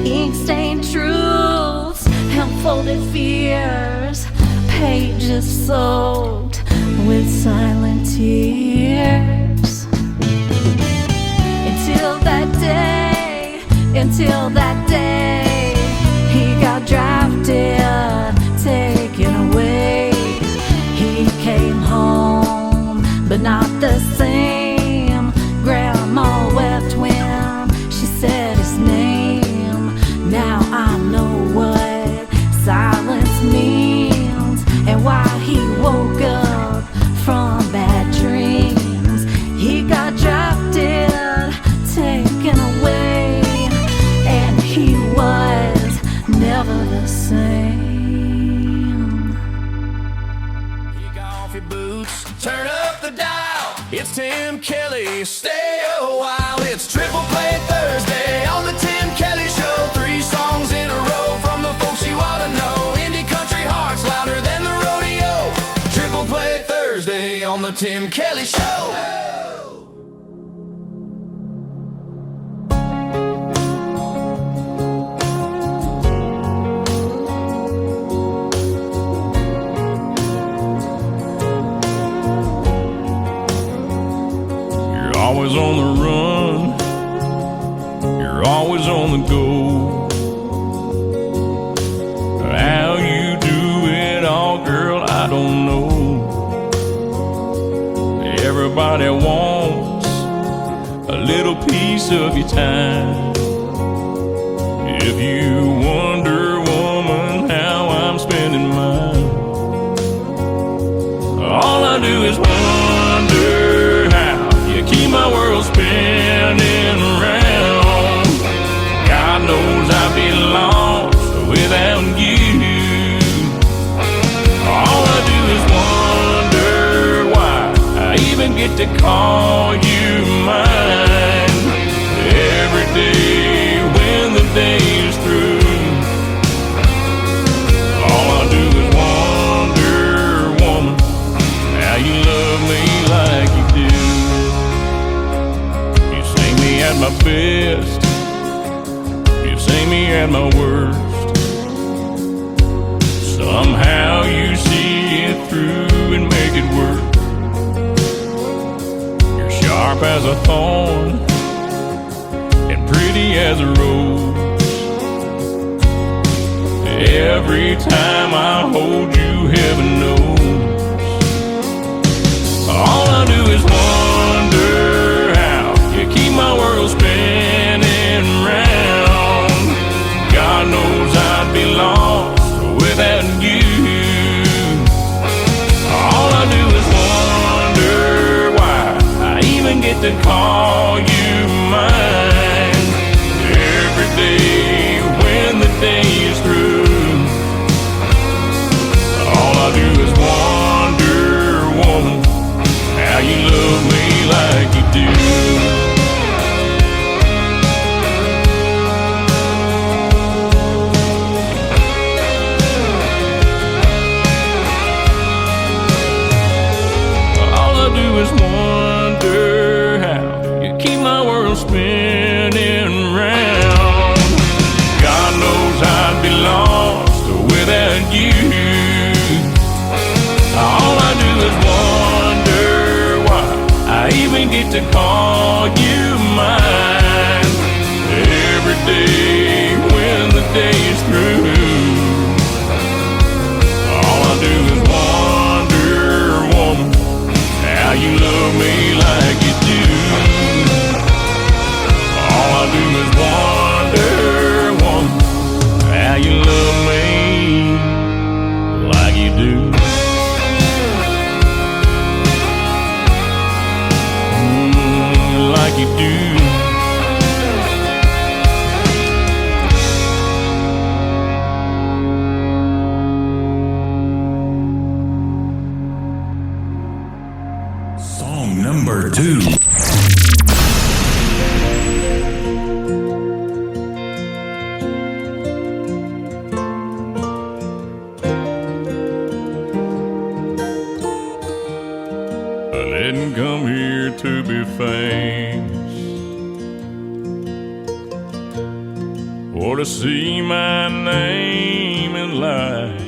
Ink-stained truths and folded fears, pages soaked with silent tears. Until that day, he got drafted, taken away. He came home, but not the same. Grandma wept when she said his name. Now I know what silence means, and why he woke up from bad dreams. He got drafted, taken away, and he was never the same. Kick off your boots, turn up the dial. It's Tim Kelly, stay a while. It's Triple Play Thursday on the Tim Kelly Show. 3 songs in a row from the folks you ought to know. Indie country hearts louder than the rodeo. Triple Play Thursday on the Tim Kelly Show. You're always on the run, always on the go. How you do it all, girl, I don't know. Everybody wants a little piece of your time. If you wonder, woman, how I'm spending mine, all I do is wonder how you keep my world spinning around. God knows I'd be lost without you. All I do is wonder why I even get to call you mine. Every day when the day is through, all I do is wonder, woman, how you love me like you do. You see me at my best, you see me at my worst. Somehow you see it through and make it work. You're sharp as a thorn and pretty as a rose. Every time I hold you, heaven knows. All I do is wonder how you keep my world spinning round. God knows I'd be lost without you. All I do is wonder why I even get to call you mine. Every day when the day is through, all I do is wonder, woman, how you love me like you do. Is wonder how you keep my world spinning round. God knows I'd be lost without you. All I do is wonder why I even get to call you mine. Every day when the day is through, all I do is wonder, woman, how you love me like you do. All I do is wonder, woman, how you love me like you do. Like you do. Number 2. I didn't come here to be famous or to see my name in lights.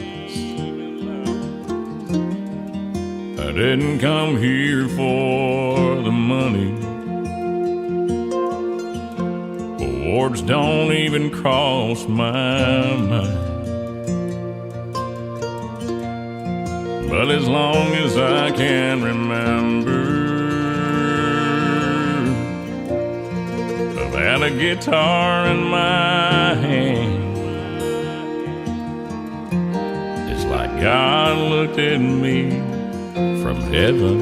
I didn't come here for the money. Awards don't even cross my mind. But as long as I can remember, I've had a guitar in my hand. It's like God looked at me from heaven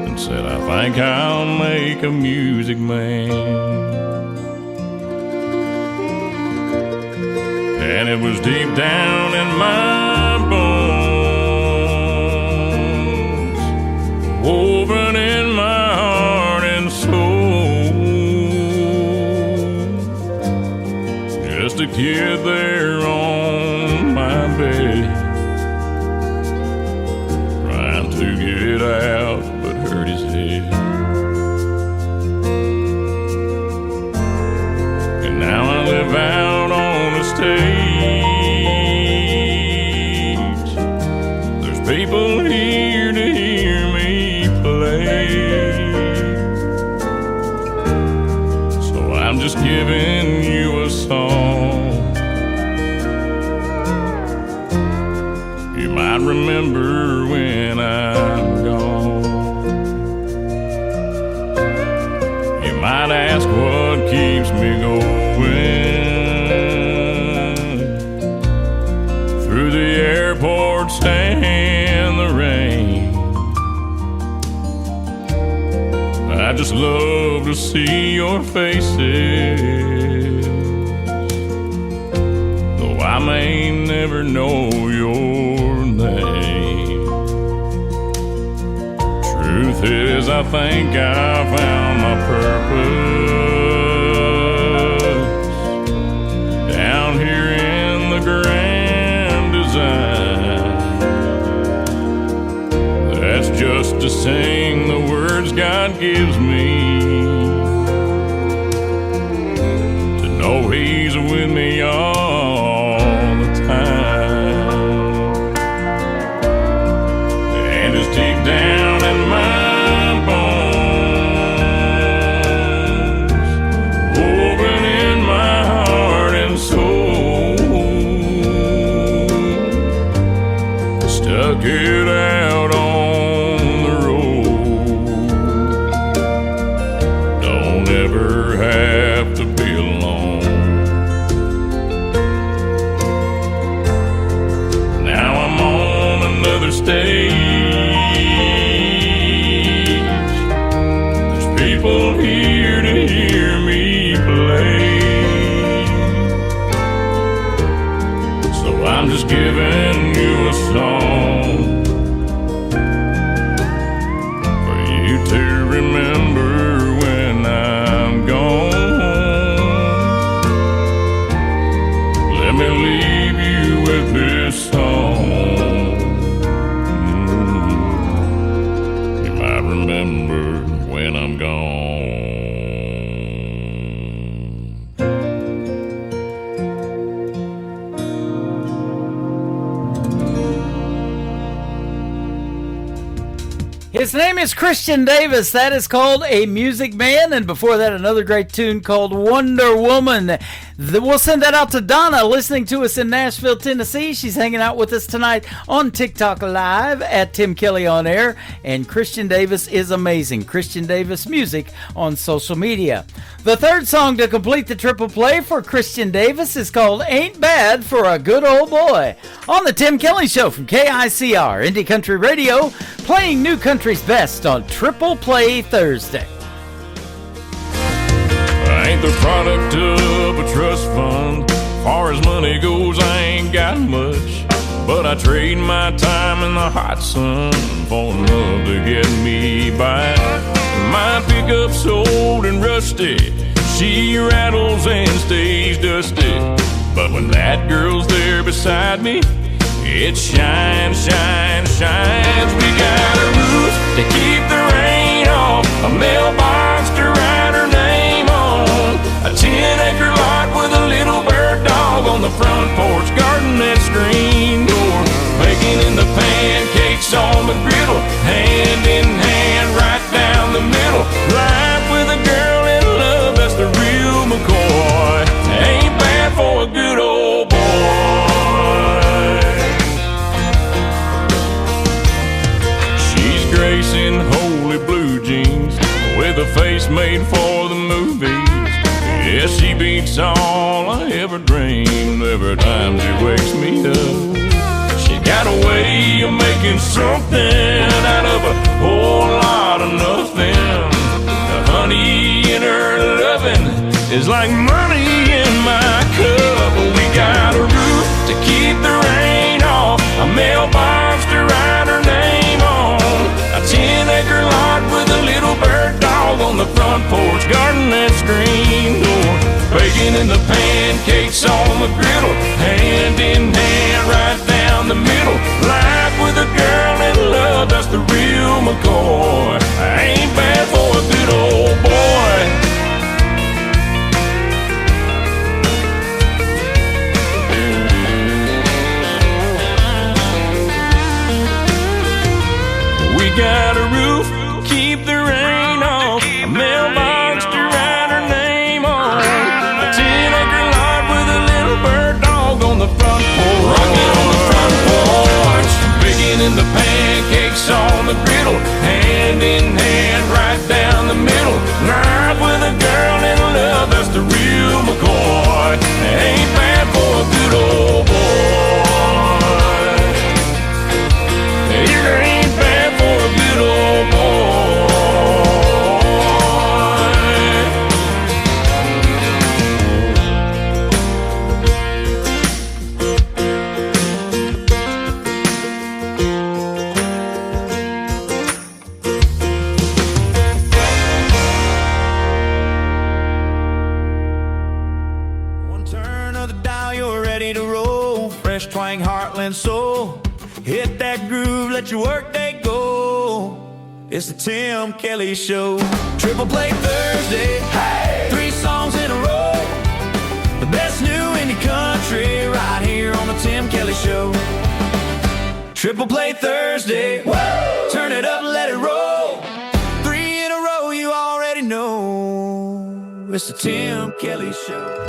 and said, I think I'll make a music man. And it was deep down in my bones, woven in my heart and soul. Just a kid there on my bed, trying to get out but hurt his head. And now I live out on the stage. There's people here to hear me play. just giving you a song. You might remember when I'm gone. You might ask what keeps me going through the airports and the rain. I just love to see your faces, though I may never know your name. Truth is, I think I found my purpose down here in the grand design. That's just to sing the words God gives me, to know He's with me all the time. And it's deep down in my bones, woven in my heart and soul, stuck it out on the road. Don't ever have to be alone. Now I'm on another stage. There's people here to hear me play, so I'm just giving you a song for you to remember when I'm gone. Let me leave you with this song. You might remember when I'm gone. His name is Christian Davis. That is called A Music Man. And before that, another great tune called Wonder Woman. We'll send that out to Donna, listening to us in Nashville, Tennessee. She's hanging out with us tonight on TikTok Live at Tim Kelly On Air. And Christian Davis is amazing. Christian Davis Music on social media. The third song to complete the triple play for Christian Davis is called Ain't Bad for a Good Old Boy. On the Tim Kelly Show from KICR, Indie Country Radio, playing new country's best on Triple Play Thursday. I ain't the product of a trust fund. Far as money goes, I ain't got much, but I trade my time in the hot sun for love to get me by. My pickup's old and rusty, she rattles and stays dusty, but when that girl's there beside me, it shines, shines, shines. We got a roof to keep the rain off, a mailbox to write her name on, a 10-acre lot with a little bird dog on the front porch, garden and screen door, baking in the pancakes on the griddle, hand in hand right down the middle. Life with a girl in love, that's the real McCoy. Ain't bad for a good old boy. Gracing holy blue jeans with a face made for the movies. Yeah, she beats all I ever dreamed every time she wakes me up. She got a way of making something out of a whole lot of nothing. The honey in her loving is like money in my cup. We got a roof to keep the rain off, a mailbox to write her name on, a 10-acre lot with a little bird dog on the front porch, garden and screen door, baking in the pancakes on the griddle, hand in hand right down the middle. Life with a girl in love, that's the real McCoy. Ain't bad for a good old boy. We got a roof, keep the rain off, a mailbox to write her name on, then the pancakes on the griddle, hand in hand right down the middle. Life with a girl and love, that's the real McCoy. Ain't bad for a good old boy. It ain't bad for a good old boy. Twang, Heartland soul. Hit that groove, let your workday go. It's the Tim Kelly Show. Triple Play Thursday, hey! 3 songs in a row. The best new indie country right here on the Tim Kelly Show. Triple Play Thursday, woo! Turn it up, let it roll. 3 in a row, you already know. It's the Tim Kelly Show.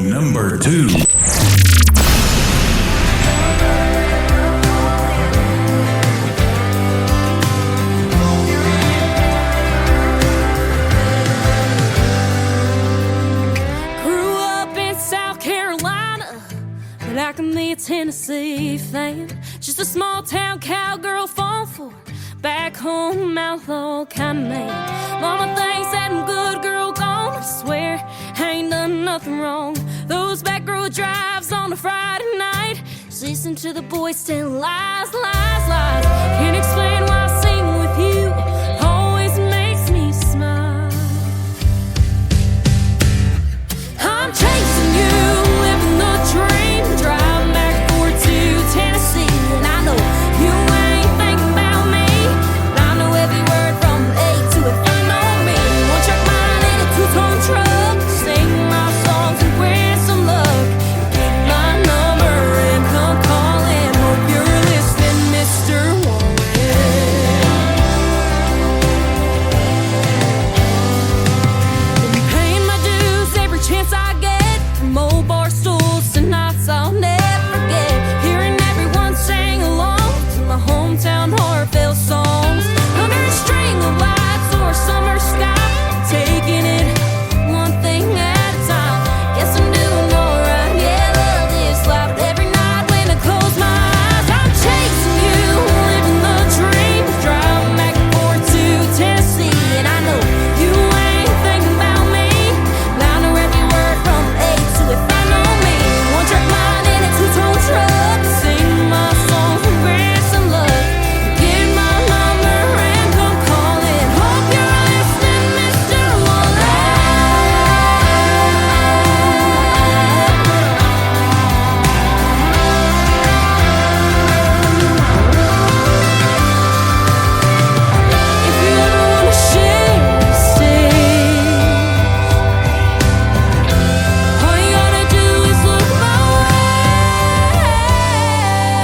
Number 2. I can be a Tennessee fan, just a small town cowgirl falling for back home outlaw kind of man. Mama thinks that I'm good girl gone, I swear nothing wrong. Those back road drives on a Friday night, just listen to the boys tell lies, lies, lies. Can't explain why singing with you always makes me smile. I'm chasing you, living the dream, driving back and forth to Tennessee, and I know you ain't thinking about me. I know every word from A to F. I know me. One track mind in a two-tone truck, sing my songs and wish some luck. Get my number and come calling. Hope you're listening, Mr. Been paying my dues every chance I get, from old bar stools to nights I'll never forget. Hearing everyone sing along to my hometown Harville songs, under a string of lights or a summer sky, taking it one thing at a time. Guess I'm doing alright, yeah, love this life. But every night when I close my eyes, I'm chasing you, living the dream, driving back and forth to Tennessee, and I know you ain't thinking about me. I know every word from A to F. I know me. One track mind in a two-tone truck, sing my songs and wish some luck. Get my number and come calling. Hope you're listening, Mr. If you ever wanna share, say. All you gotta do is look my way.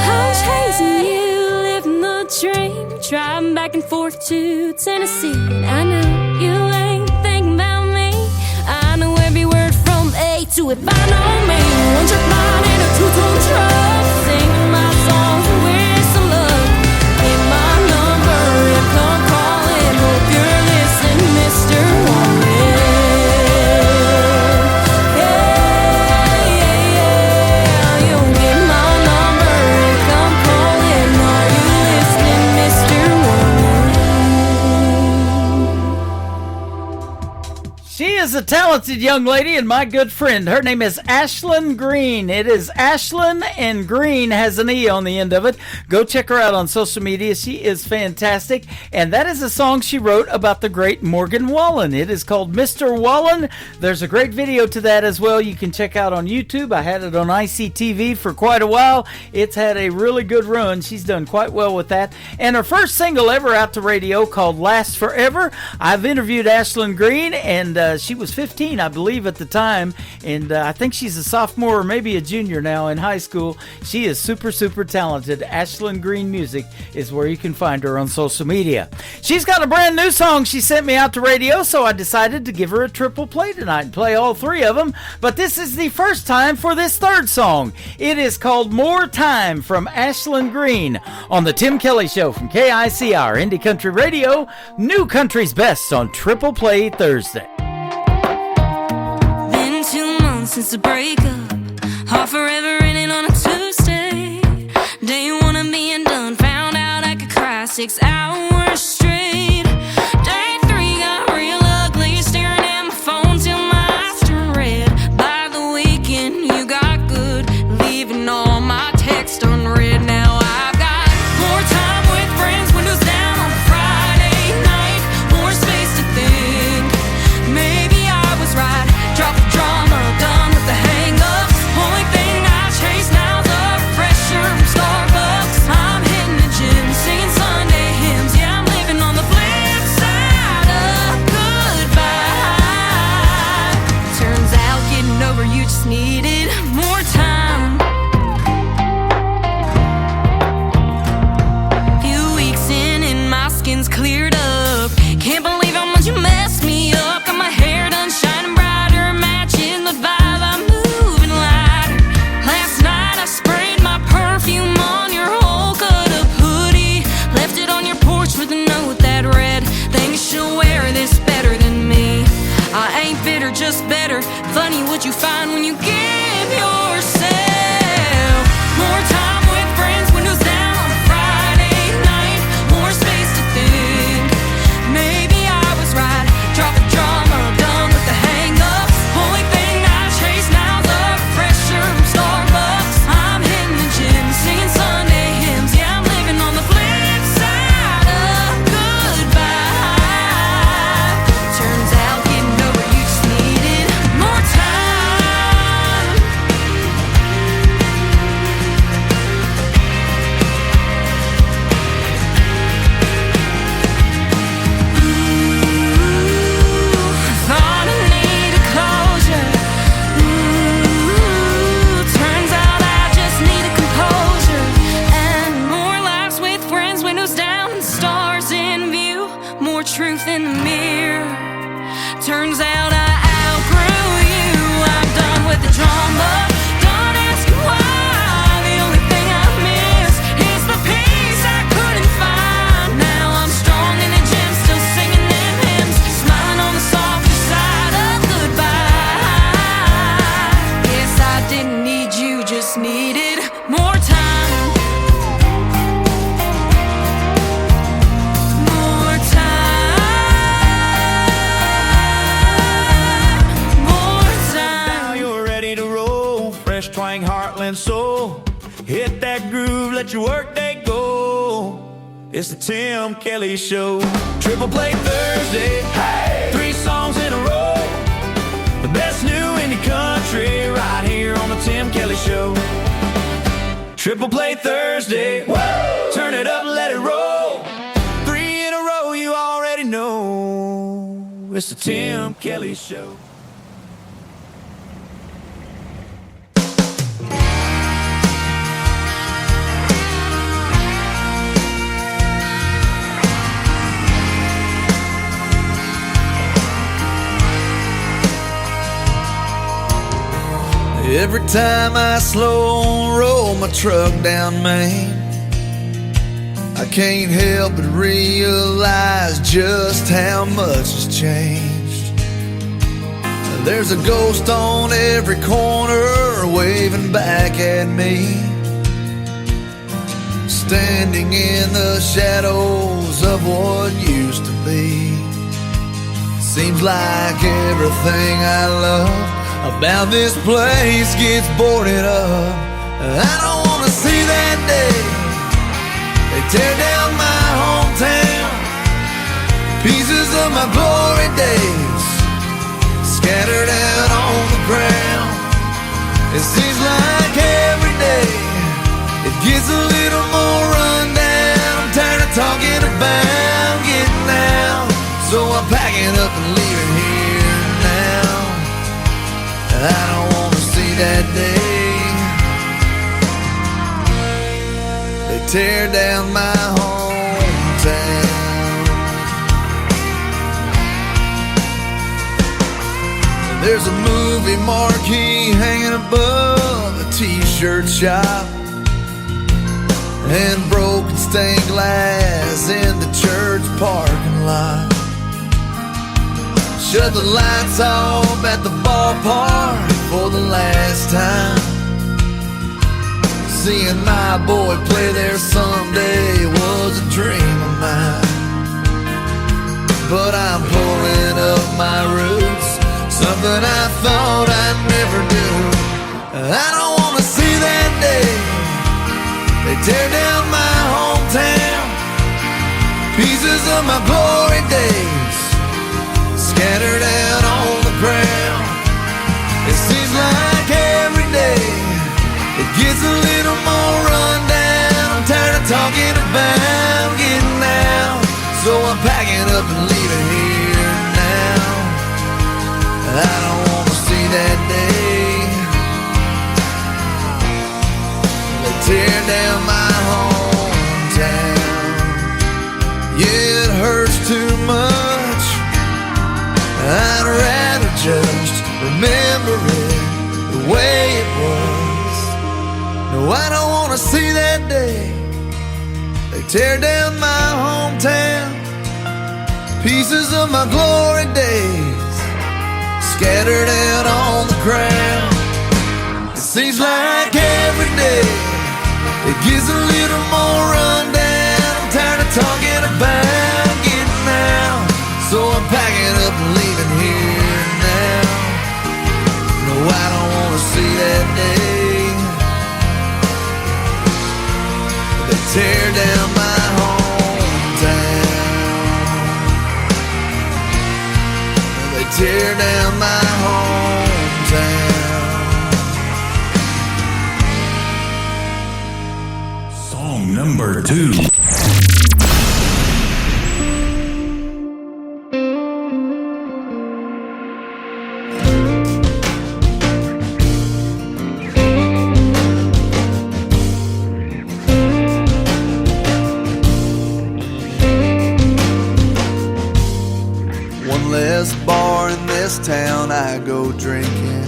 I'm chasing you, living the dream, driving back and forth to Tennessee, and I know you ain't thinking about me. I know every word from A to F. I know me. One track mind in a two-tone truck, singing my songs and wish some luck. Get my number and come calling. Hope you're listening, Mr. Woman. You'll get my number and come calling. Are you listening, Mr. Woman? She is a talented young lady and my good friend. Her name is Ashlyn Green. It is Ashlyn, and Green has an E on the end of it. Go check her out on social media. She is fantastic. And that is a song she wrote about the great Morgan Wallen. It is called Mr. Wallen. There's a great video to that as well. You can check out on YouTube. I had it on ICTV for quite a while. It's had a really good run. She's done quite well with that. And her first single ever out to radio, called Last Forever. I've interviewed Ashlyn Green, and she was 15, I believe, at the time, and I think she's a sophomore or maybe a junior now in high school. She is super, super talented. Ashlyn Green Music is where you can find her on social media. She's got a brand new song she sent me out to radio, so I decided to give her a triple play tonight and play all three of them, but this is the first time for this third song. It is called More Time from Ashlyn Green on The Tim Kelly Show from KICR Indie Country Radio, New Country's Best on Triple Play Thursday. Been 2 months since the breakup, all forever ending on a Tuesday. Day one of being done, found out I could cry 6 hours straight. Day 3 got real ugly, staring at my phone till my eyes turn red. By the weekend you got good, leaving all my text unread. Now I've got more time with friends, windows down on Friday night, more space to think. Maybe I was right, drop the drama, done with the hang-ups. Only thing I chase now's a refresher from Starbucks. I'm hitting the gym, singing Sunday hymns. Yeah, I'm living on the flip side of goodbye. Turns out getting over you just needed more time. and soul. Hit that groove, let your workday go. It's the Tim Kelly Show. Triple Play Thursday, hey! 3 songs in a row. The best new indie country right here on the Tim Kelly Show. Triple Play Thursday, woo! Turn it up, let it roll. 3 in a row, you already know. It's the Tim Kelly Show. Every time I slow roll my truck down Main, I can't help but realize just how much has changed. There's a ghost on every corner waving back at me, standing in the shadows of what used to be. Seems like everything I love about this place gets boarded up. I don't wanna see that day they tear down my hometown. Pieces of my glory days scattered out on the ground. It seems like every day it gets a little more rundown. I'm tired of talking about getting out, so I'm packing up and leaving here now. I don't wanna see that day they tear down my hometown. There's a movie marquee hanging above a t-shirt shop, and broken stained glass in the church parking lot. Shut the lights off at the ballpark for the last time. Seeing my boy play there someday was a dream of mine. But I'm pulling up my roots, something I thought I'd never do. I don't wanna see that day they tear down my hometown. Pieces of my glory days scattered out on the ground. It seems like every day it gets a little more rundown. I'm tired of talking about getting out, so I'm packing up and leaving here now. I don't wanna see that day they tear down my hometown. Yeah, it hurts too much. I'd rather just remember it the way it was. No, I don't wanna see that day they tear down my hometown. Pieces of my glory days scattered out on the ground. It seems like every day it gives a little more rundown. I'm tired of talking about getting out, so I'm packing up and leaving here now. No, I don't wanna see that day they tear down my hometown. They tear down my hometown. Song number 2. Bar in this town I go drinking.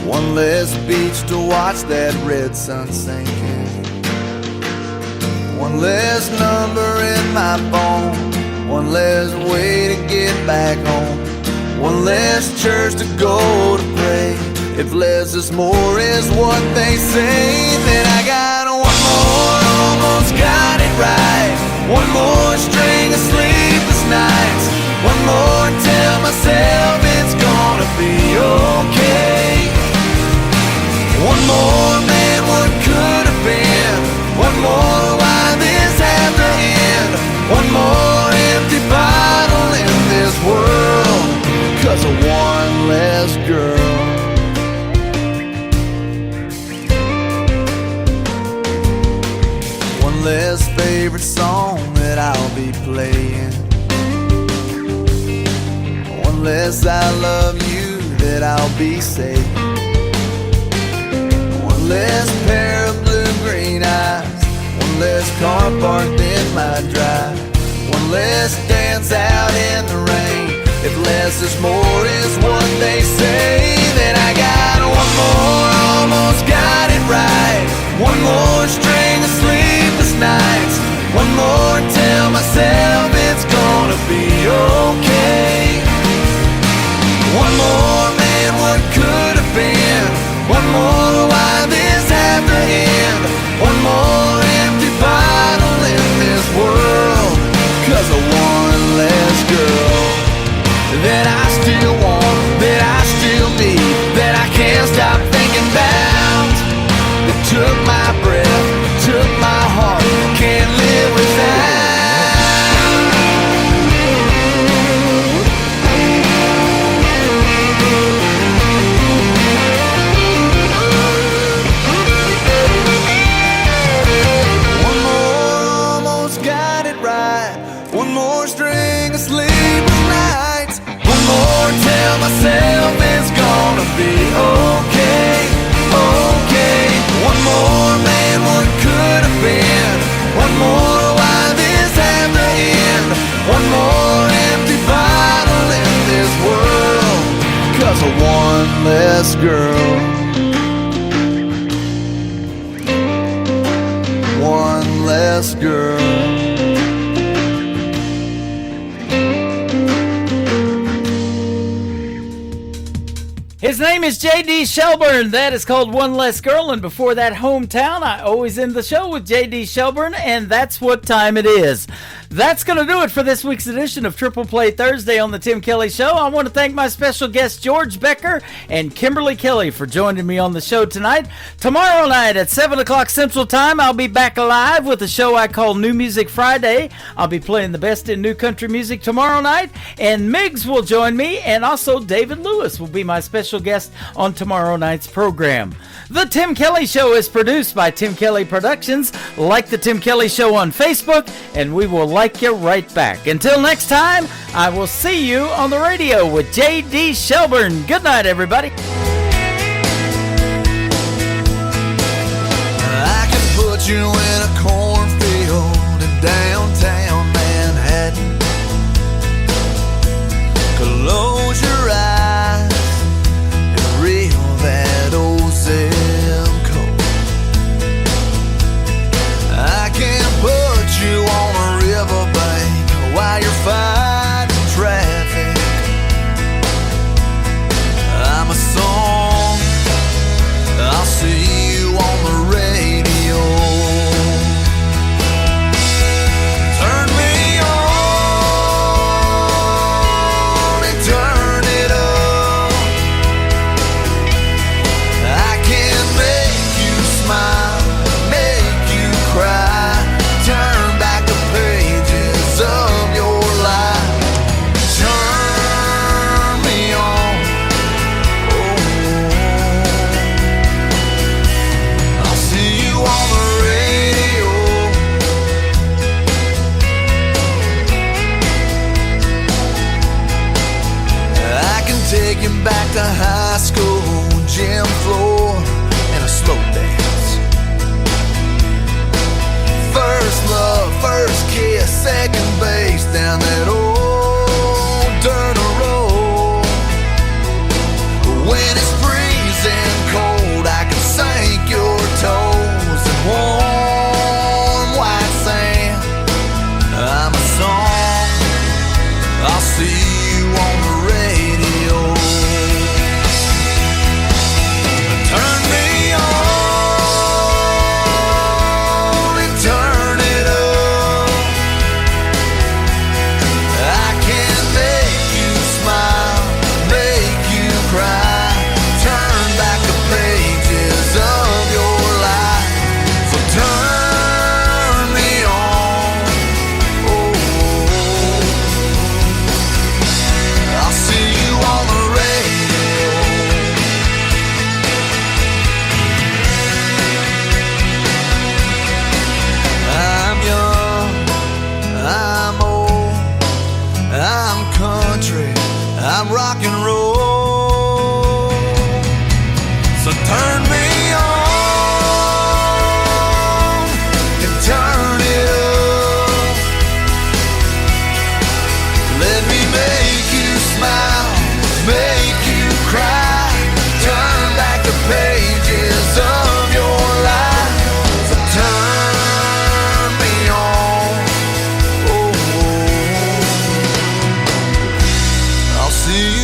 One less beach to watch that red sun sinking. One less number in my phone. One less way to get back home. One less church to go to pray. If less is more is what they say, then I got one more, almost got it right. One more string of sleepless nights. One more, tell myself it's gonna be okay. favorite song that I'll be playing. One less I love you that I'll be saying. One less pair of blue-green eyes, one less car parked in my drive, one less dance out in the rain. If less is more is what they say, then I got one more, almost got it right. One more string of sleepless nights. One more, tell myself it's gonna be okay. One more, man, what could have been? One more, why this have to end? One more empty bottle in this world, 'cause of one less girl that I still want, that I still need, that I can't stop thinking about. That took my breath, took my heart, can't live without. One more, almost got it right. One more string of sleepless nights. One more, tell myself it's gonna be okay, okay. One more, man, what could have been? One more, why this have to end? One more empty bottle in this world, 'cause of one less girl. One less girl. His name is J.D. Shelburne. That is called One Less Girl. And before that, Hometown. I always end the show with J.D. Shelburne, and that's what time it is. That's going to do it for this week's edition of Triple Play Thursday on the Tim Kelly Show. I want to thank my special guests, George Becker and Kimberly Kelly, for joining me on the show tonight. Tomorrow night at 7 o'clock Central Time, I'll be back live with a show I call New Music Friday. I'll be playing the best in new country music tomorrow night, and Miggs will join me, and also David Lewis will be my special guest on tomorrow night's program. The Tim Kelly Show is produced by Tim Kelly Productions. Like the Tim Kelly Show on Facebook, and we will like you right back. Until next time, I will see you on the radio with J.D. Shelburne. Good night, everybody. I can put you in a cornfield in downtown Manhattan. Close your eyes and reel that old zip code. I can put you on a riverbank while you're fighting traffic. I'm a song see you